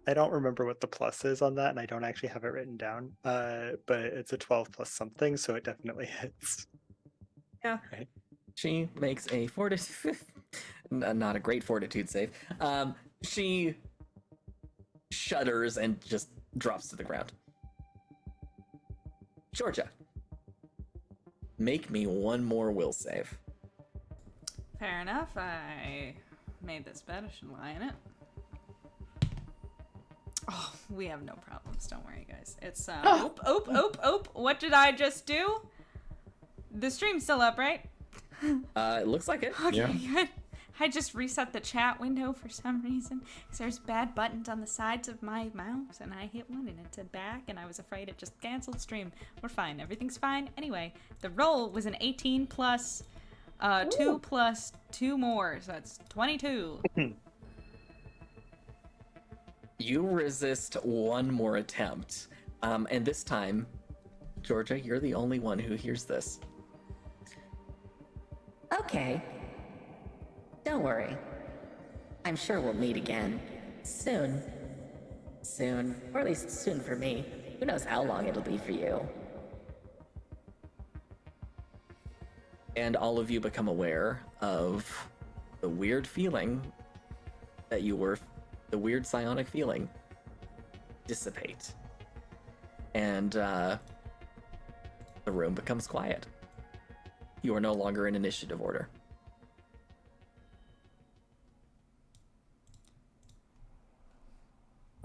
[SPEAKER 4] I don't remember what the plus is on that, and I don't actually have it written down. But it's a 12 plus something, so it definitely hits.
[SPEAKER 3] Yeah.
[SPEAKER 4] Right.
[SPEAKER 3] She makes a fortitude, not a great fortitude save. She shudders and just drops to the ground. Georgia, make me one more will save.
[SPEAKER 1] Fair enough. I made this bet. I shouldn't lie in it. Oh, we have no problems. Don't worry, guys. It's oop. What did I just do? The stream's still up, right?
[SPEAKER 3] It looks like it.
[SPEAKER 1] Okay,
[SPEAKER 5] Yeah.
[SPEAKER 1] good. I just reset the chat window for some reason because there's bad buttons on the sides of my mouse, and I hit one and it said back, and I was afraid it just canceled stream. We're fine. Everything's fine. Anyway, the roll was an 18 plus 2 plus 2 more, so that's 22.
[SPEAKER 3] You resist one more attempt, and this time, Georgia, you're the only one who hears this.
[SPEAKER 6] Okay. Don't worry. I'm sure we'll meet again. Soon. Soon. Or at least soon for me. Who knows how long it'll be for you.
[SPEAKER 3] And all of you become aware of the weird feeling that you were, the weird psionic feeling, dissipate. And the room becomes quiet. You are no longer in initiative order.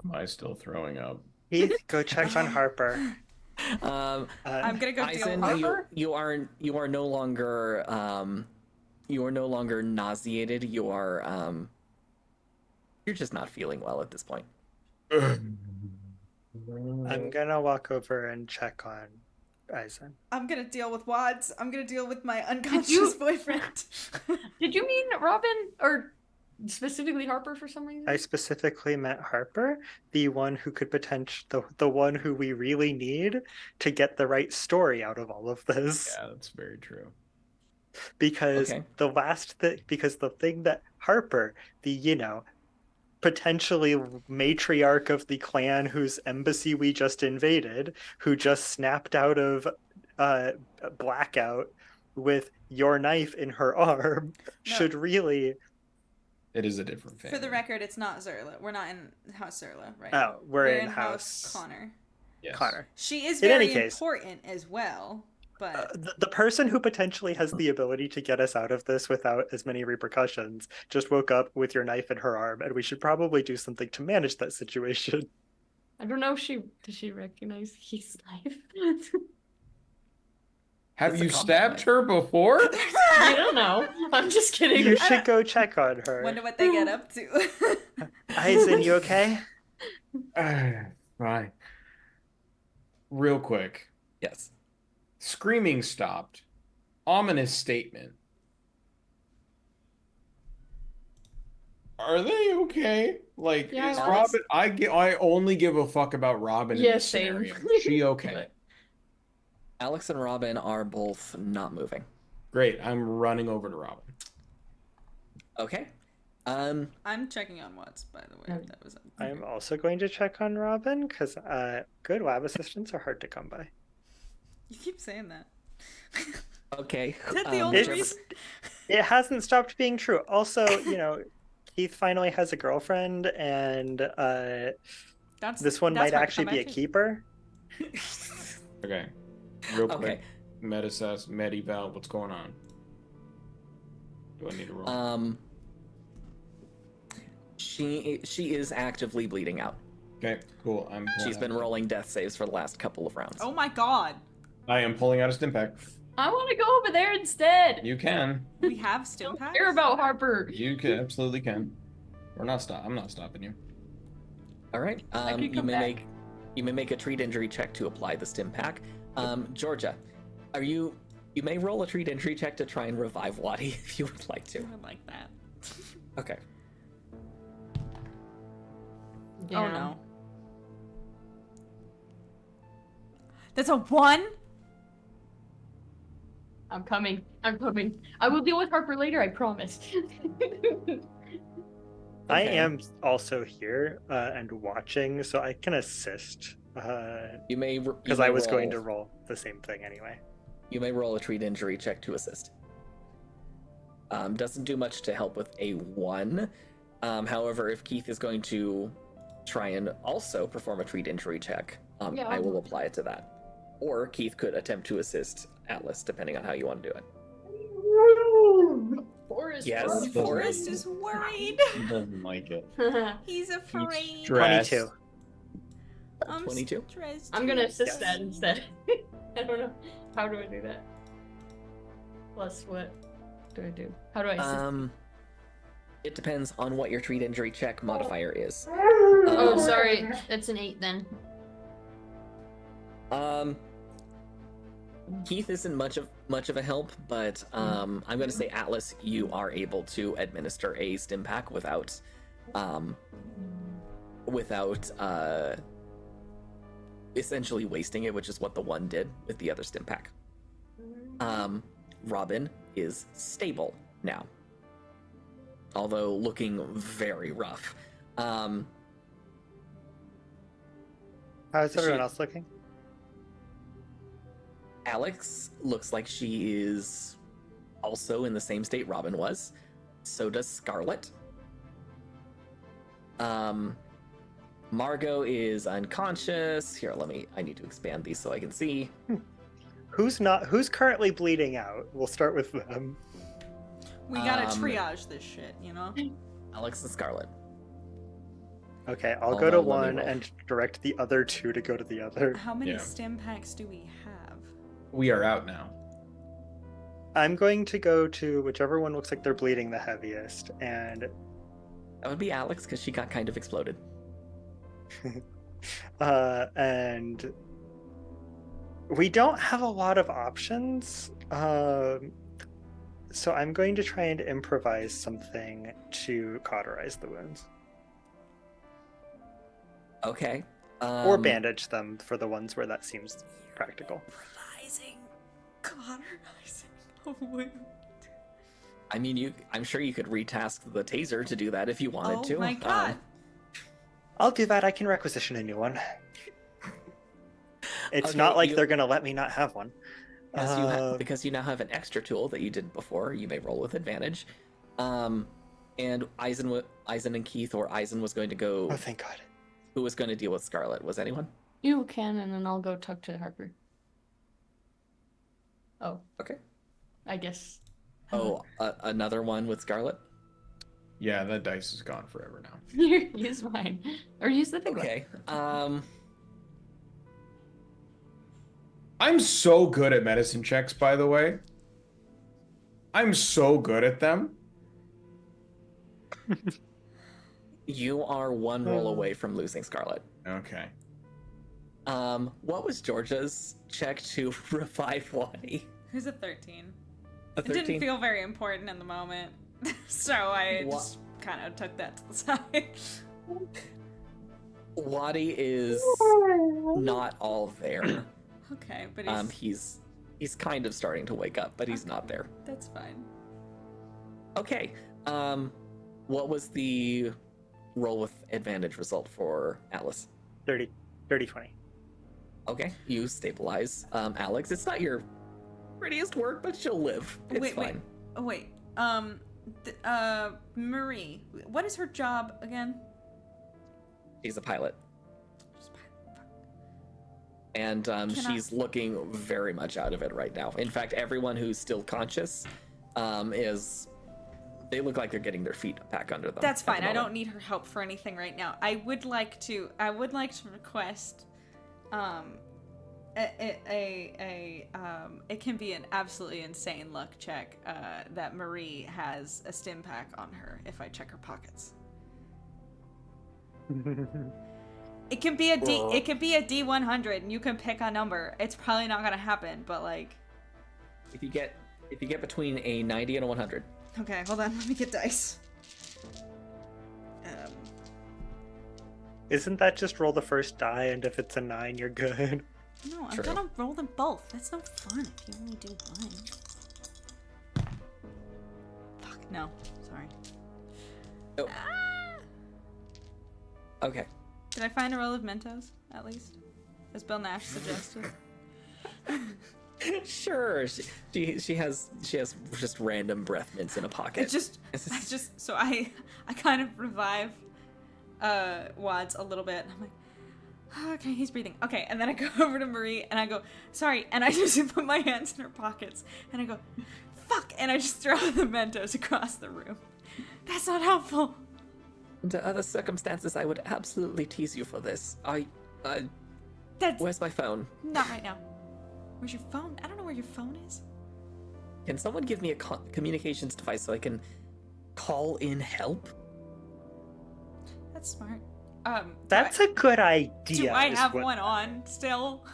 [SPEAKER 5] Am I still throwing up?
[SPEAKER 4] Heath, go check on Harper.
[SPEAKER 3] Um,
[SPEAKER 1] I'm gonna go deal
[SPEAKER 3] Eisen,
[SPEAKER 1] with
[SPEAKER 3] you,
[SPEAKER 1] Harper.
[SPEAKER 3] you are no longer nauseated. You're just not feeling well at this point.
[SPEAKER 4] I'm gonna walk over and check on Eisen.
[SPEAKER 1] I'm gonna deal with Wads. I'm gonna deal with my unconscious boyfriend.
[SPEAKER 2] Did you mean Robin or specifically Harper for some reason?
[SPEAKER 4] I specifically meant Harper, the one who could the one who we really need to get the right story out of all of this.
[SPEAKER 5] Yeah, that's very true.
[SPEAKER 4] Because
[SPEAKER 3] Okay.
[SPEAKER 4] the thing that Harper, the potentially matriarch of the clan whose embassy we just invaded, who just snapped out of blackout with your knife in her arm,
[SPEAKER 1] No.
[SPEAKER 4] should really.
[SPEAKER 5] It is a different family.
[SPEAKER 1] For the record, it's not Zerla. We're not in House Zerla right
[SPEAKER 4] Oh,
[SPEAKER 1] now.
[SPEAKER 4] we're in
[SPEAKER 1] House Connor.
[SPEAKER 5] Yes.
[SPEAKER 4] Connor.
[SPEAKER 1] She is
[SPEAKER 4] In any
[SPEAKER 1] very
[SPEAKER 4] case,
[SPEAKER 1] important as well, but
[SPEAKER 4] the person who potentially has the ability to get us out of this without as many repercussions just woke up with your knife in her arm, and we should probably do something to manage that situation.
[SPEAKER 2] I don't know if does she recognize Keith's knife?
[SPEAKER 5] Have
[SPEAKER 3] It's a
[SPEAKER 5] you
[SPEAKER 3] combat
[SPEAKER 5] stabbed
[SPEAKER 3] knife.
[SPEAKER 5] her before?
[SPEAKER 2] I don't know. I'm just kidding.
[SPEAKER 4] You should go check on her.
[SPEAKER 1] wonder what they get up to.
[SPEAKER 4] Aizen, you okay?
[SPEAKER 5] Fine. Real quick.
[SPEAKER 3] Yes.
[SPEAKER 5] Screaming stopped. Ominous statement. Are they okay? Like,
[SPEAKER 2] Yeah,
[SPEAKER 5] is
[SPEAKER 2] Alex-
[SPEAKER 5] Robin? I only give a fuck about Robin in
[SPEAKER 2] Yeah,
[SPEAKER 5] this
[SPEAKER 2] same.
[SPEAKER 5] scenario. Is she okay?
[SPEAKER 3] Alex and Robin are both not moving.
[SPEAKER 5] Great. I'm running over to Robin.
[SPEAKER 3] Okay.
[SPEAKER 1] I'm checking on Watts, by the way.
[SPEAKER 2] Okay.
[SPEAKER 1] That was
[SPEAKER 4] I'm also going to check on Robin, because good lab assistants are hard to come by.
[SPEAKER 1] You keep saying that.
[SPEAKER 3] Okay.
[SPEAKER 1] Is that the only
[SPEAKER 4] It's-
[SPEAKER 1] reason?
[SPEAKER 4] It hasn't stopped being true. Also, Keith finally has a girlfriend, and this one might
[SPEAKER 1] hard to
[SPEAKER 4] actually
[SPEAKER 1] come
[SPEAKER 4] be a
[SPEAKER 1] back to.
[SPEAKER 4] keeper.
[SPEAKER 5] Okay. Real quick.
[SPEAKER 3] Okay.
[SPEAKER 5] Medival, what's going on? Do I need to roll?
[SPEAKER 3] She is actively bleeding out.
[SPEAKER 5] Okay, cool.
[SPEAKER 3] She's been rolling death saves for the last couple of rounds.
[SPEAKER 1] Oh my god.
[SPEAKER 5] I am pulling out a stim pack.
[SPEAKER 2] I want to go over there instead.
[SPEAKER 5] You can.
[SPEAKER 1] We have stim
[SPEAKER 2] Don't
[SPEAKER 1] packs?
[SPEAKER 2] care about Harper.
[SPEAKER 5] You can absolutely can. I'm not stopping you.
[SPEAKER 3] All right.
[SPEAKER 2] could
[SPEAKER 3] You
[SPEAKER 2] come
[SPEAKER 3] may
[SPEAKER 2] back.
[SPEAKER 3] make a treat injury check to apply the stim pack. Georgia, you may roll a treat injury check to try and revive Wadi if you would like to.
[SPEAKER 1] I would like that.
[SPEAKER 3] Okay.
[SPEAKER 1] Oh no. That's a 1?
[SPEAKER 2] I'm coming. I will deal with Harper later, I promise.
[SPEAKER 4] I
[SPEAKER 3] Okay.
[SPEAKER 4] am also here and watching, so I can assist.
[SPEAKER 3] You may
[SPEAKER 4] Because I was going to roll the same thing anyway.
[SPEAKER 3] You may roll a treat injury check to assist. Doesn't do much to help with a 1. However, if Keith is going to try and also perform a treat injury check,
[SPEAKER 2] Yeah,
[SPEAKER 3] I
[SPEAKER 2] I'll
[SPEAKER 3] will
[SPEAKER 2] do
[SPEAKER 3] apply it to that. Or Keith could attempt to assist Atlas, depending on how you want to do it.
[SPEAKER 2] Forrest.
[SPEAKER 3] Yes,
[SPEAKER 1] Forrest is worried.
[SPEAKER 5] He doesn't like it.
[SPEAKER 1] He's afraid.
[SPEAKER 5] stressed.
[SPEAKER 4] 22.
[SPEAKER 1] I'm
[SPEAKER 3] 22?
[SPEAKER 1] stressed.
[SPEAKER 2] I'm gonna assist
[SPEAKER 4] Yes.
[SPEAKER 2] that instead. I don't know. How do I do that? Plus what do I do? How do I assist?
[SPEAKER 3] It depends on what your treat injury check modifier is.
[SPEAKER 2] Oh, sorry. That's an 8 then.
[SPEAKER 3] Keith isn't much of a help, but I'm going to say Atlas, you are able to administer a stim pack without essentially wasting it, which is what the 1 did with the other stim pack. Robin is stable now, although looking very rough.
[SPEAKER 4] How's
[SPEAKER 3] Is
[SPEAKER 4] everyone
[SPEAKER 3] she-
[SPEAKER 4] else looking?
[SPEAKER 3] Alex looks like she is also in the same state Robin was. So does Scarlet. Margot is unconscious. Here, I need to expand these so I can see.
[SPEAKER 4] Who's currently bleeding out? We'll start with them.
[SPEAKER 1] We gotta
[SPEAKER 3] Um,
[SPEAKER 1] triage this shit, you know?
[SPEAKER 3] Alex and Scarlet.
[SPEAKER 4] Okay, I'll go to
[SPEAKER 3] Although, let me
[SPEAKER 4] one
[SPEAKER 3] roll.
[SPEAKER 4] and direct the other two to go to the other.
[SPEAKER 1] How many
[SPEAKER 5] Yeah.
[SPEAKER 1] stim packs do we have?
[SPEAKER 5] We are out now.
[SPEAKER 4] I'm going to go to whichever one looks like they're bleeding the heaviest, and
[SPEAKER 3] That would be Alex because she got kind of exploded.
[SPEAKER 4] and we don't have a lot of options. So I'm going to try and improvise something to cauterize the wounds.
[SPEAKER 3] Okay.
[SPEAKER 4] Or bandage them for the ones where that seems practical.
[SPEAKER 1] Cauterizing a wound.
[SPEAKER 3] I mean, I'm sure you could retask the taser to do that if you wanted
[SPEAKER 1] Oh
[SPEAKER 3] to.
[SPEAKER 1] my god.
[SPEAKER 4] I'll do that. I can requisition a new one. It's
[SPEAKER 3] Okay,
[SPEAKER 4] not like
[SPEAKER 3] you-
[SPEAKER 4] they're gonna let me not have one.
[SPEAKER 3] Because you now have an extra tool that you didn't before, you may roll with advantage. And Eisen and Keith, or Eisen was going to go.
[SPEAKER 4] Oh, thank God.
[SPEAKER 3] Who was going to deal with Scarlet? Was anyone?
[SPEAKER 2] You can, and then I'll go talk to Harper. Oh,
[SPEAKER 3] Okay.
[SPEAKER 2] I guess.
[SPEAKER 3] Oh, another one with Scarlet.
[SPEAKER 5] Yeah, that dice is gone forever now.
[SPEAKER 2] Here, use mine. Or use the big one.
[SPEAKER 3] Okay.
[SPEAKER 5] I'm so good at medicine checks, by the way. I'm so good at them.
[SPEAKER 3] You are one roll away from losing Scarlet.
[SPEAKER 5] Okay.
[SPEAKER 3] What was Georgia's check to revive Wadi?
[SPEAKER 1] Who's a 13?
[SPEAKER 3] A
[SPEAKER 1] It didn't
[SPEAKER 3] 13?
[SPEAKER 1] feel very important in the moment, so I
[SPEAKER 3] Wha-
[SPEAKER 1] just kind of took that to the side.
[SPEAKER 3] Wadi is not all there.
[SPEAKER 1] Okay, but
[SPEAKER 3] He's kind of starting to wake up, but he's not there.
[SPEAKER 1] that's fine.
[SPEAKER 3] Okay. What was the roll with advantage result for Alice?
[SPEAKER 4] 30, 20.
[SPEAKER 3] Okay, you stabilize Alex. It's not your prettiest work, but she'll live. It's fine.
[SPEAKER 1] Wait. Marie, what is her job again?
[SPEAKER 3] She's a pilot.
[SPEAKER 1] Just fuck.
[SPEAKER 3] And she's looking very much out of it right now. In fact, everyone who's still conscious they look like they're getting their feet back under them.
[SPEAKER 1] That's
[SPEAKER 3] at the
[SPEAKER 1] fine. I
[SPEAKER 3] moment.
[SPEAKER 1] don't need her help for anything right now. I would like to request it can be an absolutely insane luck check that Marie has a stim pack on her if I check her pockets. It can be a D100 and you can pick a number. It's probably not gonna happen, but like
[SPEAKER 3] If you get between a 90 and a 100.
[SPEAKER 1] okay, hold on, let me get dice.
[SPEAKER 4] Isn't that just roll the first die, and if it's a 9, you're good?
[SPEAKER 1] No, I'm
[SPEAKER 3] True.
[SPEAKER 1] gonna roll them both. That's no fun if you only do one. Fuck, no. Sorry.
[SPEAKER 3] Oh.
[SPEAKER 1] Ah!
[SPEAKER 3] Okay.
[SPEAKER 1] Did I find a roll of Mentos, at least? As Bill Nash suggested.
[SPEAKER 3] Sure. She has just random breath mints in a pocket.
[SPEAKER 1] So I kind of revive Wads a little bit. And I'm like, oh, okay, he's breathing. Okay, and then I go over to Marie and I go, sorry, and I just put my hands in her pockets and I go, fuck, and I just throw the Mentos across the room. That's not helpful.
[SPEAKER 3] Under other circumstances, I would absolutely tease you for this.
[SPEAKER 1] That's
[SPEAKER 3] Where's my phone?
[SPEAKER 1] not right now. Where's your phone? I don't know where your phone is.
[SPEAKER 3] Can someone give me a communications device so I can call in help?
[SPEAKER 1] That's smart.
[SPEAKER 4] That's a good idea.
[SPEAKER 1] Do I
[SPEAKER 4] is
[SPEAKER 1] have
[SPEAKER 4] what-
[SPEAKER 1] one on still?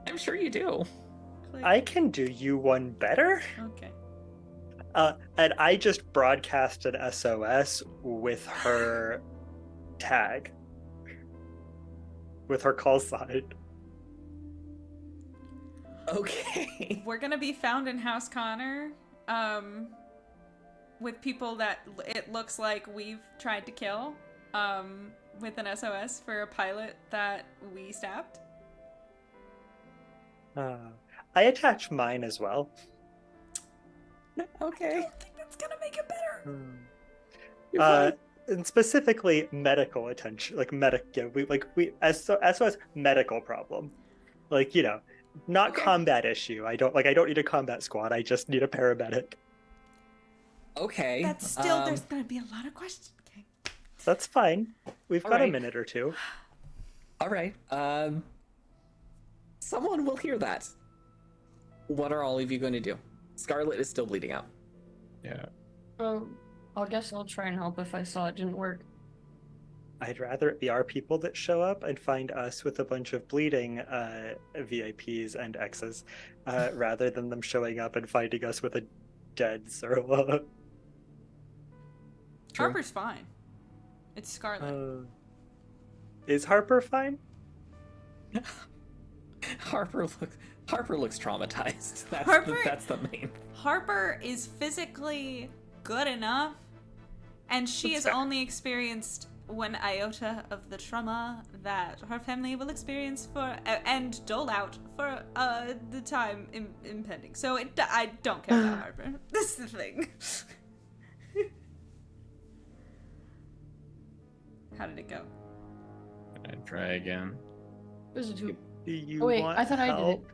[SPEAKER 3] I'm sure you do.
[SPEAKER 1] Click.
[SPEAKER 4] I can do you one better.
[SPEAKER 1] Okay.
[SPEAKER 4] And I just broadcast an SOS with her tag. With her call sign.
[SPEAKER 3] Okay.
[SPEAKER 1] We're gonna be found in House Connor, with people that it looks like we've tried to kill, with an SOS for a pilot that we stabbed.
[SPEAKER 4] I attach mine as well.
[SPEAKER 1] I
[SPEAKER 3] Okay.
[SPEAKER 1] don't think that's gonna make it better.
[SPEAKER 3] You're fine.
[SPEAKER 4] And specifically medical attention, like SOS medical problem, like not
[SPEAKER 3] Okay.
[SPEAKER 4] combat issue. I don't need a combat squad. I just need a paramedic.
[SPEAKER 3] Okay.
[SPEAKER 1] That's still there's gonna be a lot of questions. Okay.
[SPEAKER 4] That's fine. We've got a
[SPEAKER 3] Alright.
[SPEAKER 4] minute or two.
[SPEAKER 3] All right. Someone will hear that. What are all of you going to do? Scarlet is still bleeding out.
[SPEAKER 5] Yeah.
[SPEAKER 2] I guess I'll try and help if I saw it didn't work.
[SPEAKER 4] I'd rather it be our people that show up and find us with a bunch of bleeding VIPs and X's, rather than them showing up and finding us with a dead Zerla.
[SPEAKER 3] True.
[SPEAKER 1] Harper's fine. It's Scarlet.
[SPEAKER 4] Is Harper fine?
[SPEAKER 3] Harper looks traumatized. That's the main.
[SPEAKER 1] Harper is physically good enough, and she has
[SPEAKER 4] That's fair.
[SPEAKER 1] only experienced one iota of the trauma that her family will experience for and dole out for the time impending. So I don't care about Harper. This is the thing. How did it go?
[SPEAKER 5] And try again.
[SPEAKER 2] It was a 2.
[SPEAKER 4] Do you
[SPEAKER 2] Oh, wait,
[SPEAKER 4] want
[SPEAKER 2] I thought I did it.
[SPEAKER 4] help?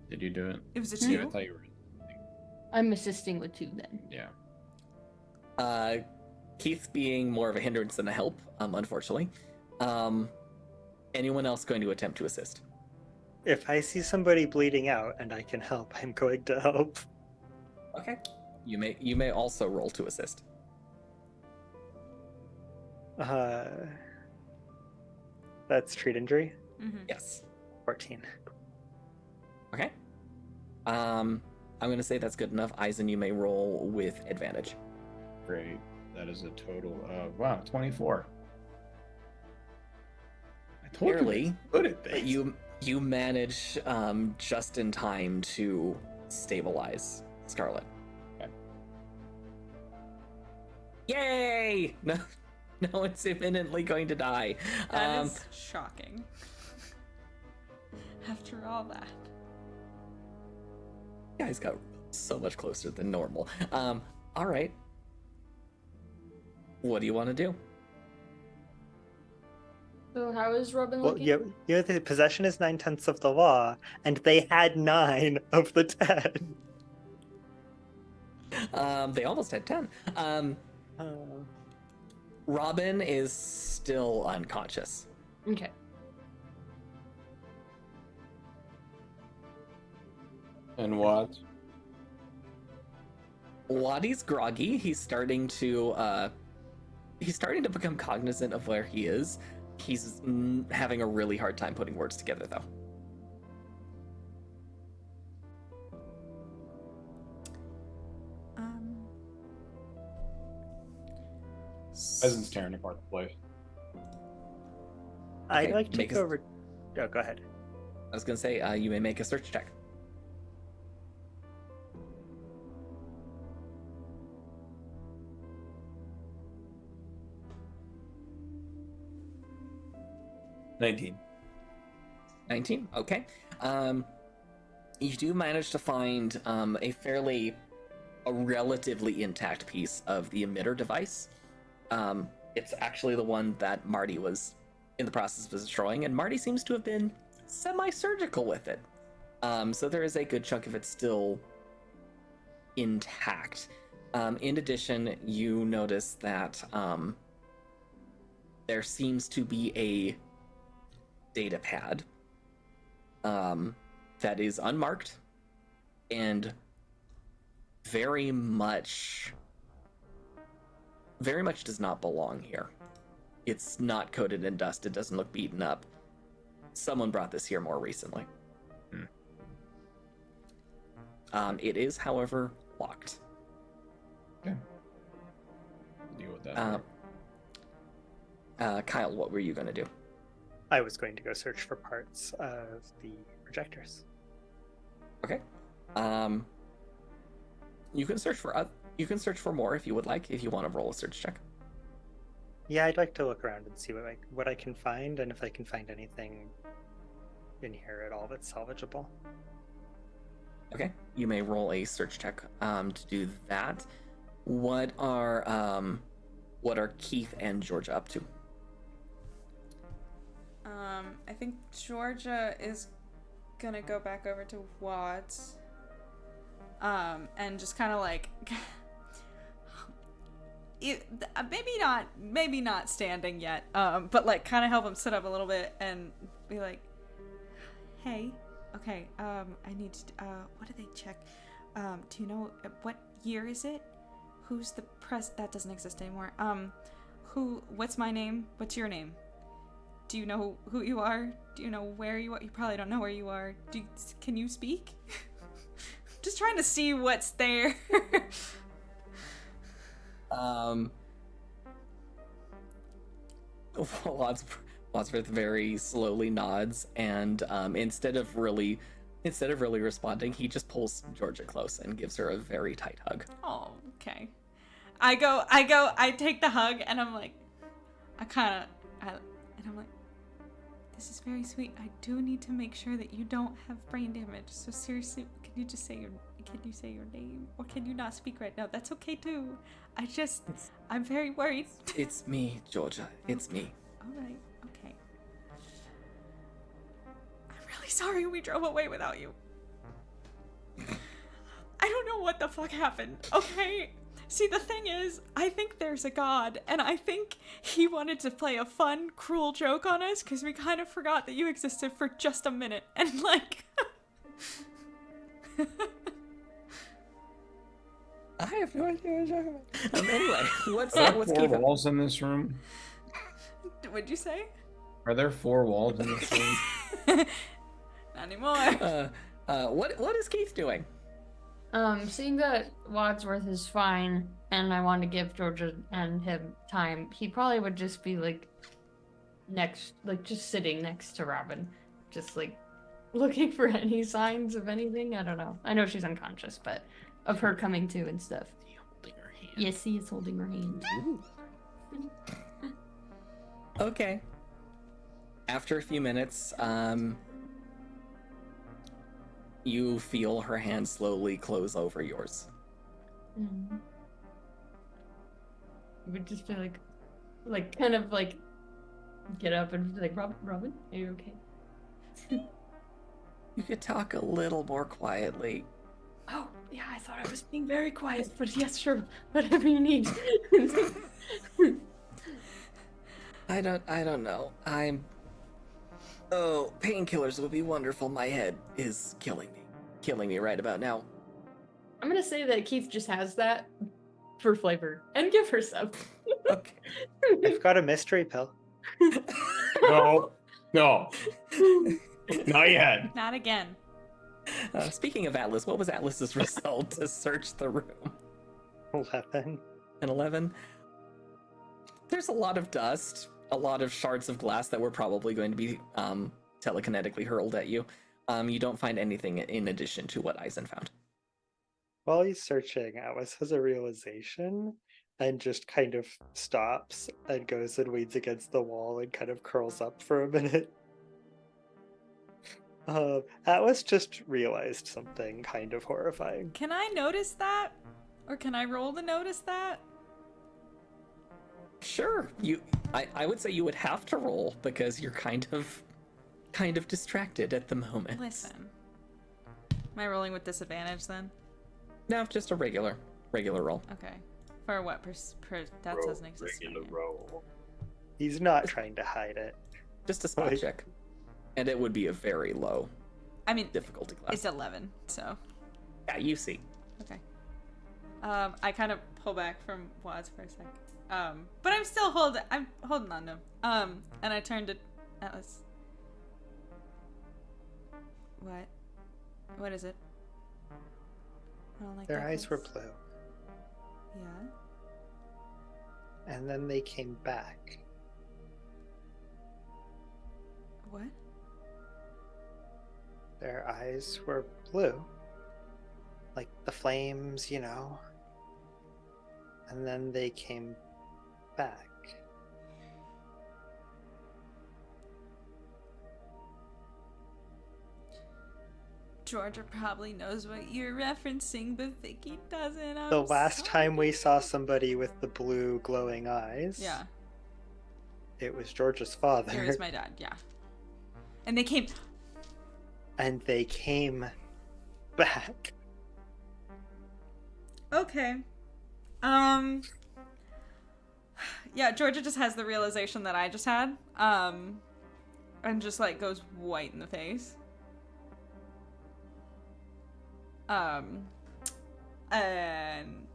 [SPEAKER 5] Did you do it?
[SPEAKER 1] It was a
[SPEAKER 2] Hmm?
[SPEAKER 5] Yeah, I
[SPEAKER 1] 2.
[SPEAKER 5] thought you were.
[SPEAKER 2] I'm assisting with 2 then.
[SPEAKER 5] Yeah.
[SPEAKER 3] Keith being more of a hindrance than a help, unfortunately. Anyone else going to attempt to assist?
[SPEAKER 4] If I see somebody bleeding out and I can help, I'm going to help.
[SPEAKER 3] Okay. You may also roll to assist.
[SPEAKER 4] That's treat injury.
[SPEAKER 1] Mm-hmm.
[SPEAKER 3] Yes.
[SPEAKER 4] 14.
[SPEAKER 3] Okay. I'm gonna say that's good enough. Eisen, you may roll with advantage.
[SPEAKER 5] Great. That is a total of 24. I told
[SPEAKER 3] Barely,
[SPEAKER 5] you good at
[SPEAKER 3] but
[SPEAKER 5] things.
[SPEAKER 3] you manage just in time to stabilize Scarlet.
[SPEAKER 5] Okay.
[SPEAKER 3] Yay! No one's imminently going to die.
[SPEAKER 1] That is shocking. After all that.
[SPEAKER 3] Guys got so much closer than normal. All right. What do you want to do?
[SPEAKER 2] So how is Robin
[SPEAKER 4] Well,
[SPEAKER 2] looking?
[SPEAKER 4] the possession is 9/10 of the law, and they had 9 of the 10.
[SPEAKER 3] They almost had 10. Robin is still unconscious.
[SPEAKER 2] Okay.
[SPEAKER 5] And what?
[SPEAKER 3] Waddy's groggy. He's starting to become cognizant of where he is. He's having a really hard time putting words together, though.
[SPEAKER 5] Peasants tearing apart the place.
[SPEAKER 4] I'd
[SPEAKER 3] Okay,
[SPEAKER 4] like to
[SPEAKER 3] make
[SPEAKER 4] go
[SPEAKER 3] a-
[SPEAKER 4] over. Oh, go ahead.
[SPEAKER 3] I was gonna say you may make a search check.
[SPEAKER 5] $19.
[SPEAKER 3] 19. Okay. You do manage to find a relatively intact piece of the emitter device. It's actually the one that Marty was in the process of destroying, and Marty seems to have been semi-surgical with it. So there is a good chunk of it still intact. In addition, you notice that there seems to be a data pad that is unmarked and very much does not belong here. It's not coated in dust. It doesn't look beaten up. Someone brought this here more recently. It is, however, locked.
[SPEAKER 5] Okay. Deal with that.
[SPEAKER 3] Kyle, what were you going to do?
[SPEAKER 4] I was going to go search for parts of the projectors.
[SPEAKER 3] Okay. You can search for more if you would like, if you want to roll a search check.
[SPEAKER 4] Yeah, I'd like to look around and see what I can find, and if I can find anything in here at all that's salvageable.
[SPEAKER 3] Okay. You may roll a search check to do that. What are Keith and Georgia up to?
[SPEAKER 1] I think Georgia is gonna go back over to Watts. And just kind of like, maybe not standing yet, but like kind of help him sit up a little bit and be like, hey, okay, I need to, what do they check? Do you know, what year is it? Who's the that doesn't exist anymore. What's my name? What's your name? Do you know who you are? Do you know where you are? You probably don't know where you are. Can you speak? Just trying to see what's there.
[SPEAKER 3] Wadsworth very slowly nods, and instead of really responding, he just pulls Georgia close and gives her a very tight hug.
[SPEAKER 1] Oh, okay. I take the hug and I'm like, And I'm like, this is very sweet. I do need to make sure that you don't have brain damage. So seriously, can you say your name? Or can you not speak right now? That's okay too. I'm very worried.
[SPEAKER 3] It's me, Georgia. It's me.
[SPEAKER 1] Alright, okay. I'm really sorry we drove away without you. I don't know what the fuck happened, okay? See, the thing is, I think there's a god, and I think he wanted to play a fun, cruel joke on us, because we kind of forgot that you existed for just a minute, and like...
[SPEAKER 3] I have no idea what you're talking about. Anyway, what's
[SPEAKER 5] Are there
[SPEAKER 3] what's
[SPEAKER 5] 4
[SPEAKER 3] keeping?
[SPEAKER 5] walls in this room?
[SPEAKER 1] What'd you say?
[SPEAKER 5] Are there 4 walls in this room?
[SPEAKER 1] Not anymore.
[SPEAKER 3] What is Keith doing?
[SPEAKER 2] Seeing that Wadsworth is fine, and I want to give Georgia and him time, he probably would just be like just sitting next to Robin, just like looking for any signs of anything. I don't know. I know she's unconscious, but of her coming to and stuff.
[SPEAKER 3] Is he holding her hand?
[SPEAKER 2] Yes, he is holding her hand.
[SPEAKER 3] Okay. After a few minutes, you feel her hand slowly close over yours.
[SPEAKER 2] Mm-hmm. You would just be like kind of like get up and be like, Robin, are you okay?
[SPEAKER 3] You could talk a little more quietly.
[SPEAKER 2] Oh, yeah, I thought I was being very quiet, but yes, sure, whatever you need.
[SPEAKER 3] I don't know. Oh, painkillers would be wonderful. My head is killing me right about now.
[SPEAKER 2] I'm gonna say that Keith just has that for flavor and give her some.
[SPEAKER 3] Okay.
[SPEAKER 4] I've got a mystery pill.
[SPEAKER 5] No. Not yet.
[SPEAKER 1] Not again.
[SPEAKER 3] Speaking of Atlas, what was Atlas's result to search the room?
[SPEAKER 4] 11.
[SPEAKER 3] An 11. There's a lot of dust, a lot of shards of glass that were probably going to be telekinetically hurled at you. You don't find anything in addition to what Eisen found.
[SPEAKER 4] While he's searching, Atlas has a realization and just kind of stops and goes and leans against the wall and kind of curls up for a minute. Atlas just realized something kind of horrifying.
[SPEAKER 1] Can I notice that? Or can I roll to notice that?
[SPEAKER 3] Sure, I would say you would have to roll because you're kind of distracted at the moment.
[SPEAKER 1] Listen. Am I rolling with disadvantage then?
[SPEAKER 3] No, just a regular roll.
[SPEAKER 1] Okay. For what? That doesn't exist.
[SPEAKER 5] Regular roll.
[SPEAKER 4] He's not trying to hide it.
[SPEAKER 3] Just a spot check. And it would be a very low difficulty class.
[SPEAKER 1] It's 11, so.
[SPEAKER 3] Yeah, you see.
[SPEAKER 1] Okay. I kind of pull back from Wads for a sec. But I'm still holding on to him. And I turned to Atlas. What? What is it? I don't like
[SPEAKER 4] Their
[SPEAKER 1] that
[SPEAKER 4] eyes were
[SPEAKER 1] face.
[SPEAKER 4] blue.
[SPEAKER 1] Yeah?
[SPEAKER 4] And then they came back.
[SPEAKER 1] What?
[SPEAKER 4] Their eyes were blue. Like the flames, you know. And then they came back.
[SPEAKER 1] Georgia probably knows what you're referencing, but Vicky doesn't. I'm
[SPEAKER 4] The last time we
[SPEAKER 1] sorry.
[SPEAKER 4] saw somebody with the blue glowing eyes,
[SPEAKER 1] Yeah,
[SPEAKER 4] it was George's father.
[SPEAKER 1] it was my dad, yeah. And they came...
[SPEAKER 4] And they came back.
[SPEAKER 1] Okay. Yeah, Georgia just has the realization that I just had. And just, like, goes white in the face. And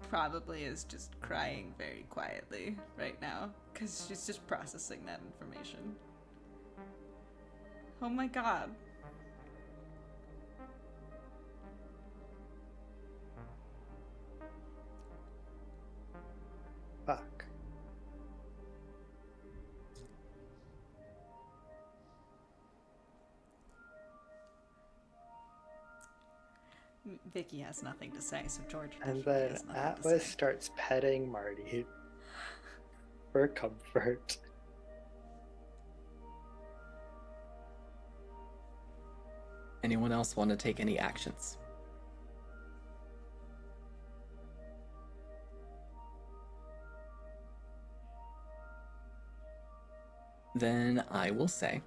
[SPEAKER 1] probably is just crying very quietly right now. Because she's just processing that information. Oh my god.
[SPEAKER 4] Fuck.
[SPEAKER 1] Vicky has nothing to say, so George.
[SPEAKER 4] And
[SPEAKER 1] definitely
[SPEAKER 4] then
[SPEAKER 1] has nothing to
[SPEAKER 4] Atlas
[SPEAKER 1] say.
[SPEAKER 4] starts petting Marty for comfort.
[SPEAKER 3] Anyone else want to take any actions? Then I will say,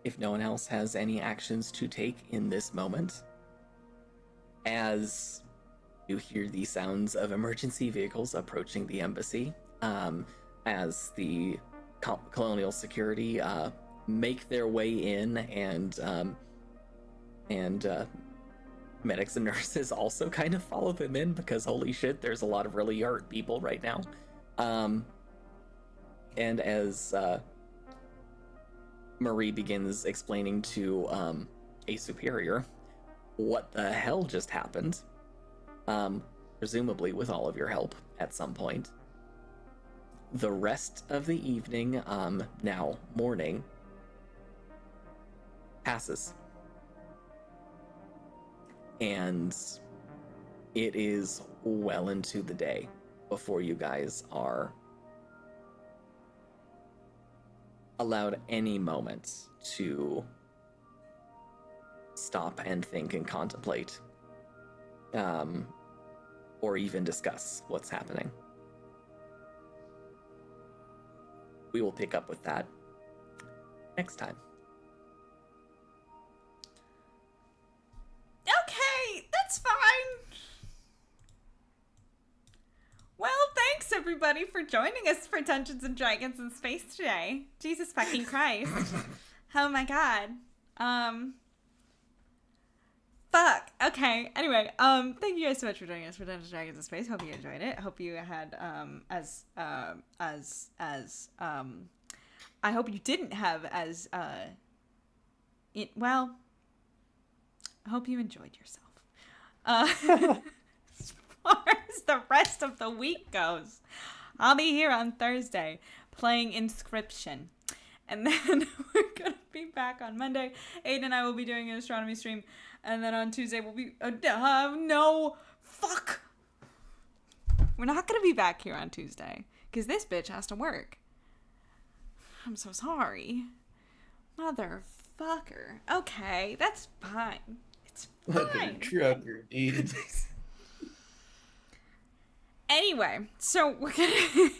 [SPEAKER 3] if no one else has any actions to take in this moment, as you hear the sounds of emergency vehicles approaching the embassy, as the colonial security make their way in, and medics and nurses also kind of follow them in, because holy shit, there's a lot of really hurt people right now. And as Marie begins explaining to a superior what the hell just happened, presumably with all of your help at some point, the rest of the evening, now morning, passes. And it is well into the day before you guys are allowed any moment to stop and think and contemplate, or even discuss what's happening. We will pick up with that next time.
[SPEAKER 1] Okay, that's fine. Well, thanks everybody for joining us for Dungeons and Dragons in Space today. Jesus fucking Christ. Oh my god. Fuck. Okay. Anyway, thank you guys so much for joining us for Dungeons and Dragons in Space. Hope you enjoyed it. Hope you had I hope you didn't have as well, I hope you enjoyed yourself. As far as the rest of the week goes, I'll be here on Thursday playing Inscription. And then we're going to be back on Monday. Aiden and I will be doing an astronomy stream. And then on Tuesday we'll be... no! Fuck! We're not going to be back here on Tuesday. Because this bitch has to work. I'm so sorry. Motherfucker. Okay, that's fine. It's fine.
[SPEAKER 5] Trucker, dude.
[SPEAKER 1] Anyway, so we're gonna...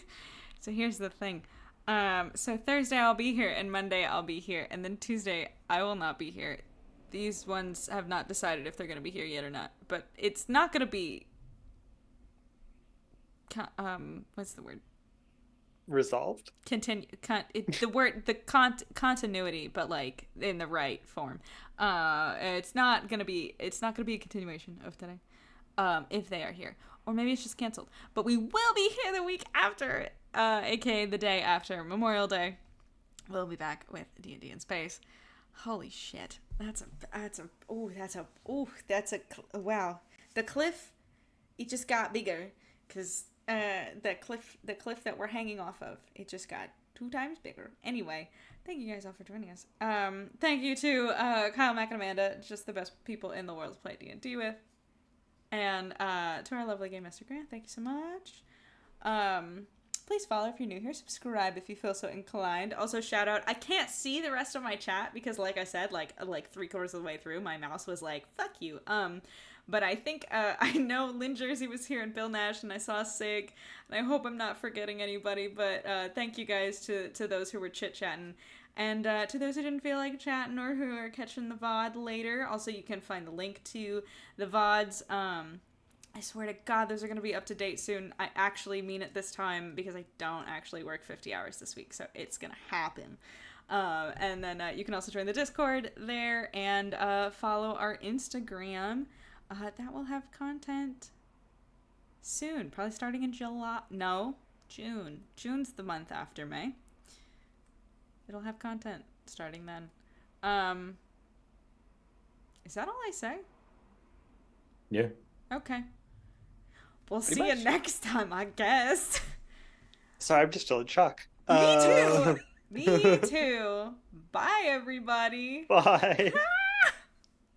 [SPEAKER 1] So here's the thing. So Thursday I'll be here, and Monday I'll be here, and then Tuesday I will not be here. These ones have not decided if they're going to be here yet or not, but it's not going to be... what's the word?
[SPEAKER 4] Resolved?
[SPEAKER 1] Continuity, but like in the right form. It's not gonna be a continuation of today, if they are here, or maybe it's just canceled. But we will be here the week after, aka the day after Memorial Day. We'll be back with D&D in Space. Holy shit, wow. The cliff, it just got bigger, because the cliff that we're hanging off of, it just got 2 times bigger. Anyway, thank you guys all for joining us. Thank you to Kyle, Mac, and Amanda, just the best people in the world to play D&D with. And to our lovely Game Master Grant, thank you so much. Please follow if you're new here. Subscribe if you feel so inclined. Also, shout out. I can't see the rest of my chat because, like I said, like 3/4 of the way through, my mouse was like, "Fuck you." But I think I know Lynn Jersey was here and Bill Nash, and I saw Sig, and I hope I'm not forgetting anybody. But thank you guys to those who were chit chatting, and to those who didn't feel like chatting or who are catching the VOD later. Also, you can find the link to the VODs. I swear to God, those are going to be up to date soon. I actually mean it this time because I don't actually work 50 hours this week, so it's going to happen. And then you can also join the Discord there and follow our Instagram. That will have content soon, probably starting in July. No, June. June's the month after May. It'll have content starting then. Is that all I say?
[SPEAKER 5] Yeah.
[SPEAKER 1] Okay. We'll
[SPEAKER 5] Pretty
[SPEAKER 1] see you
[SPEAKER 5] much.
[SPEAKER 1] next time, I guess.
[SPEAKER 4] Sorry, I'm just still in shock.
[SPEAKER 1] Me too. Me too. Bye, everybody.
[SPEAKER 4] Bye.
[SPEAKER 1] Bye.